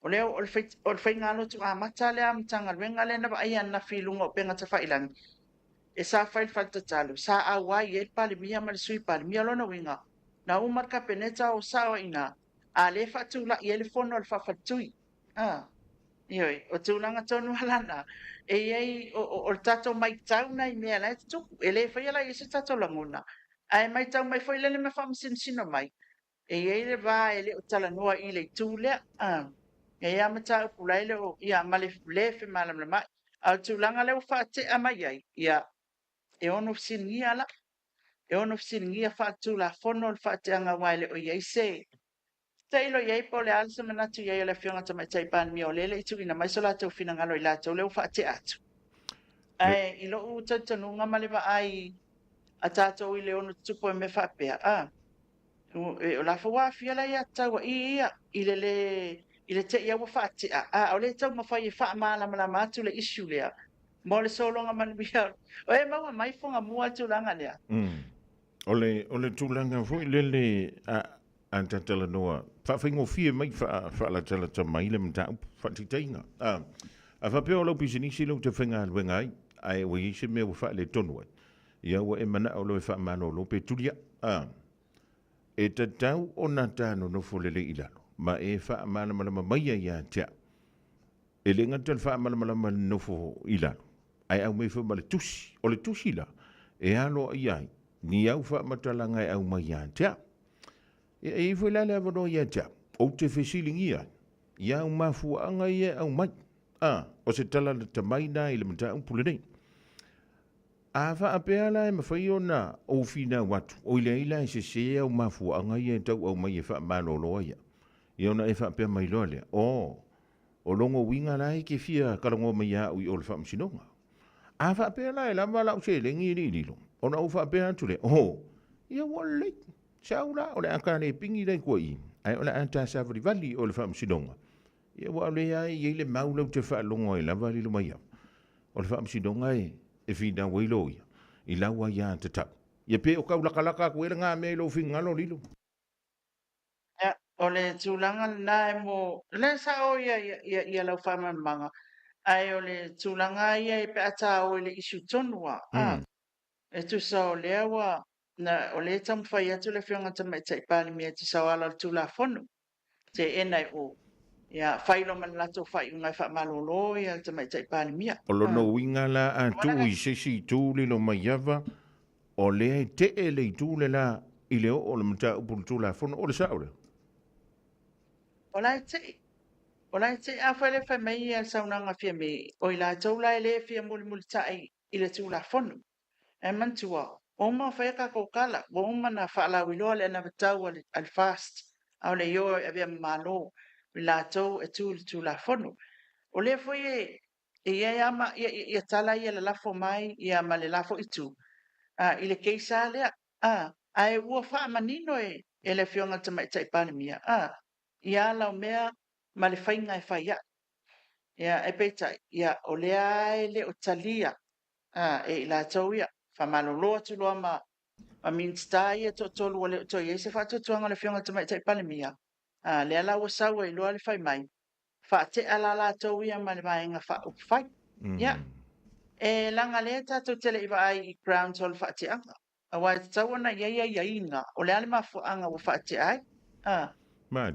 O leo o le whai ngā loto a matai le a mtanga luenga le na ai ana whilunga o penga ta whailangi. E sa whaile whalta talu, sa a wai e pale mia ma le sui pale mia lona winga. Na umar ka peneta o sa o ina, a le whatu la i ele fono le whawhatui. Ioi, o tūlanga tonu halana, e iei o tato mai tau na i mea lai tuku, e le whaiala i se tato languna. Ai mai tau mai whaile le me whamasin sino mai. E iei le vā e le o tala noa i le tūlea. E ia mata o pulai le o ia male le whi malam le mai. Au tūlanga le o whaate a mai ai, ia. E ono fisingia la. E ono fisingia whaatu la fono le whaate anga waile o iei se. te ilo ye po le alsa manatu ye le fionga tama tai pan mi o le le itu ina mai sola tau fina ngalo ila tau leu fa te atu ai ilo u tanu nga male ba ai a tatou i le ono tupo e me fa pe a o la fo wa fia la ya tau ia i le te ia wa fa te a o le tau ma fa i fa ma la matu le issue le mo le solonga man bia o e ma mai fonga mua tu langa le ole tūlanga fui lele a tatala noa. Whawhingo fie mai wha tala ta mai le mta whatitainga. A whapeo lau pisinisi lau te whinga alwengai, ai wa isi mea wa le tonua. Ia wa e mana au loe wha mano lo pe tulia. E ta tau o na tāno no folele ilalo. Ma e wha mana malama maia ia tea. E le ngatal wha mana malama no fo ilalo. Ai au mei wha male tusi. O le tusi la. E alo iai. Ni au wha matalanga e au mai ia tea. E foi lale avano ia tea. O te whesiling ia. Ia au mafu anga ia au mai. O se tala le tamaina i le mta umpule nei. A wha apea la e mawhai o na o fina watu. O ile ila e se au mafu anga ia tau au mai e wha mano loa ia. Ia ona e wha apea mai loa lea. O longo winga la e ke fia karango mai ia ui o le wha msinonga. A wha apea la e lama lau se le ngi li lo. Ona ufa apea tule. Ia wale. Saula o le akane pingi dai kua i. Ai o le anta savali vali o le wha msinonga. Ia wale ai i le maulau te wha longo e lava li lumai au. O le wha msinonga e fina wailo ia. I laua ia te tau. Ia pe o kau lakalaka kuera ngā mea lo fingalo lilo. Ia, o le tūlanga na e mo, le sa o ia lau whama manga. Ai o le tūlanga ia e pe ata o le isu tonua. E tu sa o lea wa, na o le tamu whai atu le whionga tamai tai pāli mea tu sa wala tūla whonu. Te enai o. Ia, whailo man lato whai ungai wha malolo ia tamai tai pāli mea. O lono winga la a tu i sesi tu lilo mai ava. O lea te e le tu le la i leo o le mta upul tūla whonu o le saure. O lai te a whai le whai mei a saunanga fia me. O i la tau lai le fia muli muli tai i le tūla whonu. E mantua, o ma whai ka kala, o ma na whaala wiloa le na watau al fast, au le yo e vea malo, mi la tau e tū la whonu. O le fwoi e ia ama, ia tala ia le lafo mai, ia ma le lafo itu. I le keisa lea, ai ua wha manino e le whionga tamai tai panemia. Ia lau mea ma le whainga e whaia. Ia e peitai, ia o lea e le o talia, e la tau ia. Whamaloloa tu loa ma minsta ia to tolu o le to ia se whatu tuanga le whionga tamai tai panemia. Lea la ua saua i loa le whai mai. Wha te ala la tau ia ma le maenga wha upwhai. Ia. E langa lea tātou tele iwa ai i ground hall wha te anga. A wai te tau ana ia inga. O le ale mafu anga wa wha te ai.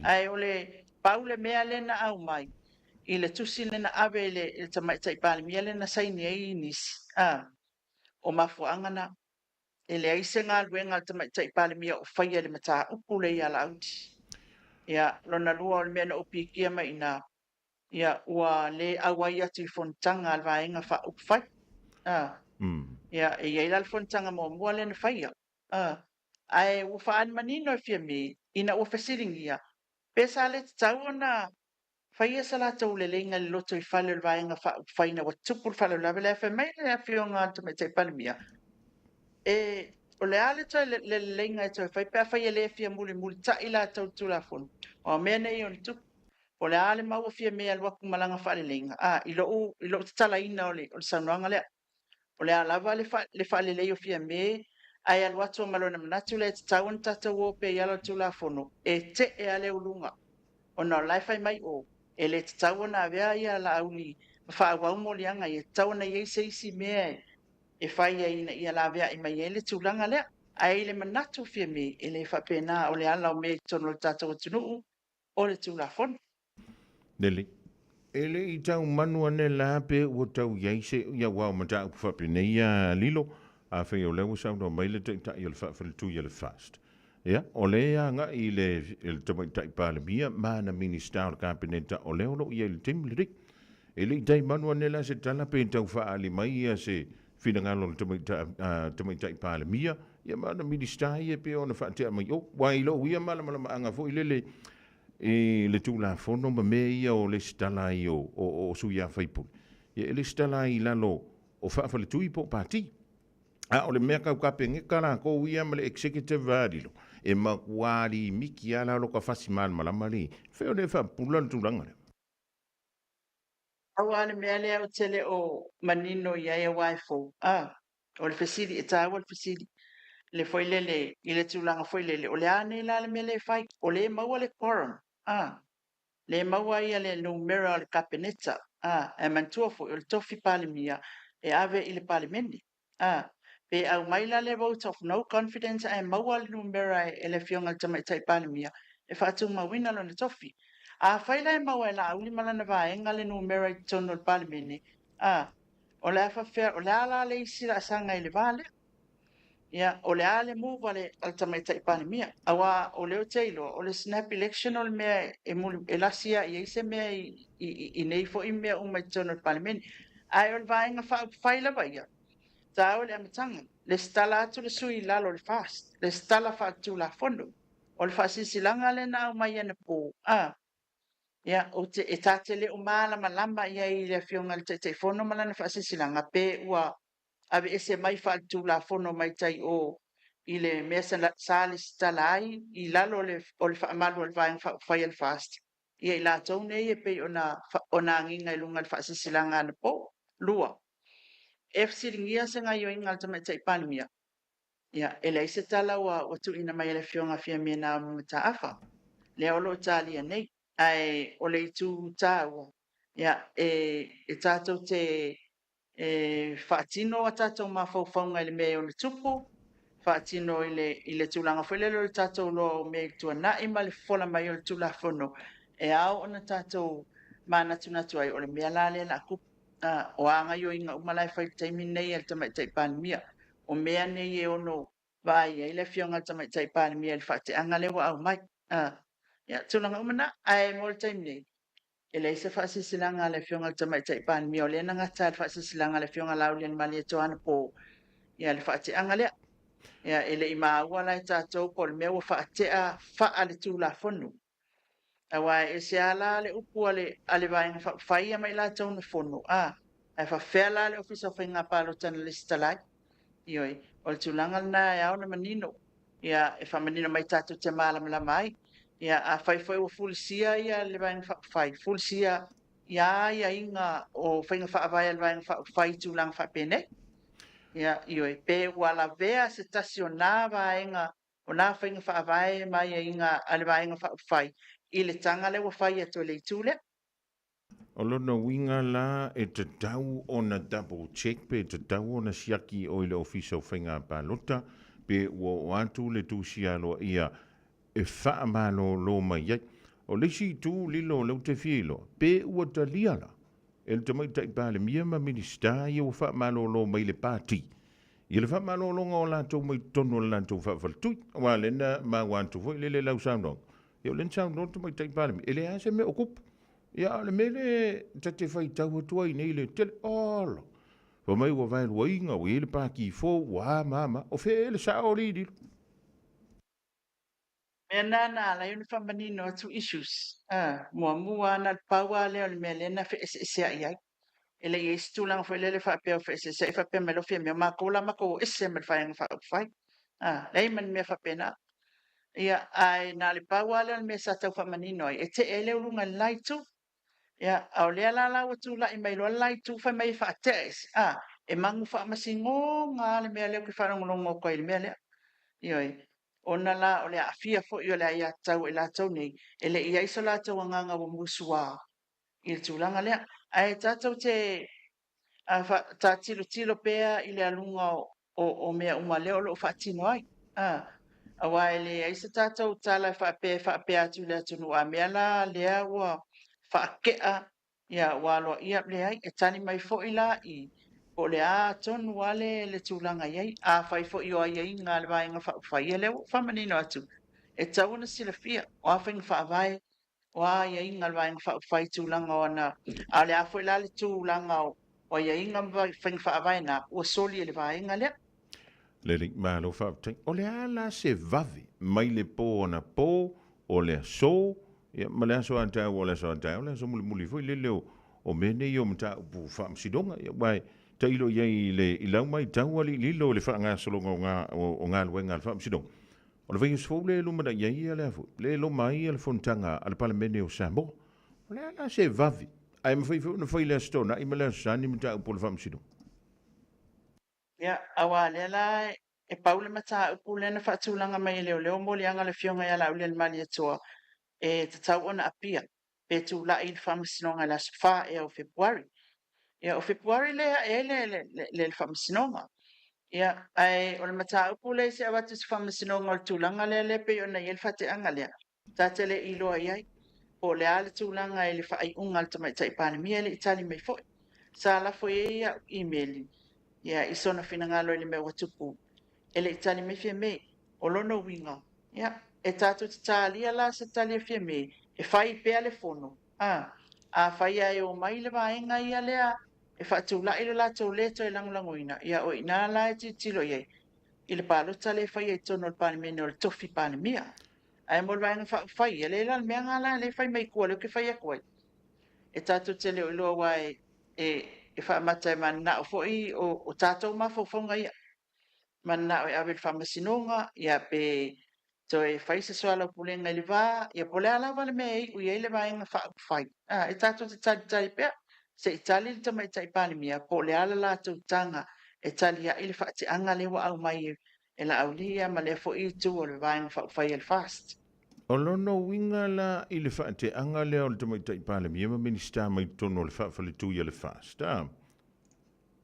Ai o le paule mea lena au mai. I le tusi lena awe le tamai tai panemia lena saini ai nisi. O mafu angana e le aise ngā luenga tamai tai palemia o whaia le mata upu le ia lauti. Ia, lona lua o le mea na upi kia mai ina. Ia, ua le awai atu i fontanga al vaenga wha upu whai. Ia, e ia ila le fontanga mua le na whaia. Ai, ua whaan manino e fia me, ina ua whasiringia. Pesa le tau na whaia sa la tau le lenga le loto i whale le vaenga wha upu whai na wa tupur whale lawe le wha mai le whionga tamai tai palemia. O le ale toi le lenga e toi whai pia whai le fia muli ta ila tau tula fonu. O mea nei on tup. O le ale maua fia mea luaku malanga wha le lenga. I lo tala ina o le saunoanga lea. O le alawa le wha le leo fia mea. Ai aluatu o malona manatu le te tauan tata wo pe yalo tula fonu. E te e ale ulunga. O na lai whai mai o. E le te tauana avea ia la auni. Wha wau mo lianga e tauana iei seisi mea e whai ia la vea i mai ele tūlanga lea. Ai le manatu fia me e le whapena o le ala o me tono le tātou atunuu o le tūla whonu. Nele. Ele i tau manua ne la pe o tau iaise ia wau mata upu whapena ia lilo a whai o lewa sauno mai le ta i le whawhalitu i le fast. Ia, o lea nga i le tamai tai palemia ma na minista o le kabineta o leo lo i le timlirik. Ele i tai manua ne la se tala pe tau whaali mai ia se fina ngalo le tamai tai palemia ia ma na minista ia pe ona whaatea mai o wailo ia malama anga fo i lele e le tula fono ma me ia o le stala i o suia faipul. Ia le stala i lalo o whaafale tui po pati. A o le mea kau kape ngekara ko ia ma le executive vadilo. E makuari miki ala lo ka fasi malama li. Feo le whaapulan tulanga le. Awa le mea lea o tele o manino ia e waifo. O le fesiri, e tāua le fesiri. Le foi lele, i le tūlanga foi lele. O le ane la le mea le fai. O le maua le quorum. Le maua ia le numera le kapeneta. E mantua foi, o le tofi palimia. E ave i le palimeni. Pe au maila le vote of no confidence. E maua le numera e le fionga le tamaitai palimia. E whaatu mawina lo le tofi. A whaila e maua e la auli malana vaenga le numera i tono le palimeni. O le afa fea, o le ala le isira asanga i le vale. Ia, o le ale mu vale al tamaitai palimia. Awa o leo teilo, o le snap election o le mea e lasia i eise mea i neifo i mea umai tono le palimeni. Ai o le vaenga whaila vaia. Ta o le amatanga. Le stala atu le sui lalo le fast. Le stala whaatu la fondo. O le whasisilanga le na umai ane po. Ia, o te e tātele o māla malama ia i le fionga le te fono malana whasisilanga pe ua ave ese mai whaatu la fono mai tai o i le mea sāli stalai i lalo o le whaamalu o le whai al fast. Ia i la taune e pe o na nginga i lunga le whasisilanga ane po. Lua. E fsiringia se ngai o inga le tamaitai palimia. Ia, e le ise tala wa tu ina mai le fionga fia mea na mata afa. Le olo talia nei. Ai o le tu tāua. Ia, e tātou te whaatino a tātou mawhauwhaunga i le mea o le tupu. Whaatino i le tūlanga whelelo le tātou lo mea tua na ima le fola mai o le tūla whono. E au ona tātou mana tunatu ai o le mea lale la kup. O anga yo inga umalai whai taimi nei al tamaitai panemia. O mea nei e ono vai e le fionga al tamaitai panemia le whaate anga lewa au mai. Ia, tūlanga umana, ai mōle taimi nei. E le isa whaasisilanga le fionga al tamaitai panemia o le nanga tād whaasisilanga le fionga laulian mali e toana po. Ia, le whaate anga lea. Ia, e le ima ua lai tātou po le mea ua whaatea wha le tūla whonu. Awa e se ala le upu ale vaenga whaia mai la tau na whonu. Ai whawhea la le ofisa whainga palo tana le stalai. Ioi, o le tūlanga na e au na manino. Ia, e whamanino mai tātou te mālamala mai. Ia, a whai o fulisia ia le vaenga whai. Fulisia ia inga o whainga whaavai le vaenga whai tūlanga whapene. Ia, ioi, pe wala vea se tasio nā vaenga o nā whainga whaavai mai inga ale vaenga whai. I le tanga le whai ato le tūle. O lona winga la e te tau o na double check pe te tau o na siaki o ile ofisa o whainga pālota pe o atu le tūsia loa ia e whaamalo lo mai iai. O lesi tū lilo leo te whielo pe ua ta liala. E le tamaita i pāle mia ma minista i o whaamalo lo mai le pāti. I le whaamalo lo ngā o lātou mai tono lātou whaafaltui. Wa lena ma wantu fo ile le lau saunong. Yo len sound no mai tai pale ele ase me okup ya le mele tate fai tau tua i nei le tel all o mai wa vai wa inga o ele pa ki fo wa mama o fe ele sa ori di Mena na la yun no two issues mua na pawa le o mele na fe se ai ele e stulang fo le fa pe fe se fa pe me lo fe me ma ko la ma ko ese me fa fai lei man me fa pena. Ia, ai nā le pāwale me sa tau whamanino e te ele urunga laitu. Ia, au lea la lau atu la i mai loa laitu whai mai whaateis. E mangu whaamasingo ngā le mea leo ki whanongolongo koe le mea lea. Ioi, ona la o lea awhia fo i o lea ia tau e la tau nei. E le ia iso la tau anganga wa musua. I le tūlanga lea. Ai tātou te tā tilo pēa i le alunga o mea uma leo lo whaatino ai. Awa ele ai se tātou tala whape atu le atunu a mea la lea ua whaakea ia walo ia lea e tani mai fo i la i o le a tonu wale le tūlanga iai a whai fo i o ai ngā le vaenga whai e leo whamanino atu e tauna sila fia o a whainga whaavai o a iai ngā le vaenga whai tūlanga o na a le a fo i la le tūlanga o iai ngā whainga whaavai na ua soli e le vaenga lea. Le rik malo whaaptai. O le ala se vavi, mai le po ona po, o le so, Ia male aso anta wala so anta wala so muli foi le leo o mene yo mta bu fam sidonga ia bai tailo ye le ilau mai tawali lilo le fa nga solo nga o nga wenga fam sidonga. O le vai so le lo mada ye le fu le lo mai le fontanga al parlamento o Sambo. Ona se vavi. Ai me foi le stona i male sani mta po le fam sidonga. Ia awale la e paule mata upule na fatulanga mai leo mo lianga le fionga ya la ule le mali toa e te tau ona apia pe tu la il famsinonga la sfa e o February ia o February le famsinonga ia ai o le mata upule se avatu famsinonga o tulanga le pe ona il fate angale tatele ilo ai o le ale tulanga e le fai unga le mai tai pane mi le itali mai foi sala foi ia email ia isona finangalo le me watupu ele itali me fie me o lono winga ia e tatu tali ala se tali fie me e fai pe ale fono a fai ai o mai le vaenga ia lea e fatu la ile la to le to lang langoina ia o ina la ti tilo ye ile palo tale fai e tono il pan me no il tofi pan mia ai mo vaenga fai ele la me ngala le fai mai ko le ke fai ko e tatu tele o lo wai e fa mata man na fo i o tato ma fo fonga ia mana o ave famasinonga ia pe to e faisa soala pulenga le va ia pole ala vale me u ia le va en fa fai e tato te tai pe se itali te mai tai pani mia pole ala la tu tanga e tali ia ile fa te anga le wa au mai e la aulia ma le fo i tu o le va en fa fai el fast O lono winga la i le whaate anga lea o le tamai tai pāle mi ema minista mai tono le whaafale tu ia le whaasta.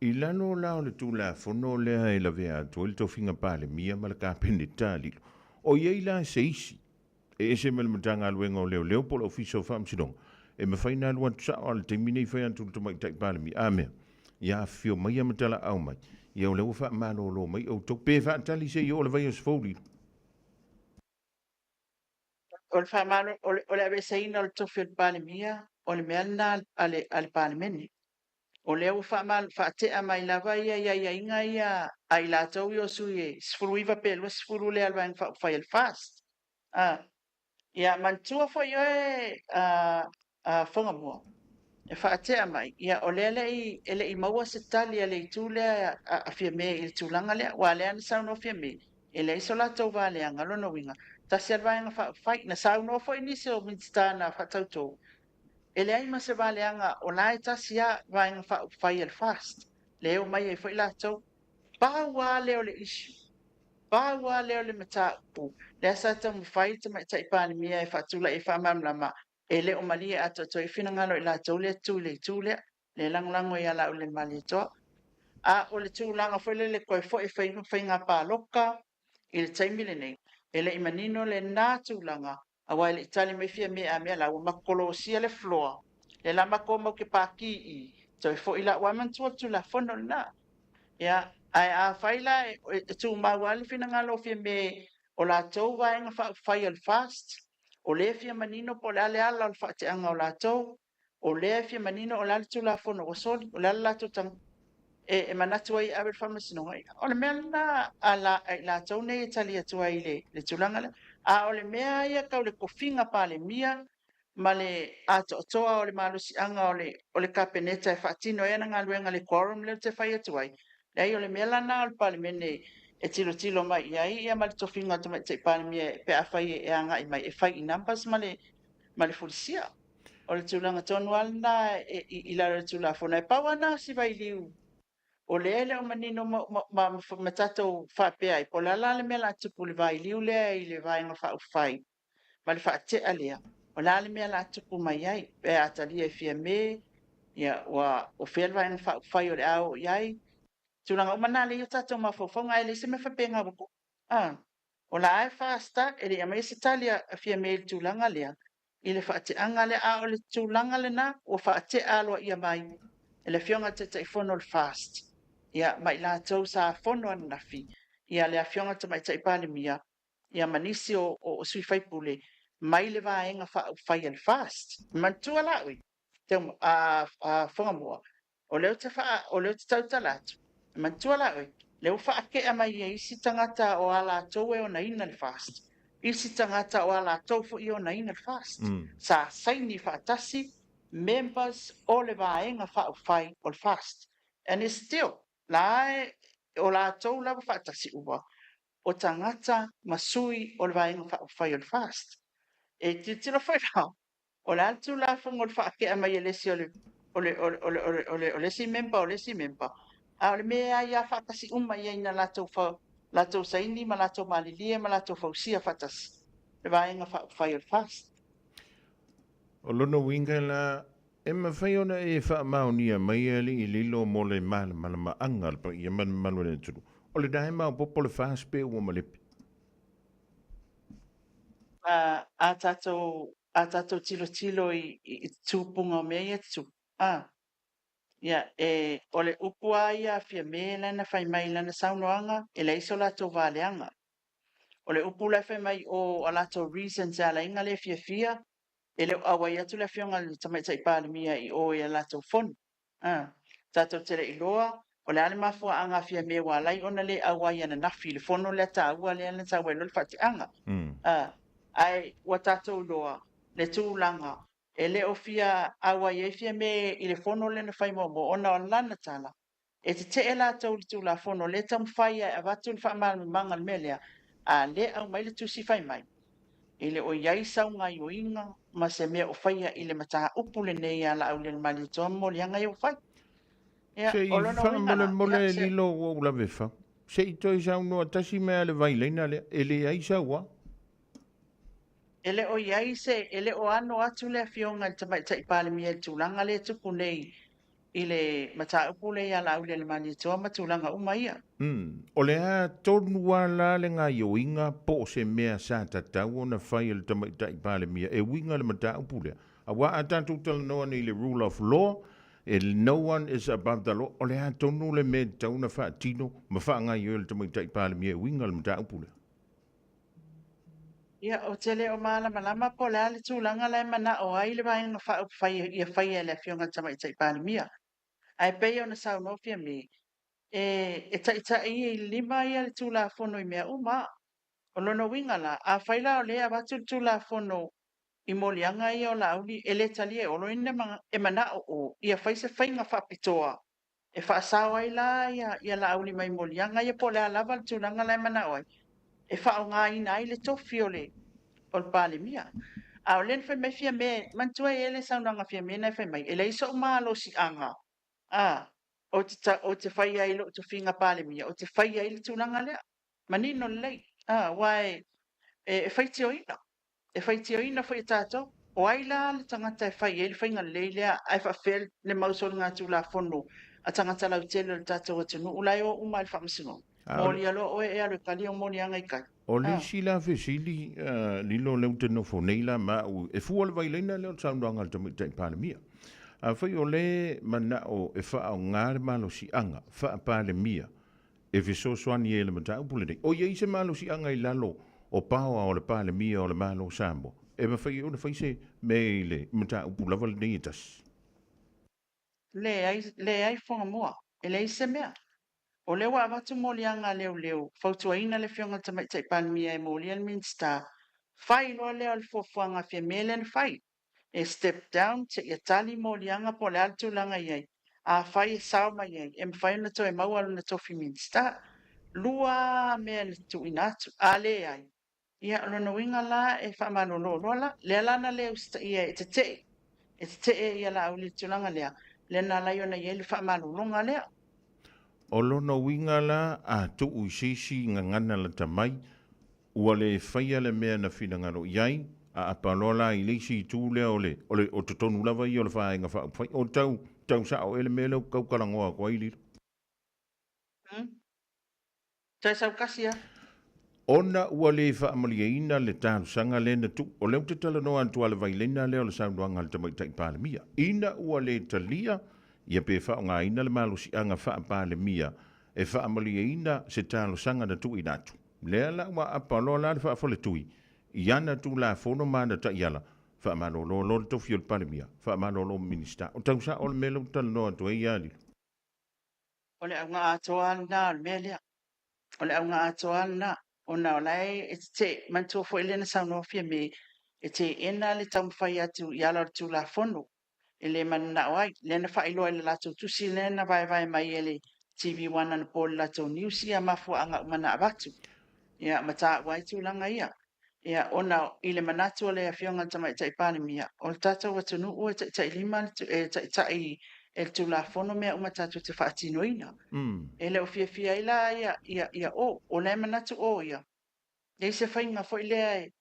I lano la o le tu la fono lea e la vea tu il tofinga pāle mi ema la ka pene tāli. O iei la se isi. E ese mele matanga aluenga o leo leo polo ofiso whaam sidong. E me whaina aluan tsa o le temine i whai antu le tamai tai pāle mi. Amea. Ia fio mai amatala au mai. Ia o leo wha malo lo mai o tok pe whaatali se i o le vai o sfoli. o le famalo o le avesaina o le tofi o le palemia o le mea lana ale palemene o lea ua faamal faatea mai lava ia iaiaiga ia ai latou i o sui e sefuluiva pe lua sefulu lea le vaega faufai le fast ia manatua foʻi oe fogamua e faatea mai ia o lea leʻi maua se tali a le itu lea afia me i le tulaga lea ua lea na saunoa fia me e le iso latou valeaga lona uiga tasi al vaenga faʻafai na saunoa foʻi nisi o minista na faatautou e leai ma se valeaga o la e tasi a vaega faʻafai e le fast le eo mai ai foʻi latou paua lea o le isu paua lea o le mataupu lea sa taumafai tamaʻitaʻi palemia e faatulaʻi e faamamalama e le o malia atoatoi finagalo i latou le atu i le itu lea le lagolago ia laʻu le maliatoa a o le tulaga foi le koe foʻi faiga paloka i le taimi lenei e leʻi manino lenā tulaga auā e leʻi tali mai fia mea mea la ua makokolosia le floa le la mako mau ke pakii toe foʻi la ua manatua tulafono lenā ia ae afai la e tumau a le finagalo fia me o latou vaega faʻafai o le fast o lē fia manino po le aleala o le faaateʻaga o latou o lea fia manino o le ale tulafono ua soli o le ale latou taga e manatu ai ave famasinoga o le mea lana ai latou nei e tali atu ai le tulaga lea a o le mea ia kau le kofiga palemia ma le atoatoa o le malosiʻaga o le kapeneta e faatino ea na galuega le quorum lea te fai atu ai leai o le mea lana o le palemene e tilotilo mai i ai ia ma le tofiga o tamaʻitaʻi palemia pe afai e agaʻi mai e fai i numbers ma le fulisia o le tulaga tonu alana i lalo le tulafona e pau ana sivailiu o lea le o manino ma tatou faapea ai po le ala le mea laatupu le vailiu lea i le vaega faaufai ma le faateʻa lea o la le mea laatupu mai ai pe atalia e fia me ia ua o fea le vaega faaufai o le a o i ai tulaga uma na lei o tatou mafauafauga e leisi me faapega upu o la ae fasta e leʻi mai se tali a fia me i le tulaga lea i le faateʻaga le a o le tulaga lenā ua faateʻa aloaʻia mai e le fioga taʻitaʻifono o le fast ia mai latou sa fono anafi ia le afioga tamaʻitaʻi palemia ia manisi o sui faipule mai le vaega faaufai e le fast manatua laʻui fogamua o leo te tautala atu manatua laʻui le ua faakeʻa mai ia isi tagata o a latou e ona ina le fast isi tangata o ala tofu i ona ina fast. Sa saini whaatasi, members o le vaenga whaafai o fast. And it's still, lae o la tau lava whaatasi ua, o tangata masui o le vaenga whaafai o fast. E titira whai rao, o le atu la whango le whaake a mai e lesi o le si member, a le mea ia whaatasi ia ina la tau whao, la tau saini, ma la tau malilia, ma la tau whausia whaatasi. Le vaenga whaafai o fast. O lono winga la e mawhai ona e whaamaunia mai ali I lilo mo le malama anga pa I manu ne turu. O le dahe mau popo le whaaspe ua malepi. A tatou tilo I tūpunga o mea tu. Ia, o le upua ia fia me lana whai mai lana saunoanga, e le iso la tau valeanga. O le upu la whai mai o a la tau reasons a la inga le fia, e le awai atu le fionga le tamaita I pālimia I o e a la tau fonu. Tatou tere I loa, o le ale mafua anga fia me wa lai ona le awai ana nafi, le fono le ta ua le ana ta welo le fati anga. Ai, wa tatou loa, le tūlanga, e le o fia awai e fia me I le fono le na whai mo ona o lana tala. E te e la tau le tūla fono, le tam whai a watu le whaamala manga le melea, a le au mai le tusi whai mai. Ile o iai sau ngai o inga, ma se mea o whaia I le mataha upu le nei ala au le mali toa mo li anga I o whai. Se I whaamala mole lilo o ula vefa. Se I toi sau noa tasi mea le vaileina le, ele ai saua. Ele o iai se, ele o ano atu le fionga le tamaita I pālimia le tūlanga le tupu nei I le mataha upu le ala au le mali toa ma tūlanga umaia. O le a tonu wala le ngā ioinga po se mea sa tatau o na whai le tamaita I pālimia e winga le mataha upu le. A wa a tātou tala noa ni le rule of law, no one is above the law. O le a tonu le me tau na wha tino, ma wha ngā io le tamaita I pālimia e winga le mataha upu le. Ia o tele o mala malama po le ale tūlanga le mana o ai le vaenga whai le fionga tamaita I pālimia. Ai pei o na sau no fia me. E taita I lima ia le tūla fono I mea uma. O lono wingala, a whaila o lea watu tūla fono I molianga ia o la auli e le talia o loin e mana o ia whaise whainga whapitoa. E whaasawa I la ia la auli mai molianga ia po le alava le tūlanga le mana oi. E whao ngā ina ai le tofi o le pālimia. A o len whai mai fia me, mantua e le saunanga fia me nei whai mai. E le iso umalo si anga. O te whai ai lo tu whinga pālimia, o te whai ai le tūlanga lea. Manino lei, wai e whai te oina. E whai te oina whai tātou. O ai la le tangata e whai e le whainga lei lea, ai whawhel le mausol ngā tūla whono, a tangata lau tele le tātou atunu, ulai o umai le whamasingo. Mori alo o e alo kali o mori anga I kai. O le sila fesili, lilo leo te no foneila ma e fua le vaileina leo tsaundoanga le tamaita I pālimia. A whai o le mana o e wha o ngāre malo si anga, wha pālimia, e viso swani e le mata upule nei. O iei se malo si anga I lalo o paua o le pālimia o le malo sambo. E ma whai o le whai se me le mata upula wale nei etas. Le ai whonga mua, e le se mea. O le wa watu molianga leo, fautua ina le fionga tamaita I pālimia e moli al minsta. Whai loa leo al fofuanga fia mele whai. E step down te ia tali molianga po le altulanga iai. A whai e sao mai iai. E mwhai na to e maualu na tofi minsta. Lua mea le tu inatu. A le ai. Ia lona winga la e whamano lo la. Le lana leo sta ia e te te. E te te ia la au le tulanga lea. Le na la iona iai le whamano longa lea. O lona winga la a tu uisisi ngangana la tamai. Ua le whaia le mea na whinangaro iai. A palola I leisi tūlea o te tonu lava I o le whaenga whai. O tau sa o ele mele kau karangoa kwa ili. Tai sau kasia. Ona ua le whaamaliaina le tāru sanga le na tu. O leo te tala noa antua le vailena leo le saunuanga le tamaita I pālimia. Ina ua le talia ia pe wha o ngā ina le malusi anga wha pālimia. E whaamaliaina se tāru sanga na tu inatu. Lea la ua apalola le wha fole tui. Iana tu la fono mana ta iala. Fa mano lo to fiol palimia. Fa mano lo minista. O tau sa o melo tal no to iali. O le nga atoal na melia. O le nga atoal na. ona o lai e te mantua fo ele na sauno fia me e te ena le tau mwhai atu i ala tu la fono e le manana o ai le na whailo e le lato tusi le na vai mai ele TV1 ana pole lato niusi a mafua anga umana abatu ia mata wai tu langa ia ia ona i le manatu o le afionga tamai tai pane mia o le tata wa tunu o tai lima e tai e tu la fono mea umatatu te whaatino ina e le o fia ila ia o le manatu o ia e se whainga fo ile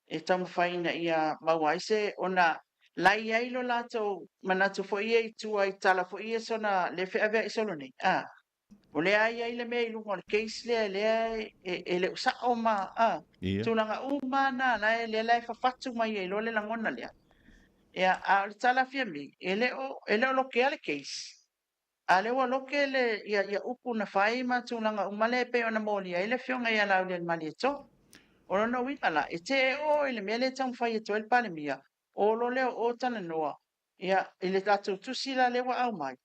e tamu whaina ia mawaise ona lai ai lo lato manatu fo ia i tua i tala fo ia sona le whea vea i solo nei o le ai le mea i lungo le case le e le usa o ma tūlanga umana la le lai whawhatu mai e lo le langona lea ia a le tala fia mi e le o loke ale case a le o loke le ia upu na whai ma tūlanga umale pe ona moli ai le fionga ia lau le mali e to o lona wingala e te o i le mea le tamu whai e to el pale mia o lo leo o tana noa ia i le tatu tusila le wa au mai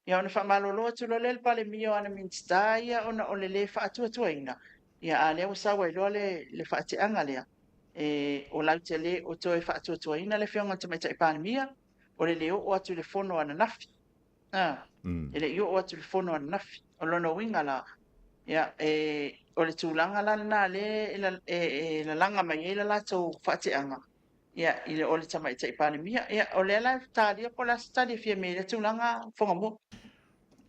ia ona whamalolo atu lo le pale mia o ana minsta ia ona o le whaatuatuaina ia a leo sawa i loa le whaatianga lea o lau te le o toi whaatuatuaina le whionga tamai tai pale mia o le leo o atu le fono ana nafi e le io o atu le fono ana nafi o lona wingala ia o le tūlanga lana le la langa mai e la lato whaatianga ia i le o le tamai tai pale mia ia o le la tali o la stadi fia me le tūlanga fonga mo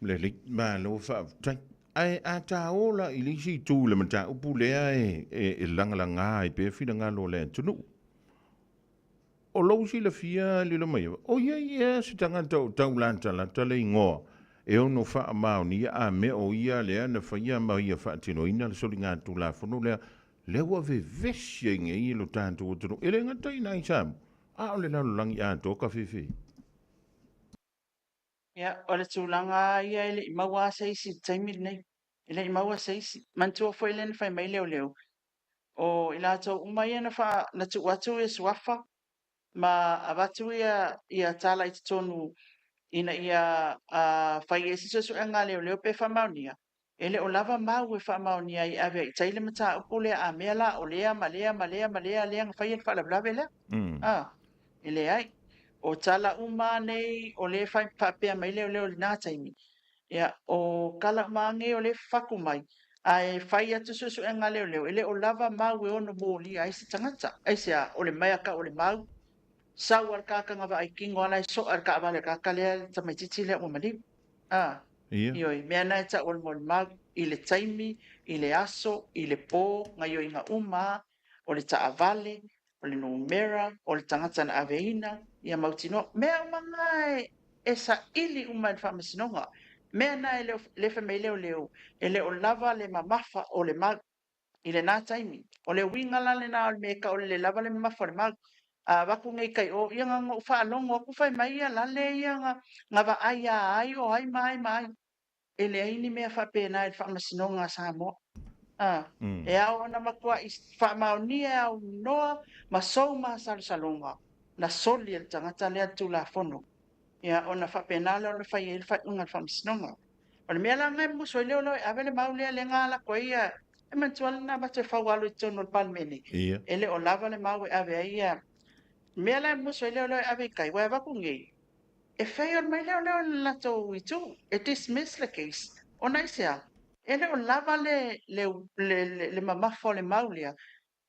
le ma lo fa tai ai a ta ola i lisi tu le mata upu lea e langa i pe fina nga lo le tunu o lo si la fia le lo mai o ia se tanga tau lanta la tale ngo e ono fa ma ni a me o ia le na fa ia ma ia fa tino ina so linga tu la fono le wa ve veshing e lo tanto tunu ele ngata ina isam a le la lang ya to ka fifi ia o le tūlanga ia ele i maua seisi taimi nei ele i maua seisi mantua foi le fai mai leo o i lato umai ana fa na tu watu e suafa ma avatu ia tala i tonu ina ia fai e siso anga leo pe fa maunia ele o lava mau e fa maunia i ave i taile mata upule a mela o lea malea lea fai e fa la blave le ele ai o tala uma nei o le fai papea mai leo na taimi ia o kala mange o le faku mai ai fai atu susu e nga leo ele o lava mau e ono moli ai se tangata ai se o le mai aka o le mau sau ar kaka nga vai kingo ana so ar ka vale kaka le tamai titi le o mali ioi mea nai ta o le mau i le taimi i le aso i le po nga yo inga uma o le ta avale o le numera o le tangata na aveina ia mautino mea umangai e sa ili uma le whamasinonga mea na le whamei leo ele o lava le mamafa o le mag i le nā taimi o le wingala le nā o le meka o le lava le mamafa o le mag a waku ngai kai o ia nga o whaalongo o kuwhai mai ia lale ia nga wa ai o ai mai ele aini mea whapena e whamasinonga sa mo e au na makua i whamaunia au noa ma sou ma salonga na soli el tangata lea tu la fono ia ona whapena le o le whai e whai unga whamasinonga o le mea la ngai muso i leo loi avele maulea le ngala ko ia e mantuala na bate whaualo i tono le palmeni ele o lava le mau e ave ia mea la muso i leo loi ave kai wai waku ngei e whai o mai leo lato i tu e dismiss le case o naisea ele o lava le mamafo le maulea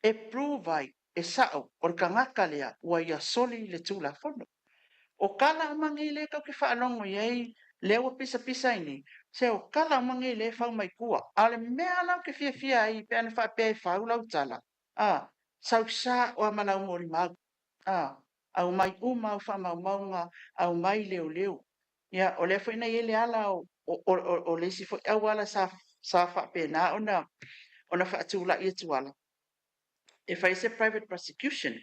e pruvai e sao o le kangaka lea ua ia soli le tula fono o kala mangi le kau ki whaalongo iei leo pisa ini se o kala mangi le whau mai kua ale mea lau ke fia ai pe ane whapea whau lau tala sau sa o amanau mori mau au mai uma au whamau au mai leo ia o le fwina i le ala o le si fo au ala sa whapea na ona whaatula i tuala e whai se private prosecution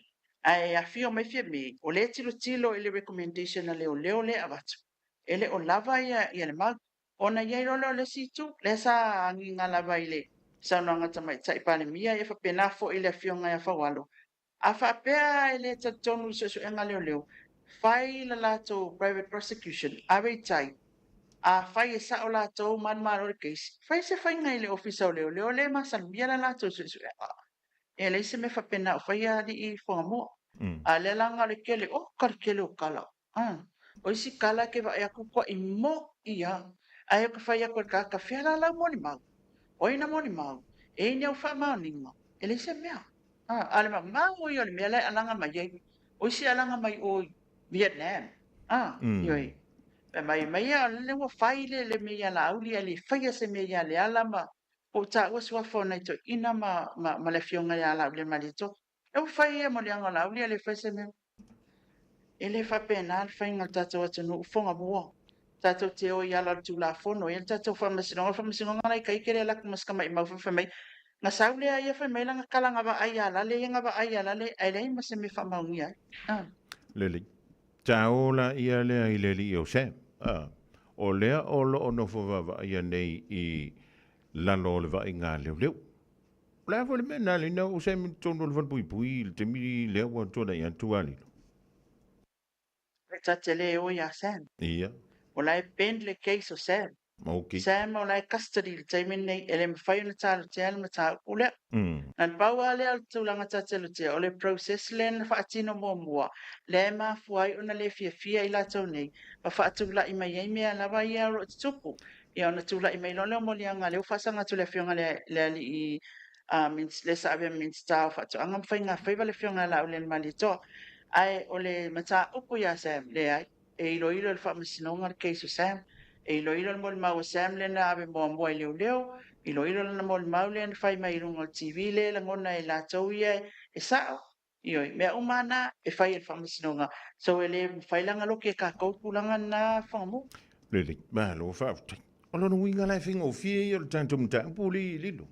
ai a fio mai fia me o le tilo i le recommendation na leo le avatu ele o lava ia le mag ona ia rolo le situ le sa anginga lava i le sa noanga tamai tai pale mia e whapena fo i le fio ngai a whawalo a whapea i le tatonu susu enga leo fai la lato private prosecution ave tai a fai e sa o lātou man o le keisi. Fai se fai ngai le ofisa o leo leo le masal mia la lātou su su e le se me whapena o fai a li i whangamua. A le langa le kele o kele o kala. O isi kala ke wa e aku kwa i mo ia. A e ka whai a koe ka whiara lau moni mau. O ina moni mau. E ni au wha mau ninga. E le se mea. A le mau i o le mea le alanga mai ei. O isi alanga mai o Vietnam. Ioi. Pe mai a le wa whai le mea la auli a le whai a se mea le alama. O ta ua sua whona i to ina ma le fionga le ala le malito. E o whai e mo le anga la auli a le whai se mea. E le whapena al whai ngā tātou atu no ufonga mua. Tātou te o i ala tu la fono. E tātou whamasinonga ngai ka ikere ala kumaska mai mau whai. Ngā saule a ia whai mai langa kalanga wa ai ala le inga wa ai ala le ai lei mase me whamaungi ai. Leli. Taola ia lea i leli o se. O lea o lo o nofo wa ia nei i lalo le wa i ngā leo leo. Lea wale mena le nau o se mi tono le wal pui pui le te mi lea wa tona i antuali. Ta te le o ia Sam. Ia. O lai bend le case o Sam. Okay. Sam o lai custody le taimin nei ele mwhai na tālu te ala ma tā ule. Nan pau a le al tūlanga tātelu te o le process le na whaatino mua. Le ma fuai o na le fia i la tau nei. Ma whaatula i mai ei mea lawa i aro te tupu. Ia o na tula i mai loleo mo lianga leo whasanga tu le fionga le ali i le sa avea mints tau whaatu. Anga mwhai ngā whaiva le fionga la o le mali toa. Ai o le mata upu ya Sam le ai. E ilo le whaamasinonga le keiso Sam. E ilo le mo le mau Sam le na ave moa moa i leo. Ilo le mo le mau le na whai mai runga o TV le la ngona e la tau ia e sao. Ioi, mea umana e whai e whaamasinonga. So e le whailanga loki e ka kaupulanga na whangamu. Lili, mahalo whaafutai. Olo no winga lai whinga o fie i o le tātou mtaampu li lilo.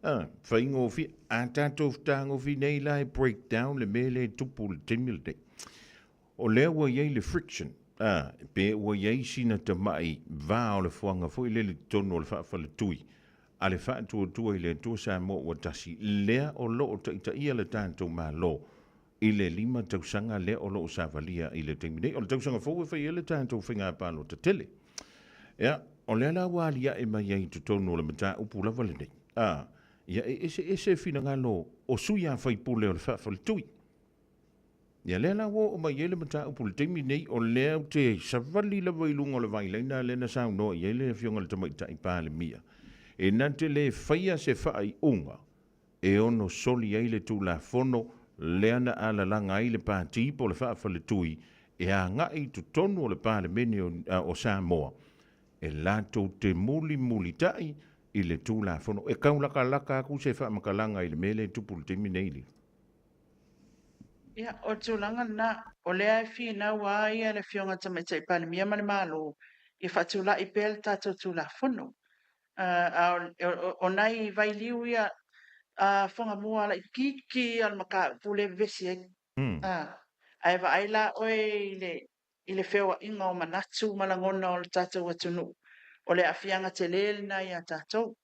Whainga o fie, a tātou whtaanga o fie nei lai breakdown le mele tupu le temil dei. O lea wa iei le friction. Pe wa iei sina ta mai vā o le whuanga fo i le tono o le whaafa le tui. A le whaatua tua i le tua sa mo wa tasi. Lea o lo o ta ia le tātou mā lo. I le 5 tausanga lea o lo o sa valia i le temil dei. O le tausanga fo e whai e le tātou whinga palo ta tele. Ia, o lea la walia e mai iei tu tono o le mata upu la vale nei. Ia ese fina ngalo o suia fai pule o le whaafa le tui. Ia lea la wo o mai ele mata upu le temi nei o lea te savali la wailunga o le vaileina le na sao no i ele fionga le tamaita i pā le mia. E nante le whaia se whaai unga e ono soli ai le tū la fono lea na ala langa ai le pāti po le whaafa le tui e a ngai tu tonu o le pā le mene o Samoa. E lato te muli tai i le tū la fono. E kaulaka laka aku se wha makalanga i le mele tupu le temi nei li. Ia, o tūlanga na, o lea e whina wā ia le fionga tamaita i pāle mia mani mālo. I whatula i pēle tātou tū la fono. O nai vai liu ia whonga mua la i kiki al maka pule vesi e. Ai wa aila oe i le whewa inga o manatu malangona o le tātou atunu. O le awhianga te lele na ia tātou.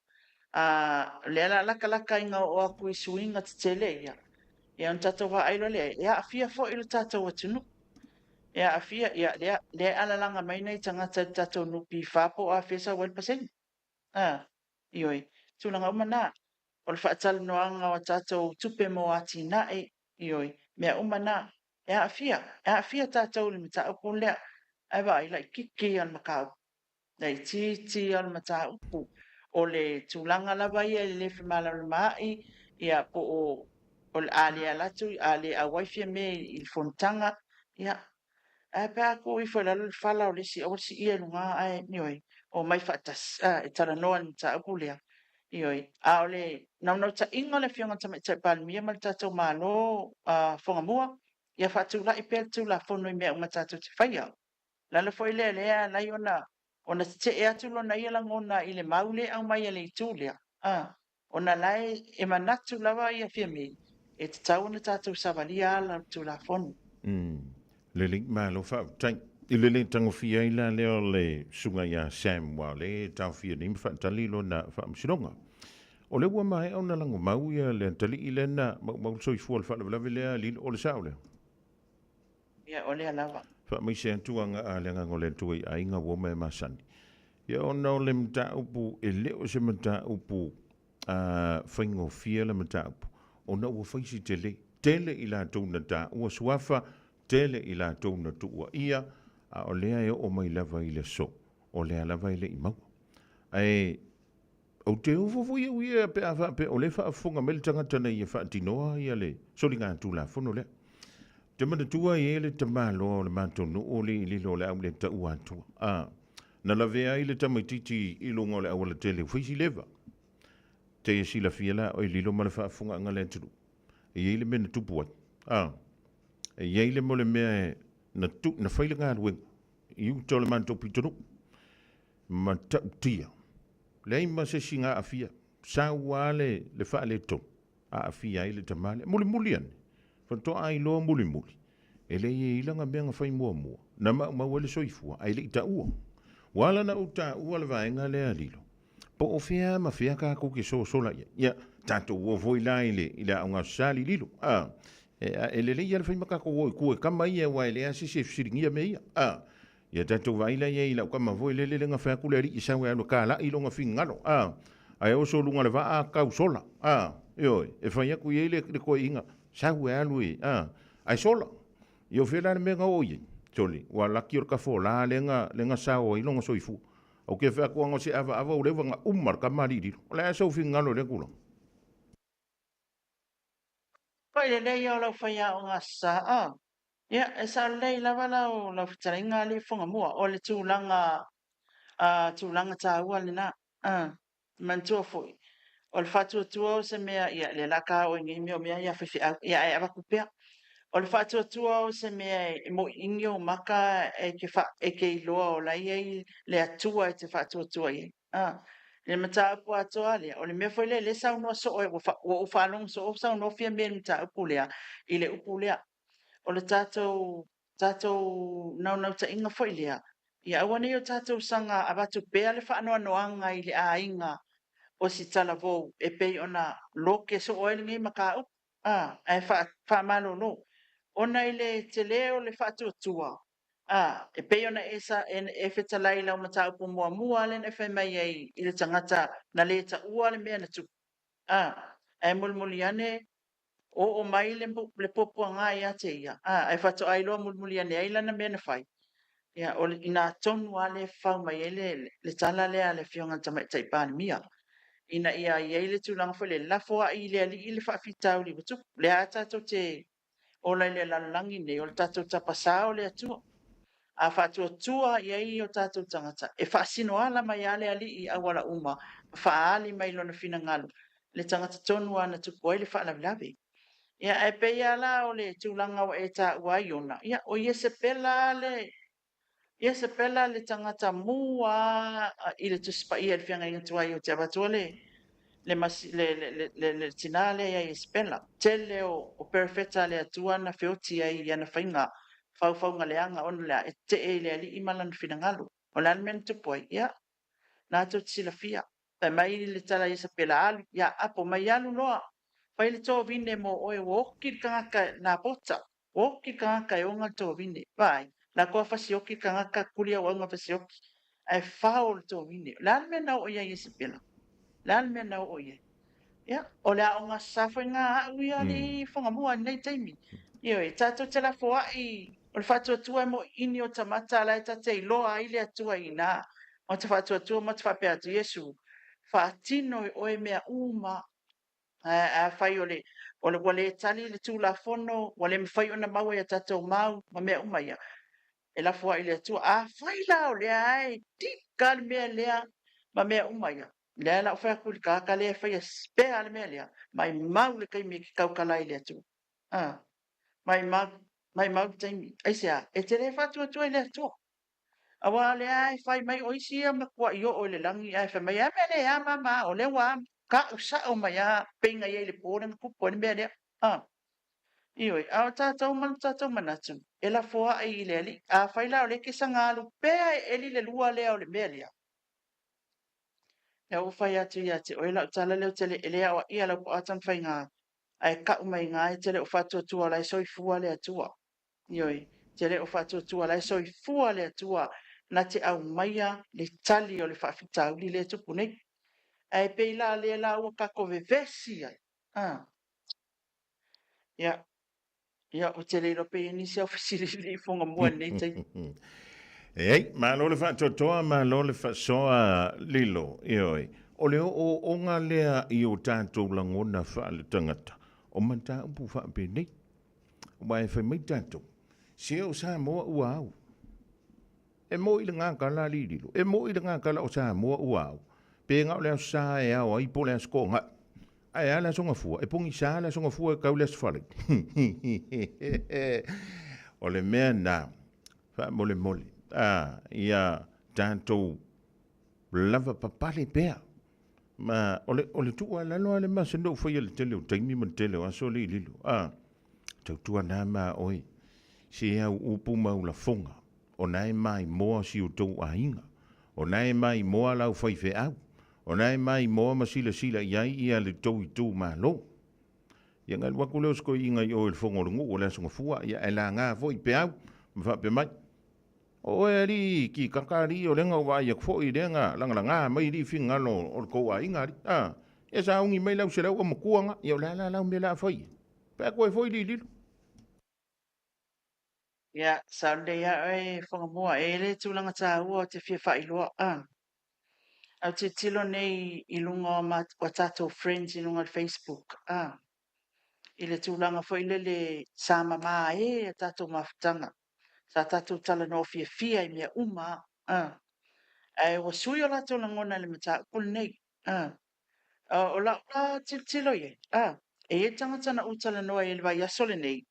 Le ala laka inga o aku i suinga te tele ia. Ia on tātou wa ailo le. Ia awhia fo i le tātou atunu. Ia awhia, ia le ala langa mai nei tangata tātou nupi whapo a whesa 1%. Ioi, tūlanga umana. O le whaatala noanga o tātou tupe mo ati nae. Ioi, mea umana. Ia awhia tātou le mita upu lea. Ai wa aila i kiki al makau. Nei titi al mata upu o le tūlanga lawa ia le whimala mai ia po o le ale alatu ale a waifia me i le fontanga ia e pe ako i whala le whala o le si ia lunga ai nioi o mai whatas e tara noa ni ta upu lea ioi a o le nau ta inga le fionga ta mai pali mia mal tatou malo whangamua ia whatula i pēr tūla whono i mea unga tatou te whaia lala foi lea lai ona te e atu lona ia langona i le maule au mai le itulea. Ona lai e manatu lawa ia whiame. E te tau na tātou savalia ala tu la fonu. Le malo whautai. I le tango fia ila leo le sunga ia Sam wa le tau fia ni mwhatali lo na whaamsironga. O le ua mai au na lango mau ia le antali i le na mau soi fual whaalawe lea li o le saule. Ia o le alawa. Mai se antuanga a lenga ngole tui a inga wo me masani. Ia ona o le mta upu e leo se mta upu whaingo fia le mta upu. Ona ua whaisi tele i la tau na ta ua suafa tele i la tau na tua ia a o lea e o mai lava i le so. O lea lava i le i mau. Ai o te ufofu ia uia pe a pe o le whaafunga mele tangata nei e whaatinoa ia le soli ngā tū la whono lea. Te mana tua i ele te malo o le mātonu o le i lilo le au le ta ua atua. Na la vea i le tamaititi i lungo le awala tele whaisi leva. Te e sila fiela o i lilo ma le whaafunga anga le turu. E ile mena tupu ai. E ile mo le mea na whaile ngā ruenga. I uto le mātou pitonu. Ma tautia. Le ima se singa a fia. Sa wale le wha le ton. A fia i le tamale. Muli ane. Fanto ai loa muli. E le i ilanga mea ngā whai mua. Na mau ele soifua. Ai le i ta ua. Wala na uta ua le vaenga le alilo. Po o fea ma fea ka kuki sola ia. Ia, tato ua voi la ile aunga sali lilo. E le le ia le whai makako oi kue kama ia wa ele asi se fsiringia me ia. Ia tato vaila ia ila kama voi le le nga whea kuleri i sawe alo ka la ilo nga fingalo. Ai o so lunga le va a kau sola. Ioi, e whai aku ia le koe inga. Sawe alo i. Ai sola. Io fela le menga oi. Toli, wa laki or ka fo la lenga sao i longa soifu. O ke fa ko ngo se ava o le nga umar ka mari di. La so fi ngalo le kulo. Pai le lei o lau whaia o ngā sa. Ia, e sa lei lawa lau whitara inga li whunga mua. O le tūlanga tā ua le na. Mantua fui. O le whatua tua o se mea, ia le laka o ingi mea o mea ia whiwhi au. Ia e awaku pia. O le whatua tua o se mea mo ingi o maka e ke iloa o lai e le atua e te whatua tua i. Le mata apu atoa lea. O le mea whaile le sau noa so o whalong so o sau noa fia mea mata apu lea. I le upu lea. O le tātou nau ta inga whailea. Ia awane o tātou sanga abatu pēa le whaanoa noanga i le a inga o si tala vou e pei ona loke so o elingi maka upu. E whaamalo no. Ona ile te leo le whatuatua. E pei ona e whetalai lau mata upu mua le ne whai mai ei i le tangata na le ta ua le mea na tu. E mulmuli ane o mai le popo ngā ia te ia. E whatu ailoa mulmuli ane eila na mea na whai. Ia, o ina tonu a le whau mai le tala lea le whionga tamai taipani mia. Ina ia i le tūlanga whai le lafoa i le ali i le whaafitau li watu. Le a tātou te o lai le lalangi nei o le tātou tapasao le atua. A whātua tua i o tātou tangata. E whaasino ala mai ale ali i awala uma. Whaali mai lona fina ngalu. Le tangata tonu ana tupu ai le whaalavilavi. Ia e pei ala o le tūlanga o e tā uai ona. Ia o iese pela le tangata mua i le tuspa i le whianga inga tuai o te abatua le tinale ia i spela. Tele o perfetta le atua na whioti ai ana whainga whauwhaunga leanga ona lea e te e le ali i malana whinangalu. O le almen tupoi, ia. Nā tau tisila fia. Pai mai le tala i sa pela alu. Ia apo mai alu noa. Pai le tō vine mo oe woki kangaka nā pota. Woki kangaka e onga tō vine. Vai. Nā kua whasi oki kangaka kuria o onga whasi oki. Ai whao le tō vine. Le almen nau oia i sa pela. Lan me na o ye. Ya, o la o nga safa nga ui ali whangamua nei taimi. Io e tātou te la foa i o le whatua tua mo ini o tamata la e tate i loa i le atua i nā. O te whatua tua mo te whapea tu Yesu. Whaatino o e mea uma. A whai o le wale tali le tū la fono, wale me whai o na mau e tātou mau, ma mea uma ia. E la foa i le atua. A whai la o lea ai, tika le mea lea, ma mea uma ia. Lea la whai kuli ka lea whai a spea le mea lea. Mai mau le kai me ki kaukalai le atu. Mai mau taimi. Aisea, e te le whatua tua le atu. Awa lea e whai mai oisi a makua i o le langi a whai mai a mea lea mama o le wa ka usa o mai a penga i le pōre na kupo ni mea lea. Ioi, a tātou manatu. E la fua i le ali. A whai la o le kisa ngālu pēa e li le lua lea o le mea lea. O whai atu i ate, o e lau tala leo tele e lea o ia lau po atan whai ngā. Ai ka umai ngā e tele o whatua tua lai soi fua le atua. Ioi, tele o whatua tua lai soi fua le atua. na te au maia le tali o le whaafitauli le tupu nei. Ai pei la le la ua kako vevesi ai. Ia o te leiro pe ni se ofisiri li fonga mua nei tei. Ei, ma lo le whatotoa, ma lo le whasoa lilo, ioi. O leo o ngā lea i o tātou langona wha le tangata. O manta upu wha pe nei. Wai whai mai tātou. Se o sa moa ua au. E mo i le ngā kala li lilo. E mo i le ngā kala o sa moa ua au. Pe ngau lea sa e au, ai po lea sko ngā. Ai ala songa fua. E pongi sa ala songa fua e kau lea sfale. O le mea nā. Wha mole mole. Ia tātou lava papale pēr. Ma ole tua lalo ale ma sendo foi le tele o taimi man tele o aso li lilo. Tau tua nā ma oi. Se au upu mau la fonga. O nai mai moa si o tau a inga. O nai mai moa lau fai fe au. O nai mai moa ma sila sila iai ia le tau i tau ma lo. Ia ngai waku leo sko inga i o il fonga o rungu o lea songa fua. Ia e la ngā foi pe au. Mwa pe mai. O e ri ki kakari o lenga o vai fo i lenga langa mai ri finga lo o ko wa inga ri e sa ungi mai lau se lau o makuanga i o la me la foi pe ko foi li li Ia Sunday ia e fonga mua e le tūlanga tā ua te fia wha iloa au te tilo nei i lunga o tātou friends i lunga Facebook i le tūlanga fo i le sama maa e tātou mawhitanga sa tātou tala no fia i mea uma ai wa sui o lato langona le mata kul nei o la tilo ye e tangata na utala noa e le vai asole nei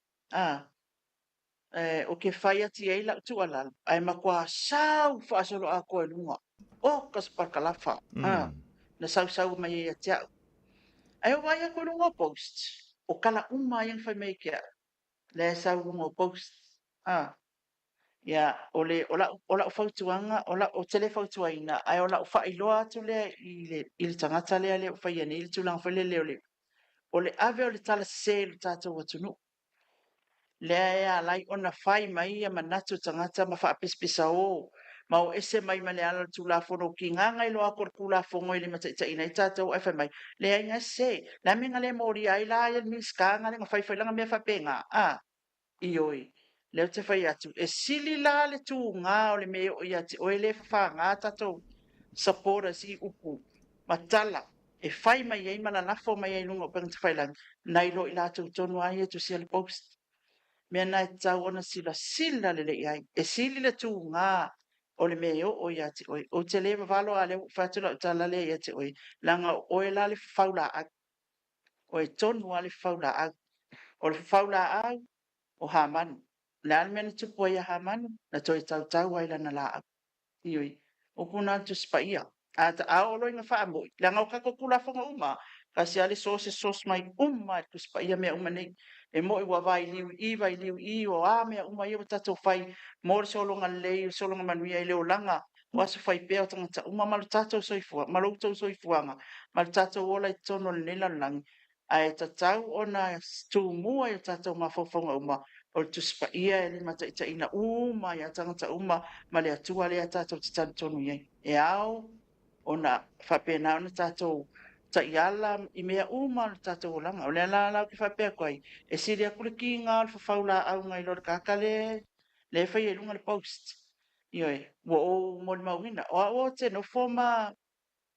o ke whai ati e la tu ala ai makua sau whaasolo a koe lunga o kaspakalafa na sau mai e atia ai o vai a koe lunga post o kala uma yang whai mei kia le sau lunga post ia ola fautuanga o tele fautuaina ai ola whailoa atu lea i le tangata lea lea whai ane i le tūlanga whai leo o le ave o le tala se le tātou atunu lea e alai ona whai mai ia manatu tangata ma whaapespesa o ma o ese mai ma le ala tūla whono ki nganga i loa kor kūla whongo i le mataitaina i tātou ai whai mai lea inga se la minga le mori ai la ia miska nga le nga whai langa mea whapenga i oi leo te whai atu e sili la le tū ngā o le mea o iati o e le whawha ngā tātou sapora si upu matala e whai mai ei mana nafo mai ei lungo pang te whai lang nai lo i lātou tonu ai e tu si ale post mea nai tau ona sila le ai e sili le tū ngā o le mea o iati oi o te lewa valo a leo whatula o tala le iati oi langa o e la le whaula a o e tonu a le whaula a o le whaula a o Hamanu. Le almena tupu ia Hamanu, na toi tau ai lana la au. Ioi, o kuna tu spaia. A ta aolo inga wha amoi. Le ngau kako kula whanga uma, kasi ale sos mai uma tu spaia mea uma nei. E mo i wa vai liu i o a mea uma i o tatou whai. Mori solonga lei, solonga manuia i leo langa. O aso whai pēo tangata uma malu tatou soifua, malu tau soifuanga. Malu tatou ola i tono le nila langi. Ai tatau ona tu mua i tatou mawhawhanga uma. O tu spa ia e lima ta ina uma ia tangata uma ma le atua le tātou te tanu tonu iei. E au, ona whapena ona tātou ta iala i mea uma o tātou olanga. O le ala ki whapea koe. E siri akule ki ngā alfa whaula au ngai lor kakale le whai e lunga le post. Ioi, wo o mori mauina. O te no forma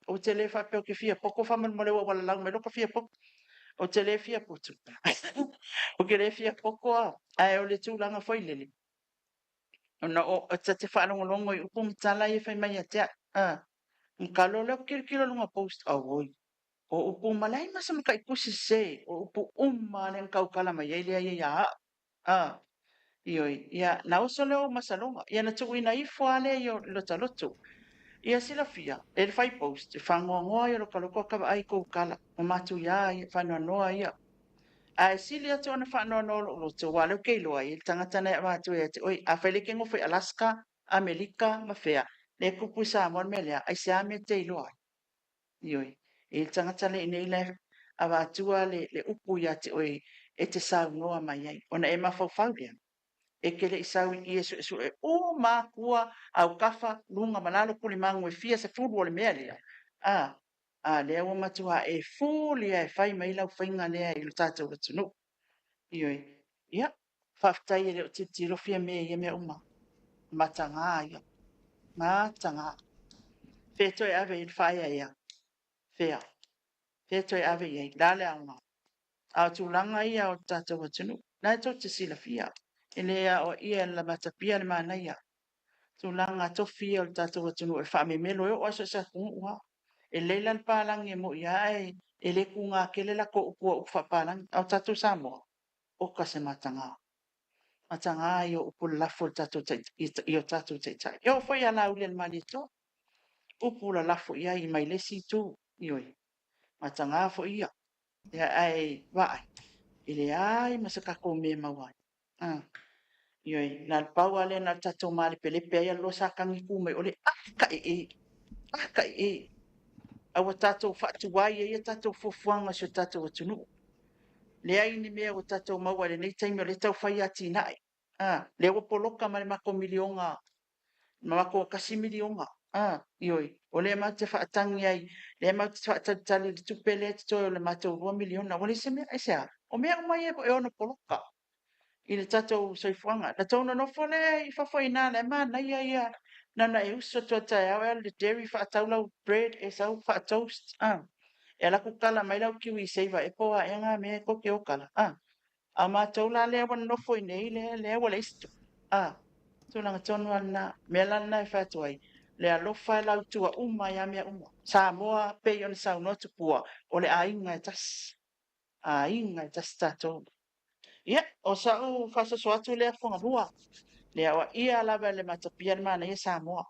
o te le whapea ki fia poko whaman mo le wala lau me loka fia poko. O te le fia putu. O ke le fia poko a. Ai o le tūlanga whai lili. O te whanongo i upu mtala i whai mai atea. Nkalo leo kilo lunga post au oi. O upu malai masa maka i kusi se. O upu le nkau kala mai ei lea i a. Ioi. Ia na oso leo masalonga. Ia na tuku ina i fuale i o lota lotu. Ia sila fia. E le whai post. E whangoa ngoa i o lokaloko kawa ai kou kala. O matu ia i whanua noa ia. Ai sili atu ona whanau no lo te wale kei loa i tangata nei watu e te oi a whaile kengo whai Alaska, Amerika, ma whea le kupu sa mon melea ai se ame te loa ioi i tangata nei nei le a watua le upu ia te oi e te sau noa mai ai ona e mawhau whaurea e kele isau i esu e o makua au kafa lunga malalo kuli mangu e fia se fulu ole mea lea. Lea ua matua e fuli e fai maila u whainga lea i lo tātou le tunu. Ioi, ia, whaftai e leo titi lo fia mea i mea uma. Matanga ia, matanga. Whetoi ave i whaia ia, whea. Whetoi ave i lale aunga. Au tūlanga ia o tātou le tunu. Nai tō te sila fia. E lea o ia la matapia le mana ia. Tūlanga tofi o tātou le tunu e wha me melo e o aso sa kunga. E leila le pālangi e mo ia e le kunga ke le la ko upua upa pālangi au tātou Samoa o ka se matanga. Matanga i o upu lafo tātou i o tātou teitai. E o whai ala ule le mali to. Upu la lafo ia i mai lesi tu ioi. Matanga fo ia. Ia ai waai. Ile ai masakako me mawai. Ioi, na pau ale na tātou mali pelepe ai alo sa kangi kume ole aka e. Awa tātou whaatuwai e tātou fofuanga so tātou atunu. Le ai ni mea o tātou maua le nei taimi o le tau whai ati nai. Le o poloka ma le mako milionga, ma mako kasi milionga. Ioi, o le mate whaatangi ai, le mate whaatatali le tupele te toi o le mate o 2 miliona. Wale se mea aisea, o mea umai e ono poloka. I le tātou soifuanga. Na tau no fole i whawhai nā le mana ia. Nana e uso tua tai au le dairy whaataulau bread e sau whaatoast. E la kukala mai lau kiwi seiva e poa e ngā mea koke o kala. A mātou la lea wana nofo i nei lea wale istu. Tūlanga tonu ana mea lana e whatuai. Lea lofa e lau tua uma ia mea uma. Samoa pei ona sau notu pua o le ainga e tas. Ainga e tas tātou. Ia, o sau whasosoatu lea whonga mua. Lea wa ia lava le matapia le mana ia Samoa.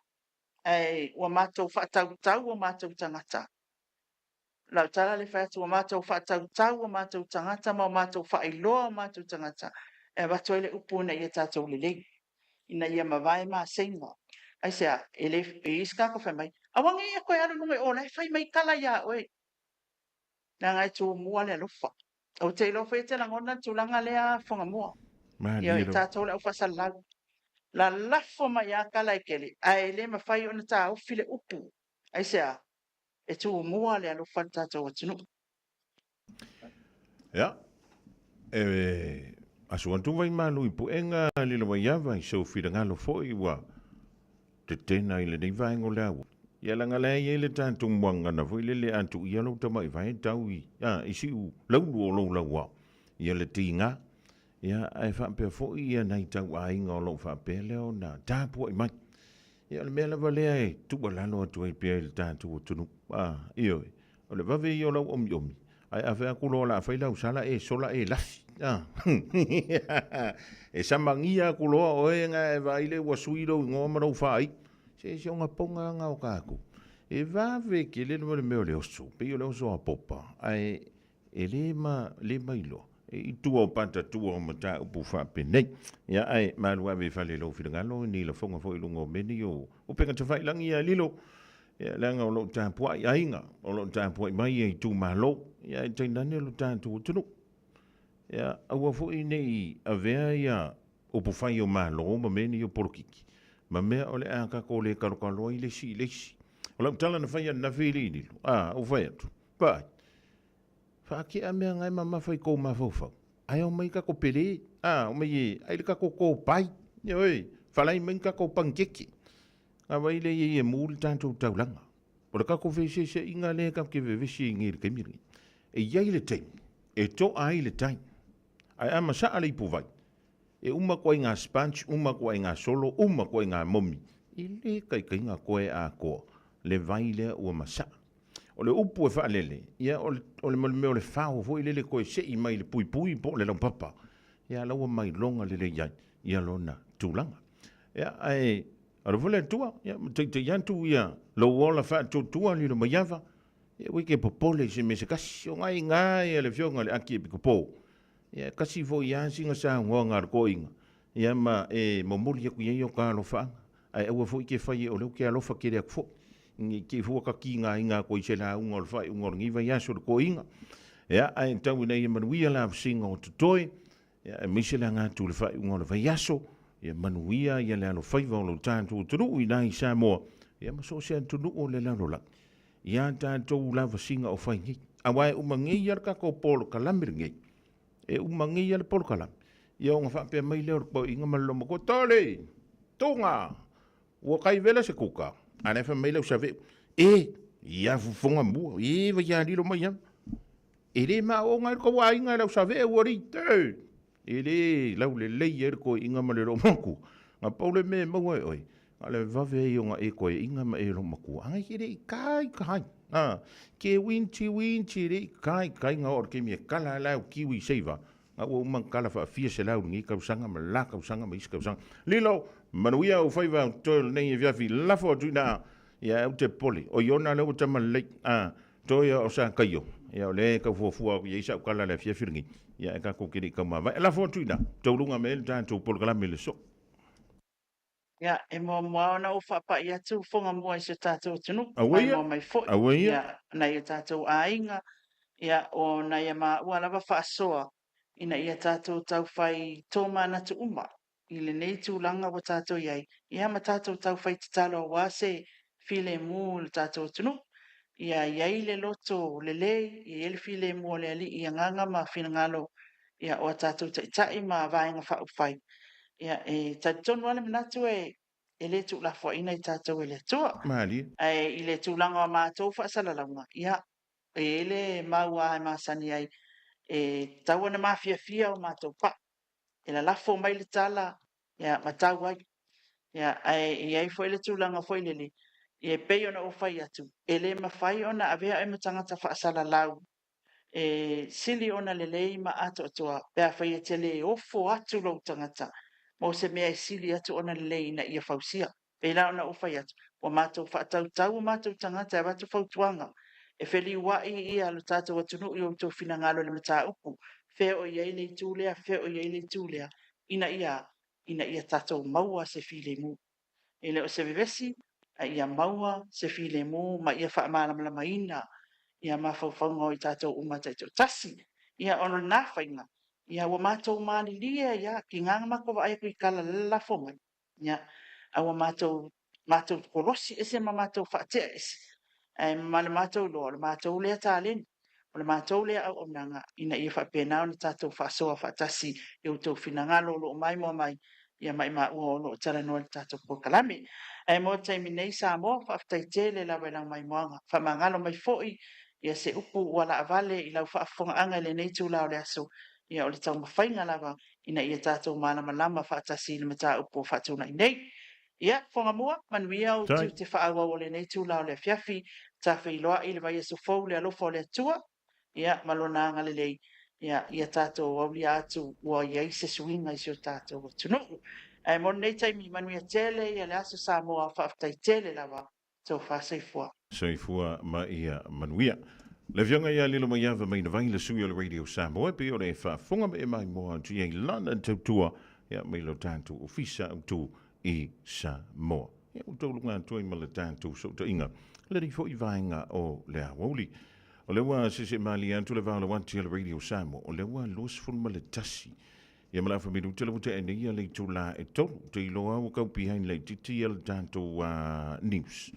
Ai, ua mātou whaatau-tau o mātou tangata. Lau tala le whatu o mātou whaatau-tau o mātou tangata, ma o mātou whaailoa o mātou tangata. E watu ele upuna ia tātou le lei. Ina ia mawai maa seinga. Ai sea, ele iska ko whai mai. Awangi ia koe alu nunga ola, e whai mai kala ia, oi. Nā ngai tū mua le lufa. O te ilofa i te langona tūlanga lea whonga mua. Ia i tātou le au whasalau. La lafo mai a kala i kele. Ai le mawhai ona tā au file upu. Ai sea, e tū mua le alu whantātou atunu. Ia. Asuantu vai malu i puenga lila wa yawa i so fila ngalo foi wa te tena i le nei vaengo le au. Ia langa le i le tātou mwanga na foi le antu i alo tama i vae tau i si u laulu o lau lau wa. Ia le tinga. Ia ai whaapea foi ia nei tau a inga o lau whaapea leo na tāpua i mai. Ia le mea lawa lea e tuwa lalo atu ai pia i le tātou o tunu. Ioi. O le vave i o lau omi omi. Ai a whea kulo la whailau sala e sola e lafi. E samangia kuloa o e nga e vaile ua suiro i ngoma rau whai. Se onga ponga nga o kāku. E vave ke le le meo le oso. Pe o le oso a popa. Ai e le mailo. E i tua o panta tua o mata upu whape nei. Ia ai malua ve whale lau whirangalo ni la whonga fo ilungo meni o penga te whailangi a lilo. Ia langa o lo tāpua i ainga. O lo tāpua i mai e tu malo. Ia e tainane o lo tātua tunu. Ia aua fo i nei a vea ia upu whai o malo ma meni o porokiki. Ma mea o le aka ko le karokaloa i lesi. O lau tala na whai na whiri ni lo. O whai atu. Pai. Whaake a mea ngai mama whai kou mawhauwhau. Ai o mai kako pere. O mai e, ai le kako kou pai. Ia oi, whalai mai kako pangeki. A wai le e mūli tātou taulanga. O le kako whese se inga le kako ke vevesi i ngiri keimiri. E iai le taimi. E to ai le taimi. Ai ama saa le ipu vai. E uma koe ngā sponge, uma koe ngā solo, uma koe ngā momi. I le kai ngā koe a koa. Le vai lea ua masaa. O le upu e whaalele. Ia o le meo le whao fo i lele koe se i mai le pui po le lau papa. Ia laua mai longa lele iai. Ia lona tūlanga. Ia ai, ara vole tua. Ia te yantu ia lo ola wha tua li lo maiava. Ia wike popole se me se kasi o ngai le fionga le aki e piko po. Ia kasi fo i ansi nga sa ngoa ngā rako inga. Ia ma e momoli aku iei o ka alofa. Ai aua fo i ke whai o leo ke alofa kere aku fo. Ngi ke fuaka ki ngā inga ko i se la unga o whai unga o ngiwa yaso le ko inga. Ia ai tau nei e manuia la singa o tutoi. Ia e misela ngā tu le whai unga o le whai yaso. ia manuia ia le alo faiva o lo tātou tunu i nai Samoa. Ia maso se tunu o le lalo la. Ia tātou lava singa o whai ngi. Awai umangei ar kako polo kalamir ngi. E umangei ar polo kalam. Ia o ngā whapea mai leo rukpau inga maloma ko tole. Tonga. Ua kai vela se kuka. Ane wha mai leo sa veo. Ia fufonga mua. Vai ia riro mai ia. Ele ma o ngai ko wa inga leo sa veo ori te. Ele lau le leier ko inga malero maku. Nga paule me maua oi. Ale vave i o nga e koe inga ma e lo maku. Anga kere i kai. Ke winchi re i kai nga or ke mia kala lau kiwi seiva. Nga ua umang kala wha fia se lau ngi kausanga ma la kausanga ma is kausanga. Lilo, manuia o whaiva tol nei e viafi lafo atu na ia au te poli. O iona leo tama leik. Toia o sa kaio. Ia o le ka fuafua ia isa ukala le fia firingi. Ia e ka kokiri ka ma. Lafo atu na. Taurunga me le tātou polkala me le so. Ia, e mua ona o whapa i atu whonga mua i se tātou tunu. Awaia. Mai foi. Awaia. Ia, nei e tātou ainga. Ia, o nei e ma ua lava whaasoa. Ina ia tātou tau whai tōma na tu uma. I le nei tūlanga wa tātou iai. Ia ma tātou tau whai te talo wa se file mu le tātou tunu. Ia iai le loto le lei. Ia ele file mu le ali. Ia nganga ma whina ngalo. Ia o tātou tai ma vaenga whau whai. Ia e tātonu ale manatu e le tu la fo ina i tātou e le tua. Mali. I le tūlanga o mātou whaasalaunga. Ia e le maua e masani ai. E tau ana mafia fia o mātou pa. E la lafo mai le tala. Ia matau ai. Ia e ai foi le tūlanga foi le li. E pei ona o fai atu. E le mawhai ona avea e matangata whaasala lau. E sili ona le lei ma ato atua. Pea fai e te le ofo atu lau tangata. Mo se mea sili atu ona lei na ia fausia. E la ona uwhai atu. Wa mātou whaatau tau mātou tangata e watu fautuanga. E wheli wai ia alo tātou atunu i o tō whina ngalo le mata upu. Whea o iei le tūlea, whea o iei le tūlea. Ina ia tātou maua se while mu. E leo se vevesi, a ia maua se while mu, ma ia whaamalamala ina. Ia mawhauwhaunga o i tātou umataito tasi. Ia ono nā whainga. Ia wa mātou māni lia ia ki nganga mako wa ai kui kala lafo mai. Ia a wa mātou korosi ese ma mātou whaatea ese. E male mātou loa, le mātou lea tālen. O le mātou lea au nanga ina ia whapena o ni tātou whaasoa whaatasi i o tau whinangalo lo mai mo mai. Ia mai ua o lo tala noa le tātou pokalame. E mo taimi nei sa mo whaftai tele la wailang mai moanga. Whamangalo mai foi ia se upu wala avale i lau whaafonga anga le nei tū lao le aso. Ia o le tau mawhainga lava ina ia tātou malama whaatasi le mata upo whaatuna i nei. Ia, whonga mua, manuia o te whaawa o le nei tūlao le fiafi, ta whiloa i le vai aso fau le alofa o le atua. Ia, malona anga le lei. Ia tātou au li atu ua ia i se suinga i sio tātou o tunu. E mon nei taimi manuia tele, ia le aso sa moa whaaftai tele lava, tau whaaseifua. Seifua ma ia manuia. Le vianga ia lilo mai ava mai na vai le sui o le Radio Samoa pe o le whaafonga me mai moa tu iei lana tautua ia mai lo tātou ofisa au tu i Samoa. Ia o tau lunga tui ma le tātou so ta inga. Le rifo i vaenga o le awoli. O le wa sese mali antu le vāla wanti le Radio Samoa. O le wa los fulma le tasi. Ia malafa miru tele wute ene ia le tu la e tolu. Te iloa o kau pihain le titi le tātou news.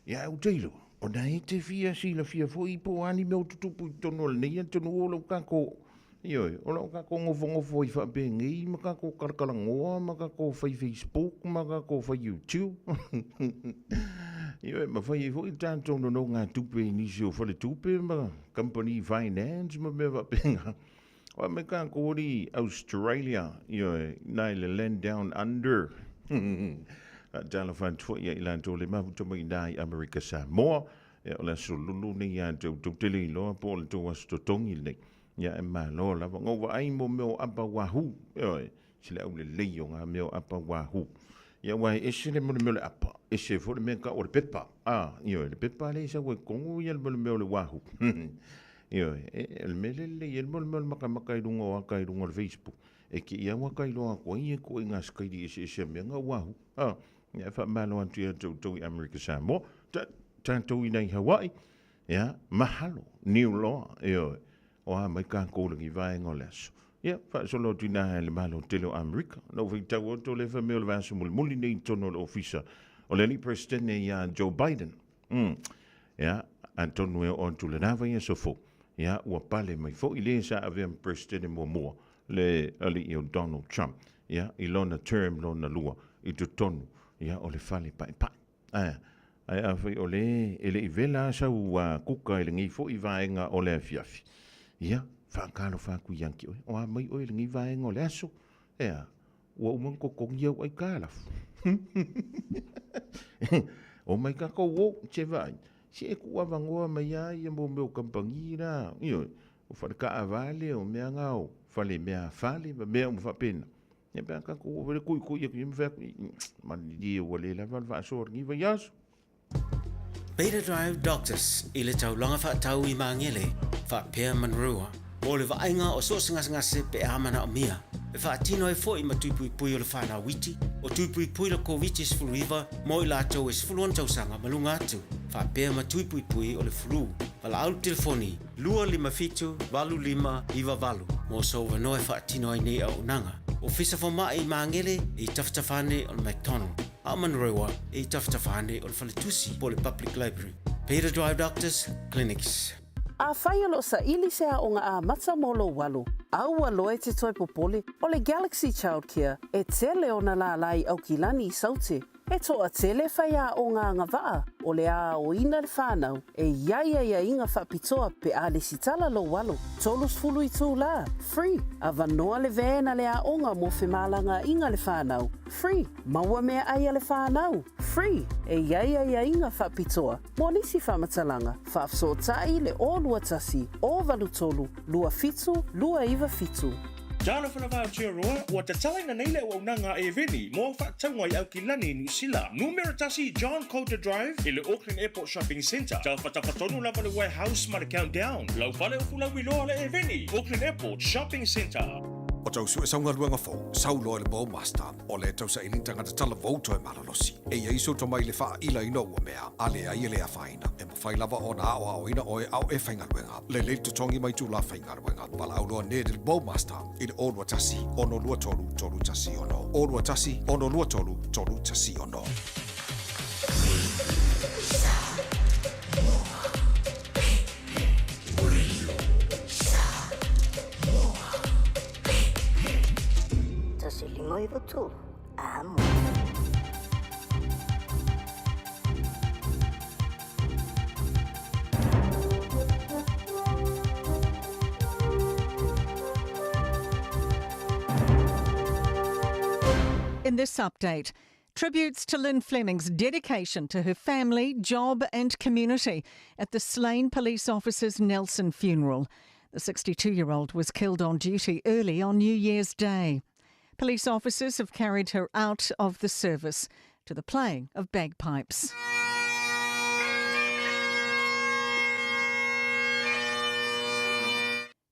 Ia o te iloa. O na e te fia si la fia fo i po ani me o tutupu i tono le nei antonu o lau kako. Ioi, o lau kako ngofo i whape ngei, ma kako karakalangoa, ma kako whai Facebook, ma kako whai YouTube. Ioi, ma whai fo i tātou no ngā tupe nisi o whale tupe, ma company finance, ma me whape ngā. O me kako ori Australia, ioi, nai le land down under. Tala whantua ia ilan tō le mahuta mai nai Amerika Samoa. Ia o la solulu nei ia tau tele iloa po le tō asto tongi nei. Ia e māloa lava ngova ai mo meo apa wahu. Ia sile au le leio ngā meo apa wahu. Ia wai ese le meo le apa. Ese fo le mea ka o le pepa. Ia le pepa le isa wai kongu ia le meo le wahu. Ia le mele le ia le meo le maka irunga o aka irunga le Facebook. E ki ia waka iloa kua ia kua inga skairi ese mea ngā wahu. Ia wha malo antu ia tau i Amerika Samoa. Tātou i nei Hawaii. Ia, mahalo, New Law. Ia, o ha mai kā kōrangi vaenga o le aso. Ia, whaasolo tina le malo telo Amerika. No whaitau o to le whameo le vaso muli nei tono le ofisa. O le ni presidente ia Joe Biden. Ia, antonu e on tu le nava ia sofo. Ia, ua pale mai fo i le sa avea presidente mua le ali i o Donald Trump. Ia, i lona term lona lua i tu tonu. Ia, o le fale pai. Ai awhai o le, ele i vela sa ua kuka i le ngi fo i vaenga o le afiafi. Ia, whaakalo whaaku yanki oe. O a mai oe le ngi vaenga o le aso. Ea, ua umang kokongi au ai kālafu. O mai kako wo, che vai. Si e kua vangoa mai ai e mo meu kampangi na. Io, o whanaka avale o mea ngau. Whale mea whale, mea umwhapena. E pēr kako o vere kui e kui mwhak. Mani di o wale la wal whaasor ngi vai aso. Beta Drive Doctors i le taulanga whaatau i maangele, whaapea manrua. O le vaenga o so ngase pe amana o mia. E whaatino e fo i matupui pui o le whana witi, o tupui pui le COVID fluiva, mo i lātou e sfuluan tausanga malunga atu. Whaapea matupui pui o le flu. Wala au telefoni, 255-25 mo so wanoe whaatino i nei au nanga. O fisa whama i maangele i taftafane o le McDonald. A Manrewa i taftafane o le Whaletusi po le Public Library. Beta Drive Doctors Clinics. A whai alo sa ili sea o ngā mata molo walo. Au aloe te toi popole o le Galaxy Childcare e tele o na la lai au kilani I saute. E toa tele whai a o ngā ngawaa o le a o ina le whanau e iaia inga whapitoa pe a le sitala lo walo. Tolus fulu I tū la, free. A vanoa le vēna le a onga mo whemalanga inga le whanau, free. Maua mea aia le whanau, free. E iaia inga whapitoa. Mo nisi whamatalanga, whafso tai le o lua tasi, o valu tolu, lua fitu, lua iwa fitu. Jana whanawha tia roa, ua te talaina nei le ua unanga e veni, mo whaatangwa I au ki lani New Zealand. Numero tasi John Coulter Drive, I le Auckland Airport Shopping Centre. Tau whatawhatonu lava le warehouse ma le countdown. Lau whale o fulau iloa le e veni, Auckland Airport Shopping Centre. O tau su e saunga luanga fo, sau loa le bau master, o le tau sa ilintanga te tala vauto e malalosi. E ia iso to mai le faa ila ino ua mea, ale ai le a faina. E mo fai lava o na ao ina oe au e whainga luenga. Le le tutongi mai tu la whainga luenga. Pala au loa ne le bau master, I le olua tasi, ono lua tolu, tolu tasi ono. Olua tasi, ono lua tolu, tolu tasi ono. In this update, tributes to Lynn Fleming's dedication to her family, job and community at the slain police officer's Nelson funeral. The 62-year-old was killed on duty early on New Year's Day. Police officers have carried her out of the service to the playing of bagpipes.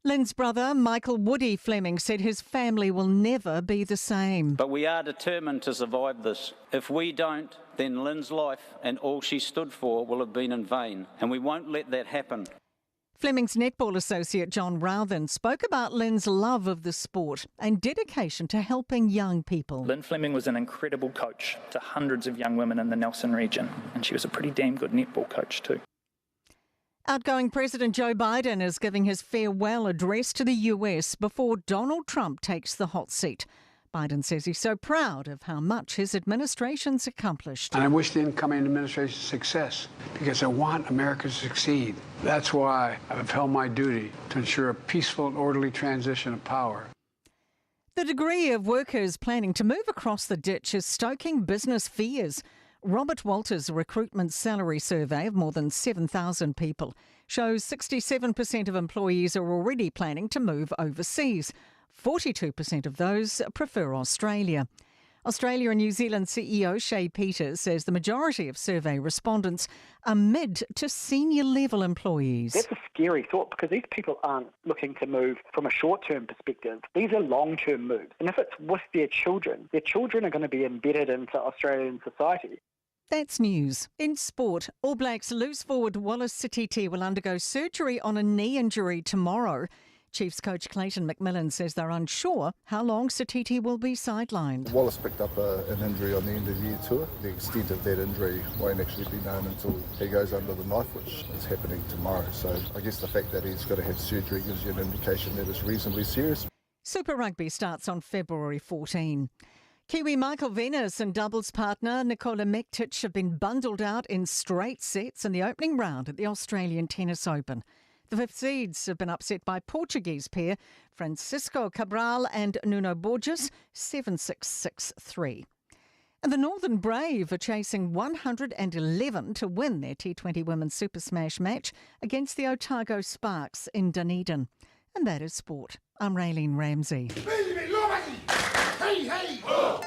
Lynn's brother, Michael Woody Fleming, said his family will never be the same. But we are determined to survive this. If we don't, then Lynn's life and all she stood for will have been in vain, and we won't let that happen. Fleming's netball associate John Routhen spoke about Lynn's love of the sport and dedication to helping young people. Lynn Fleming was an incredible coach to hundreds of young women in the Nelson region, and she was a pretty damn good netball coach too. Outgoing President Joe Biden is giving his farewell address to the US before Donald Trump takes the hot seat. Biden says he's so proud of how much his administration's accomplished. And I wish the incoming administration success because I want America to succeed. That's why I've upheld my duty to ensure a peaceful and orderly transition of power. The degree of workers planning to move across the ditch is stoking business fears. Robert Walters' recruitment salary survey of more than 7,000 people shows 67% of employees are already planning to move overseas. 42% of those prefer Australia. Australia and New Zealand CEO Shay Peters says the majority of survey respondents are mid to senior level employees. That's a scary thought because these people aren't looking to move from a short-term perspective. These are long-term moves. And if it's with their children are going to be embedded into Australian society. That's news. In sport, All Blacks loose forward Wallace Sititi will undergo surgery on a knee injury tomorrow. Chiefs coach Clayton McMillan says they're unsure how long Satiti will be sidelined. Wallace picked up an injury on the end of the year tour. The extent of that injury won't actually be known until he goes under the knife, which is happening tomorrow. So I guess the fact that he's got to have surgery gives you an indication that it's reasonably serious. Super Rugby starts on February 14. Kiwi Michael Venus and doubles partner Nikola Mektic have been bundled out in straight sets in the opening round at the Australian Tennis Open. The fifth seeds have been upset by Portuguese pair Francisco Cabral and Nuno Borges 7-6, 6-3. And the Northern Brave are chasing 111 to win their T20 Women's Super Smash match against the Otago Sparks in Dunedin. And that is sport. I'm Raylene Ramsey. Hey, hey, oh.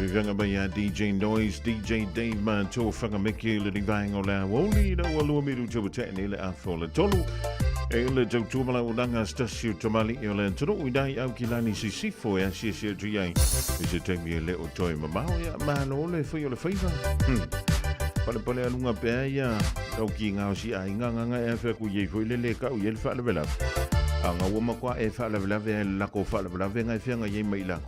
Vivanga baya DJ Noise, DJ Dave Manto, Fangamiki, Living Bang on La Woli, the Walumiru Jobate, Afola Tolu, Ele Jotumala Udanga Stasio Tomali, Yolan, Toro, Udai, Aukilani, Sisifo, and CCGA. Is it take me a little toy, Mamma, man, only for your favor? Palapale Lunga Baya, Oking Ausi, Inganga, Efek, Yeleka, Yelfalabella. Ang woman qua Efalabella, Laco Falabella, I feel a Yemela.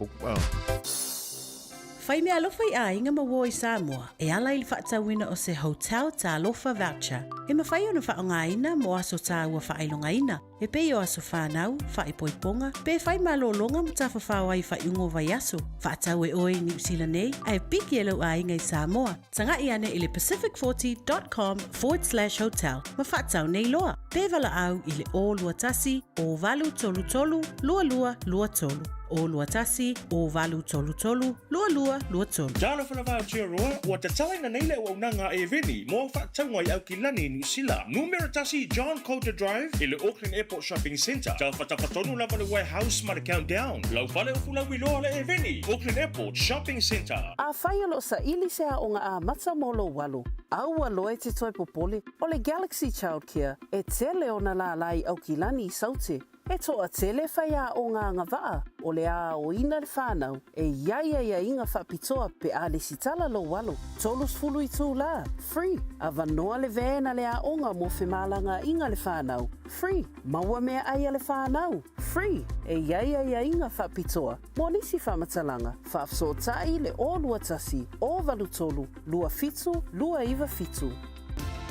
whai mea alofa I a inga mawo I Samoa, e ala I le whaatawina o se hotel ta alofa voucher. E mawhai o na whaongaina mo aso ta ua whailongaina. E pei o aso whanau, whaipoiponga, pe whai malolonga mo ta whawhau ai whaiungo vai aso. Whaatau e oi New Zealand nei, ai piki e lau a inga I Samoa. Tanga I ane I le pacific40.com/hotel. Ma whaatau nei loa. Pe wala au I le o lua tasi, o valu tolu tolu, lua lua lua tolu. O lua tasi, o valu tolu tolu, lua lua lua tolu. Jalo whanawha tia roa, ua te talaina nei le o nanga e veni, mo whaataunga I au ki lani New Zealand. Numera tasi John Coulter Drive, I le Auckland Airport Shopping Centre. Tau whatawhatonu lava le warehouse ma le countdown. Lau whale o fulau iloa le e veni, Auckland Airport Shopping Centre. A whai alo sa ili se a o ngā a mata molo walu. Au aloe te toi popole o le Galaxy Childcare e tele o na la lai au ki lani I saute. E toa tele whai a o ngā ngawaa o le a o ina le whanau e ia inga whapitoa pe a le sitala lo walo. Tolus fulu I tū la, free. A vanoa le vēna le a onga mo whemalanga inga le whanau, free. Maua mea aia le whanau, free. E ia inga whapitoa. Mo nisi whamatalanga, whaafso tai le o lua tasi, o valu tolu, lua fitu, lua iwa fitu.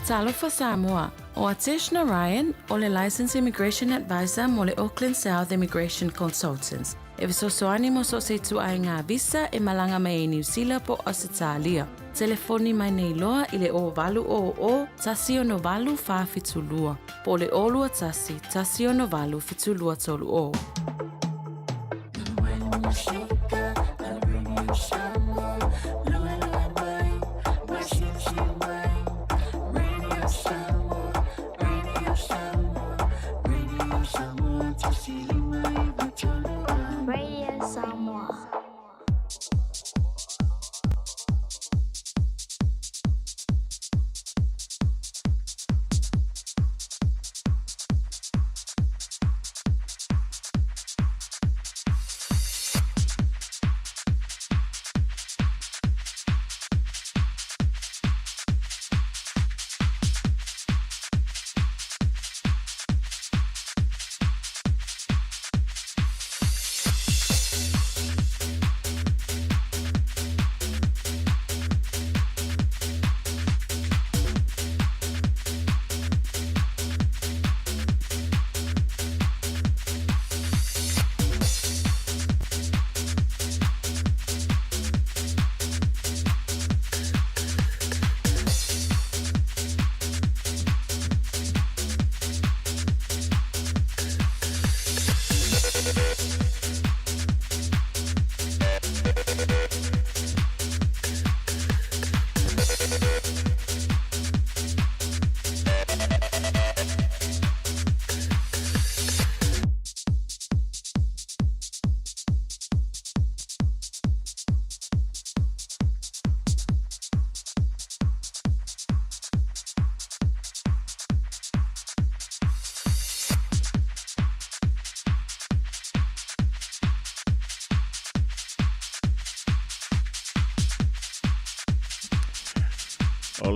Talofa Samoa, o Atishna Ryan, o le Licensed Immigration Advisor mo le Auckland South Immigration Consultants. E visosoani mo so se tu ai ngā visa e malanga mai New Zealand po Australia. Telefoni mai nei loa I le o valu o tasi o no valu wha fitulua. Po le o lua tasi o no valu fitulua tolu o. Radio Samoa.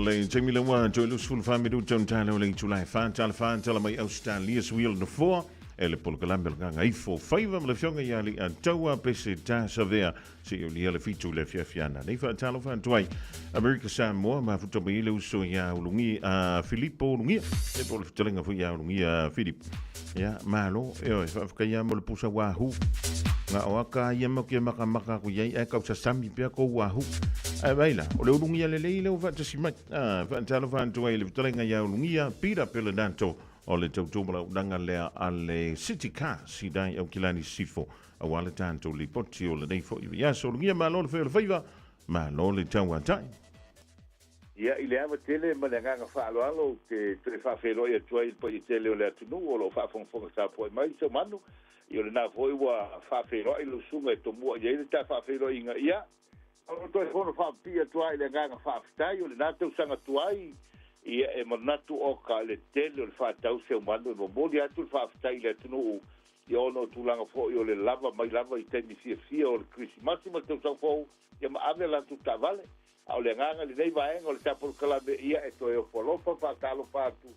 le Jamie Lewa jo lu sul fa midu jon talo le July fa tala mai Australia swil no for ele pol kalambel nga ifo faiva le fionga yali a taua pese ta savea se yo le fitu le fiafiana nei fa talo fa twai America Samoa ma futo mai le uso ya ulungi a Filippo lungi e pol telenga fu ya ulungi a Philip ya malo e fa ka ya mo le pusa wa hu nga oaka ia ke maka ku ye e ka sa sami pe ko wa hu e baila o le ulungi le le o fa tsimai fa talo fa twai le telenga ya ulungi a pira pele danto o le tautubala udanga lea ale City Car si dai au kilani sifo a wale tanto li poti o le neifo i ia so lungia ma lo le feiva ma lo le taua tai ia ile ava tele ma le nganga fa alo ke tre fa felo ia tuai po i tele o le atunu o lo fa fon sa po mai so manu i le na foi wa fa felo i lo sunga to mo ia le ta fa felo inga ia o to e fa pia tuai le nganga fa stai o le na tu sanga tuai ia e manatu o ka le tele o le whaatau se umano e momoli atu le whaafitai le atunu i ono tūlanga fo i o le lava mai lava i teni fia o le Christmas ma tau sau fo ia ma ave lantu ta vale a o le nganga le nei vaenga o le tapuru kalame ia e to e o folofa whaatalo whaatu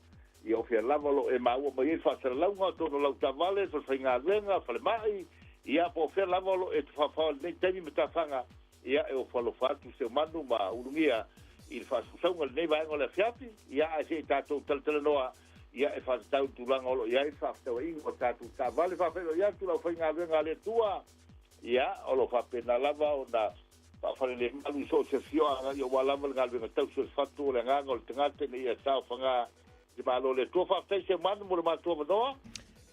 i o fia lava lo e maua mai e whaatara launga tono lau ta vale so sai ngā lenga whale mai ia po fia lava lo e tu whawhau nei teni me ta whanga ia e o falo fatu se manu ma ulungia il fa sunga nei vai ngole fiapi ia se tato tal noa ia e fa tau tulanga olo ia e fa tau ingo tatu ta vale fa pero ia tu la fa nga le tua ia olo fa pena lava ona fa fa le malu so se fio nga yo wala mal ngal venga tau so fatu le nga ngol tengate ni ia sa fa nga di malo le tua fa se manu mo ma tua noa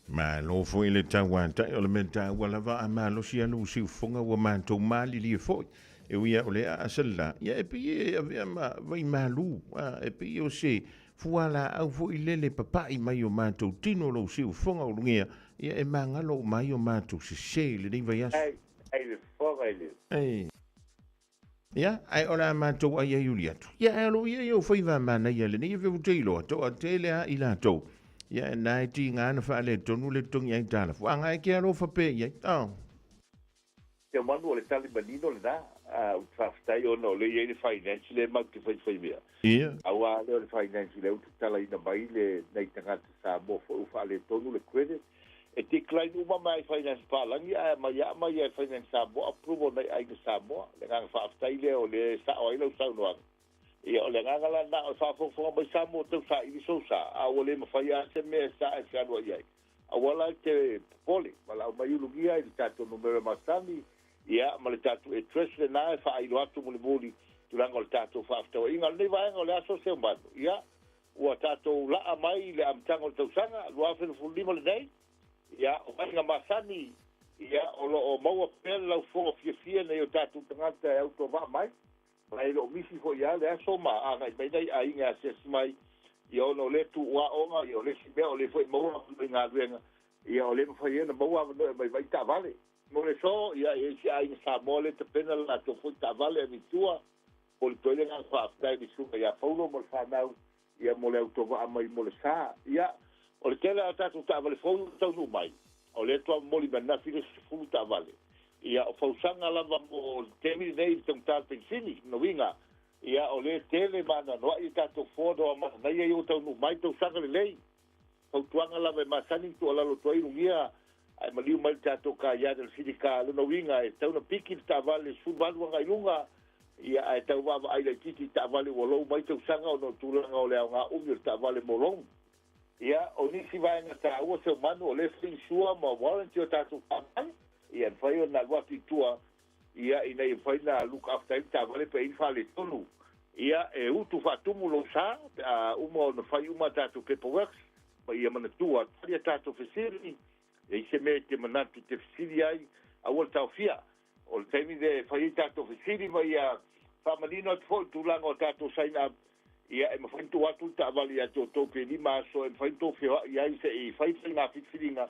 ma lo foi le tawanta o le menta wala va a malo si anu si fonga wa manto mali li foi e ia ole a sala ia e pi e ma vai malu e pi o se fuala au foi lele papa i mai o manto tino lo si fonga o lungia ia e mangalo mai o manto se le vai as ai le fonga ile ai ia ai ora manto ai Juliet ia lo ia yo foi va mana ia le ni ve utilo to a tele a ila to ia nai ti ngana fa le tonu le tongi ai tala fu anga ke alo fa pe ia ta te manu le tali banino le da u traftai ono le ye finance le ma ke fai mia ia awa le finance le u tala ina mai le nei tanga sa mo fo fa le tonu le credit e ti klai uma mai finance pa langi a ma ya finance sa mo approval nei ai sa mo le nga fa fai le o le sa o ile sa no ia o le ngala na o fa fo mai sa mo te sa i so sa a o le mafai a se me sa e sa no ia a wala te poli wala mai lugia i tato numero masani ia ma le tato e trust le na fa i loatu mo le boli tu langa o tato fa after inga le vai o le aso se mbano ia o tato la mai le amtango te sanga lo afa fu lima le nei ia o nga masani ia o lo o mau pe la fo fia nei o tato tangata e auto va mai mai lo misi fo ia le aso ma a ngai mai dai ai nga se mai ia no le tu wa o ia le si be o le foi mo nga venga ia o le foi na mo wa mai vai ta vale mo le so ia e si ai sa mo le te pena la to foi ta vale mi tua o le tole nga fa dai di su ia paulo mo fa nau ia mo le auto va mai mo le sa ia o le tele ata tu ta vale fo to no mai o le to mo li na fi fu ta vale ia o fausanga lava mo temi nei tong ta pensini no winga ia o le tele mana no i tato fodo ma na ia yo tau no mai tau sanga le lei o tuanga lava ma sani tu ala lo toi rungia ai maliu mai tato ka ia del sidika no winga e tau no piki ta vale su valu nga ilunga ia ai tau va ai le titi ta vale wolo mai tau sanga o no tulanga o le nga umir ta vale molong ia o ni si vai na ta o se manu o le fin sua ma warranty o tato ia fai na wati tua ia ina i fai na look after ta vale pe in fale tonu ia e utu fatumu lo sa uma no fai uma tatu paperwork ma ia mana tua ia tatu facility e se mete manatu te facility ai a volta fia o temi de fai tatu facility ma ia famalino fo tu lango tatu sign up ia e mafai tu atu ta vale ia to pe ni ma so e fai to fia ia se e fai na fitfilinga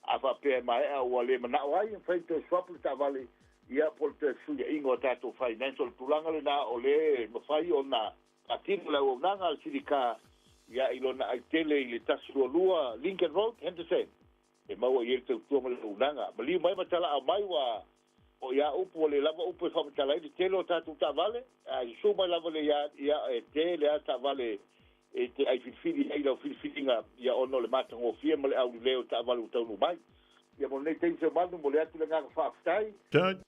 ava pe mai o le mana wai fai to swap ta vale ia por te suya ingo tato financial tulanga le na o le mafai ona atin la o nanga sidika ia ilona ai tele ile tasro lua Lincoln Road Henderson e mau ia te tu mo nanga mali mai matala a mai wa o ia upo le lava upo fa matala i tele tato ta vale ai so mai lava le ia e tele ta vale e te ai fili ai lo filinga ia ono le matango fia mo le au leo ta vale utau no mai ia mo nei tense manu mo le atu le nga fa ftai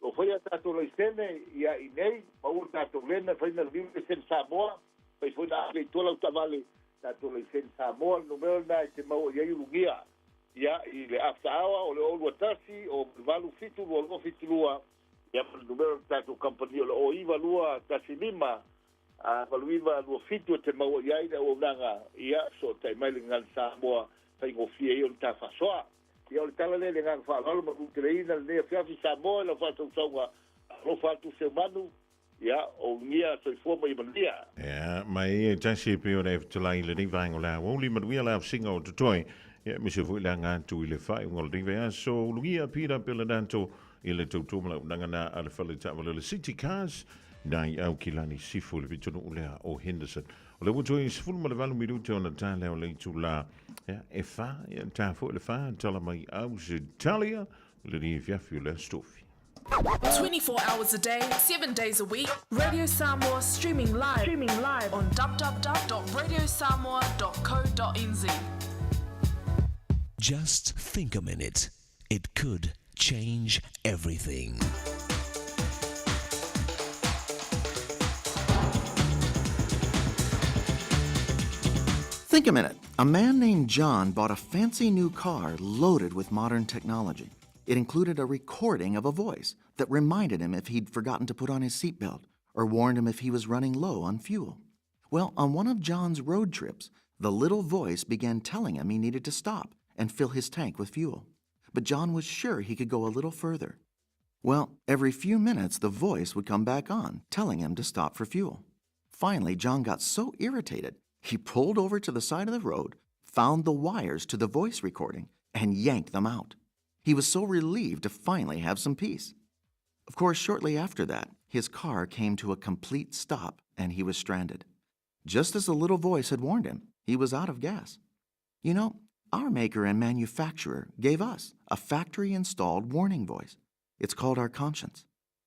o foi ata to le stene ia i nei ma u ta to lena foi na liu sen Samoa foi foi na le to la vale ta to le sen Samoa no me na te mau ia i lugia ia i le after hour o le olu atasi o valu fitu o lo fitu lua ia mo no me ta to company o iva lua tasi lima a valuiva lua fitu te mau ia i o nanga ia so tai mai ngal Samoa fai go fie i o ta fa soa ia o le tala le nga fa lalo ma kuteina le fia fi Samoa la fa to songa lo fa tu se manu ia o ngia so fo mai mandia ia mai tasi pe o le tala le ni vai ngola only ma we la singo to toy ia mi se fu la nga tu le fa ngol ding ve so lugia pira pela danto ile to to ma nga na al fa le ta le city cars dai au kilani sifu le bitonu ulea o Henderson o le wuto is full ma le valu minuto na tale o le tula e fa ta fo le fa tala mai au Italia le ni fiafi le stofi 24 hours a day, 7 days a week. Radio Samoa streaming live on www.radiosamoa.co.nz. Just think a minute. It could change everything. Think a minute. A man named John bought a fancy new car loaded with modern technology. It included a recording of a voice that reminded him if he'd forgotten to put on his seatbelt or warned him if he was running low on fuel. Well, on one of John's road trips, the little voice began telling him he needed to stop and fill his tank with fuel. But John was sure he could go a little further. Well, every few minutes the voice would come back on, telling him to stop for fuel. Finally, John got so irritated, he pulled over to the side of the road, found the wires to the voice recording, and yanked them out. He was so relieved to finally have some peace. Of course, shortly after that, his car came to a complete stop and he was stranded. Just as the little voice had warned him, he was out of gas. You know, our maker and manufacturer gave us a factory-installed warning voice. It's called our conscience.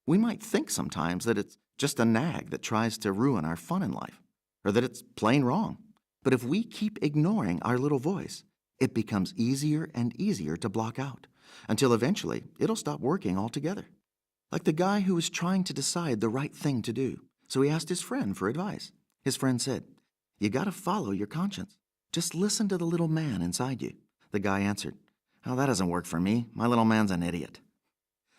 We might think sometimes that it's just a nag that tries to ruin our fun in life, or that it's plain wrong. But if we keep ignoring our little voice, it becomes easier and easier to block out, until eventually it'll stop working altogether. Like the guy who was trying to decide the right thing to do, so he asked his friend for advice. His friend said, "You gotta follow your conscience. Just listen to the little man inside you." The guy answered, "Oh, that doesn't work for me. My little man's an idiot."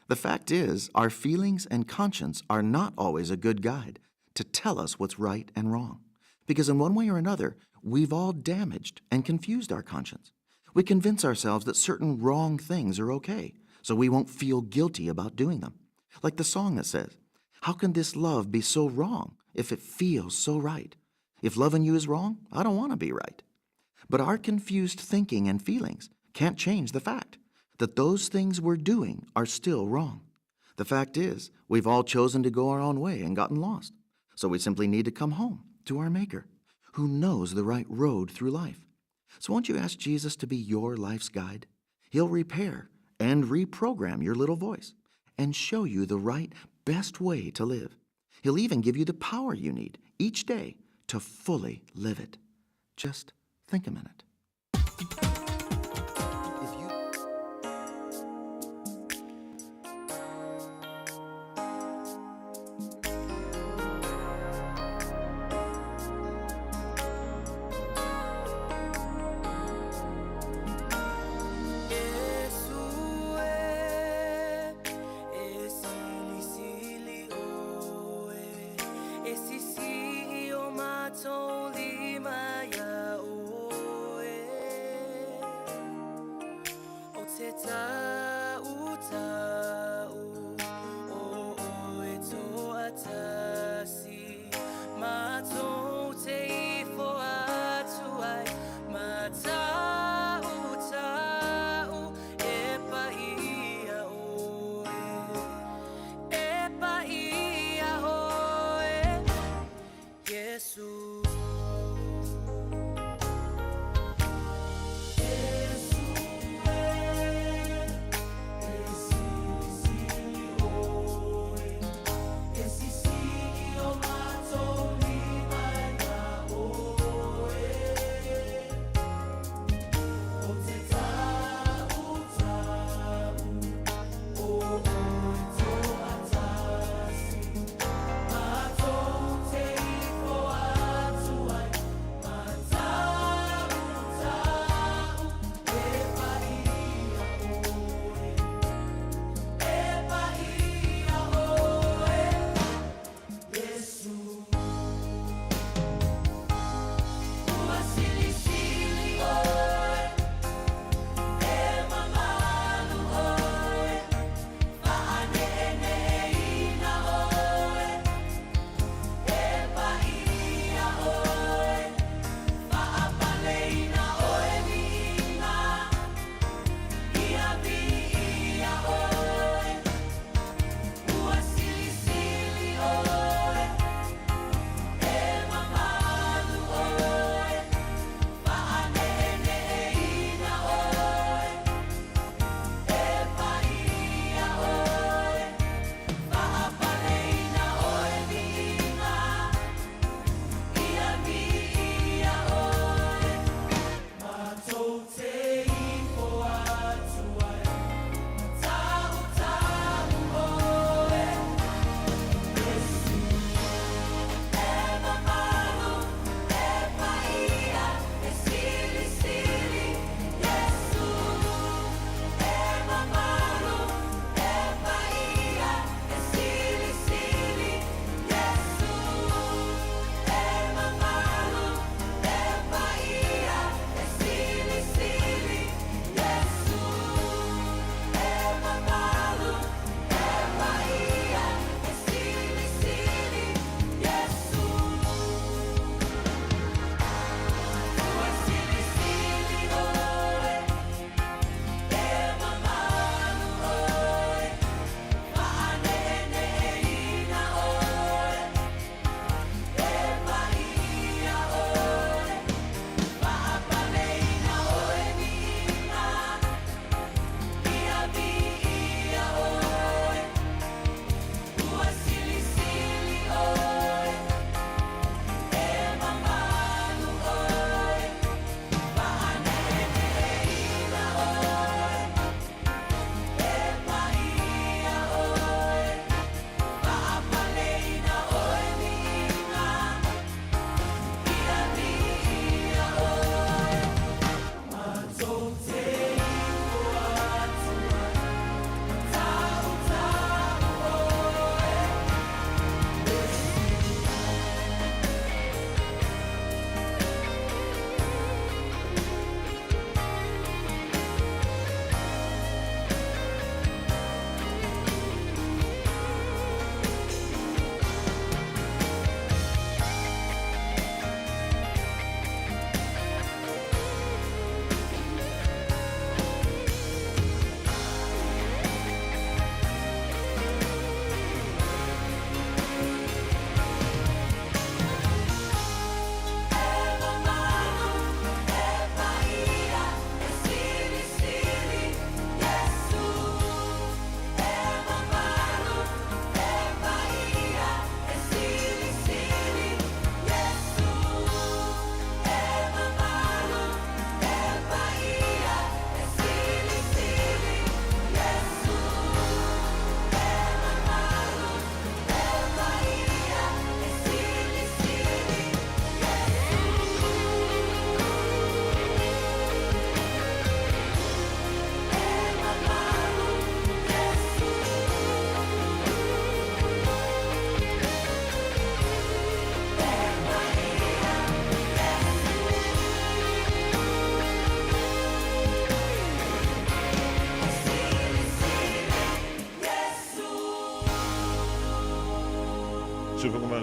The fact is, our feelings and conscience are not always a good guide to tell us what's right and wrong. Because in one way or another, we've all damaged and confused our conscience. We convince ourselves that certain wrong things are okay, so we won't feel guilty about doing them. Like the song that says, "How can this love be so wrong if it feels so right? If loving you is wrong, I don't want to be right." But our confused thinking and feelings can't change the fact that those things we're doing are still wrong. The fact is, we've all chosen to go our own way and gotten lost. So we simply need to come home to our Maker, who knows the right road through life. So won't you ask Jesus to be your life's guide? He'll repair and reprogram your little voice and show you the right, best way to live. He'll even give you the power you need each day to fully live it. Just think a minute.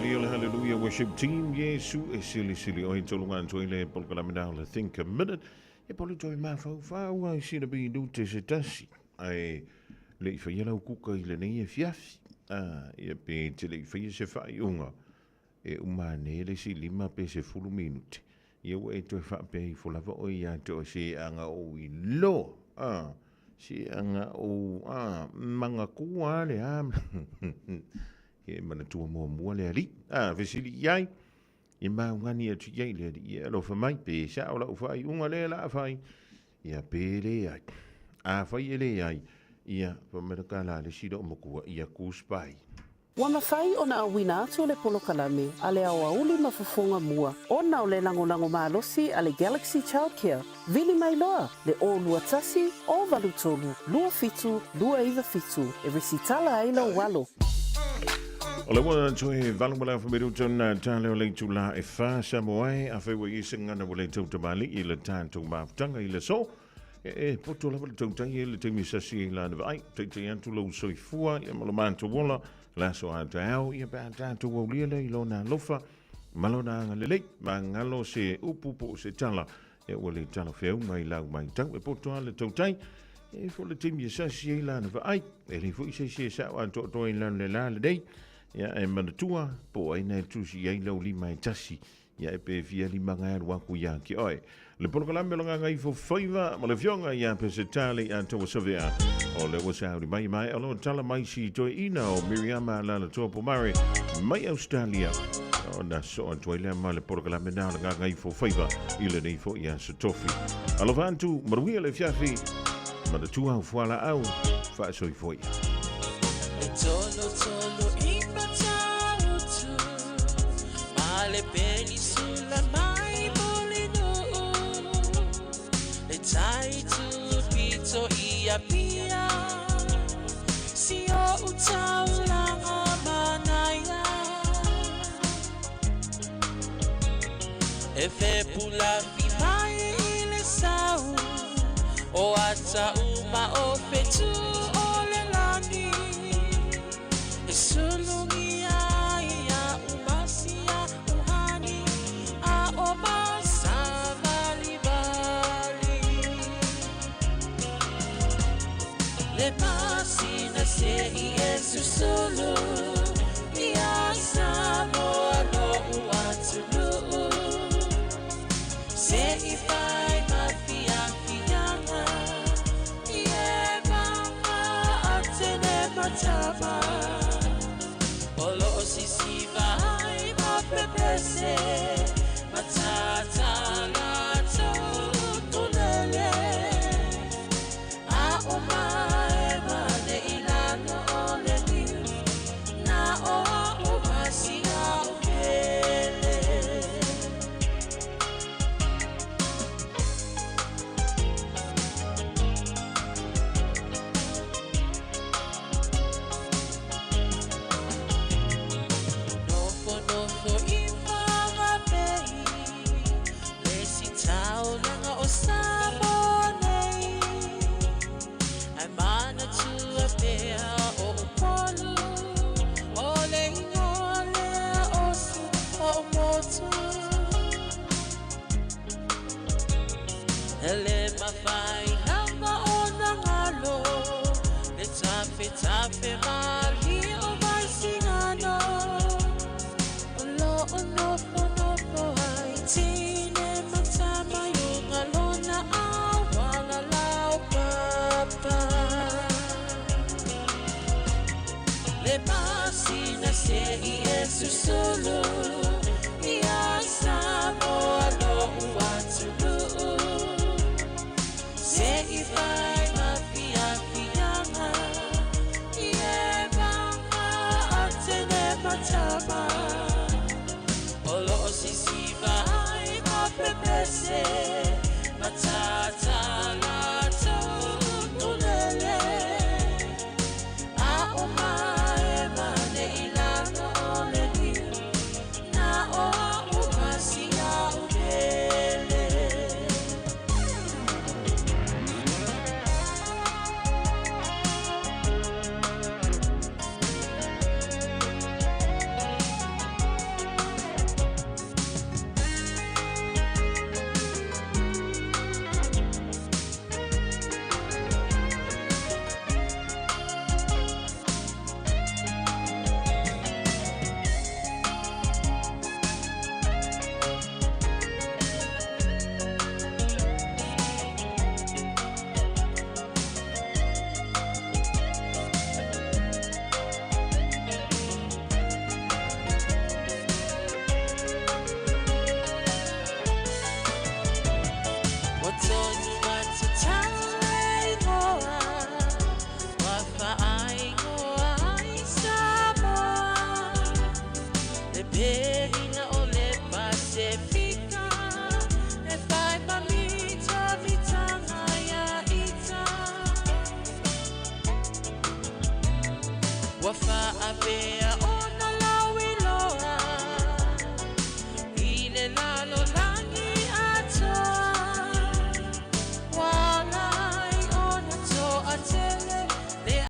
Hallelujah worship team Yesu e sili o tolungan to ile polkalamina le think a minute e polo to ma fa wa sina bi du te se tasi ai le fa yela kuka ile nei e fiafi e pe te le fa se fa unga e umane le si lima pe se fulu minuti ye we to fa pe fo lava o ya to se anga o i lo si anga o manga kuwa le e mana tua mua le ali vesili yai e ngani e tu yai le e lo fa mai pe sa o la fai unga le la fai ia pele ai fai ele ai ia pa merkala le sido mokua ia kuspai Wa mawhai o na awina atu le polokalame a le awa uli mafufonga mua. O na o le lango malosi a le Galaxy Childcare. Vili mai loa le o lua tasi o valutolu. Lua fitu, lua iwa fitu. E resitala aila walo. O le wana tue valumala whamiru tona tāle o le tula e wha Samoai a whewa i singana o le tautamali i le tātou mawtanga i le so. E poto la wale tautai e le teimi sasi i lana vai. Te antu lau soifua i malamanto wola. Laso a tau ia pa tatu o liele i lona lofa malona ngalele ma ngalo se upupo se tala e wale tala feu mai lau mai tau e poto ale tautai e fo le timi sa si la na vai e le fo se sa wa to i lan le la le dei ia e manatua po ai na tu si ai lau li mai tasi ia e pe via li manga wa ku ya ki oi le polokalame longa ngai fo faiva ma le fionga ia pe se tali a to sevia o le wasa mai alo tala mai si to ina o Miriama la topo mare mai Australia o na so on toile ma le polokalame na longa ngai fo faiva ile nei fo ia se tofi alo vantu marui le fiafi ma le tua fuala au fa so i foi tolo impatalo tu ma le peninsula mai tai tu pito ia pia si o utau langa manaya e fe pula fi mai le sau o ata uma o fetu o le lani e sulungi ia umasia uhani a o le pasina se Yesu solo ia Samoa no uatulu se I fai mafia fianga ie mama atene matama olo sisi vai ma pepese matata lato tulele a oma tafe mali o mai singano lo no ai tine matama yunga lona awala lau papa le pasina se Yesu solo ia Samoa lo uatulu se I fai mafia fianga matama olo sisi vai ma pepese matata lato tulele a oma e mane ilano ole ni na o umasia ubele Berina ole Pasifika e pai mamita mitanga ya ita wafa ape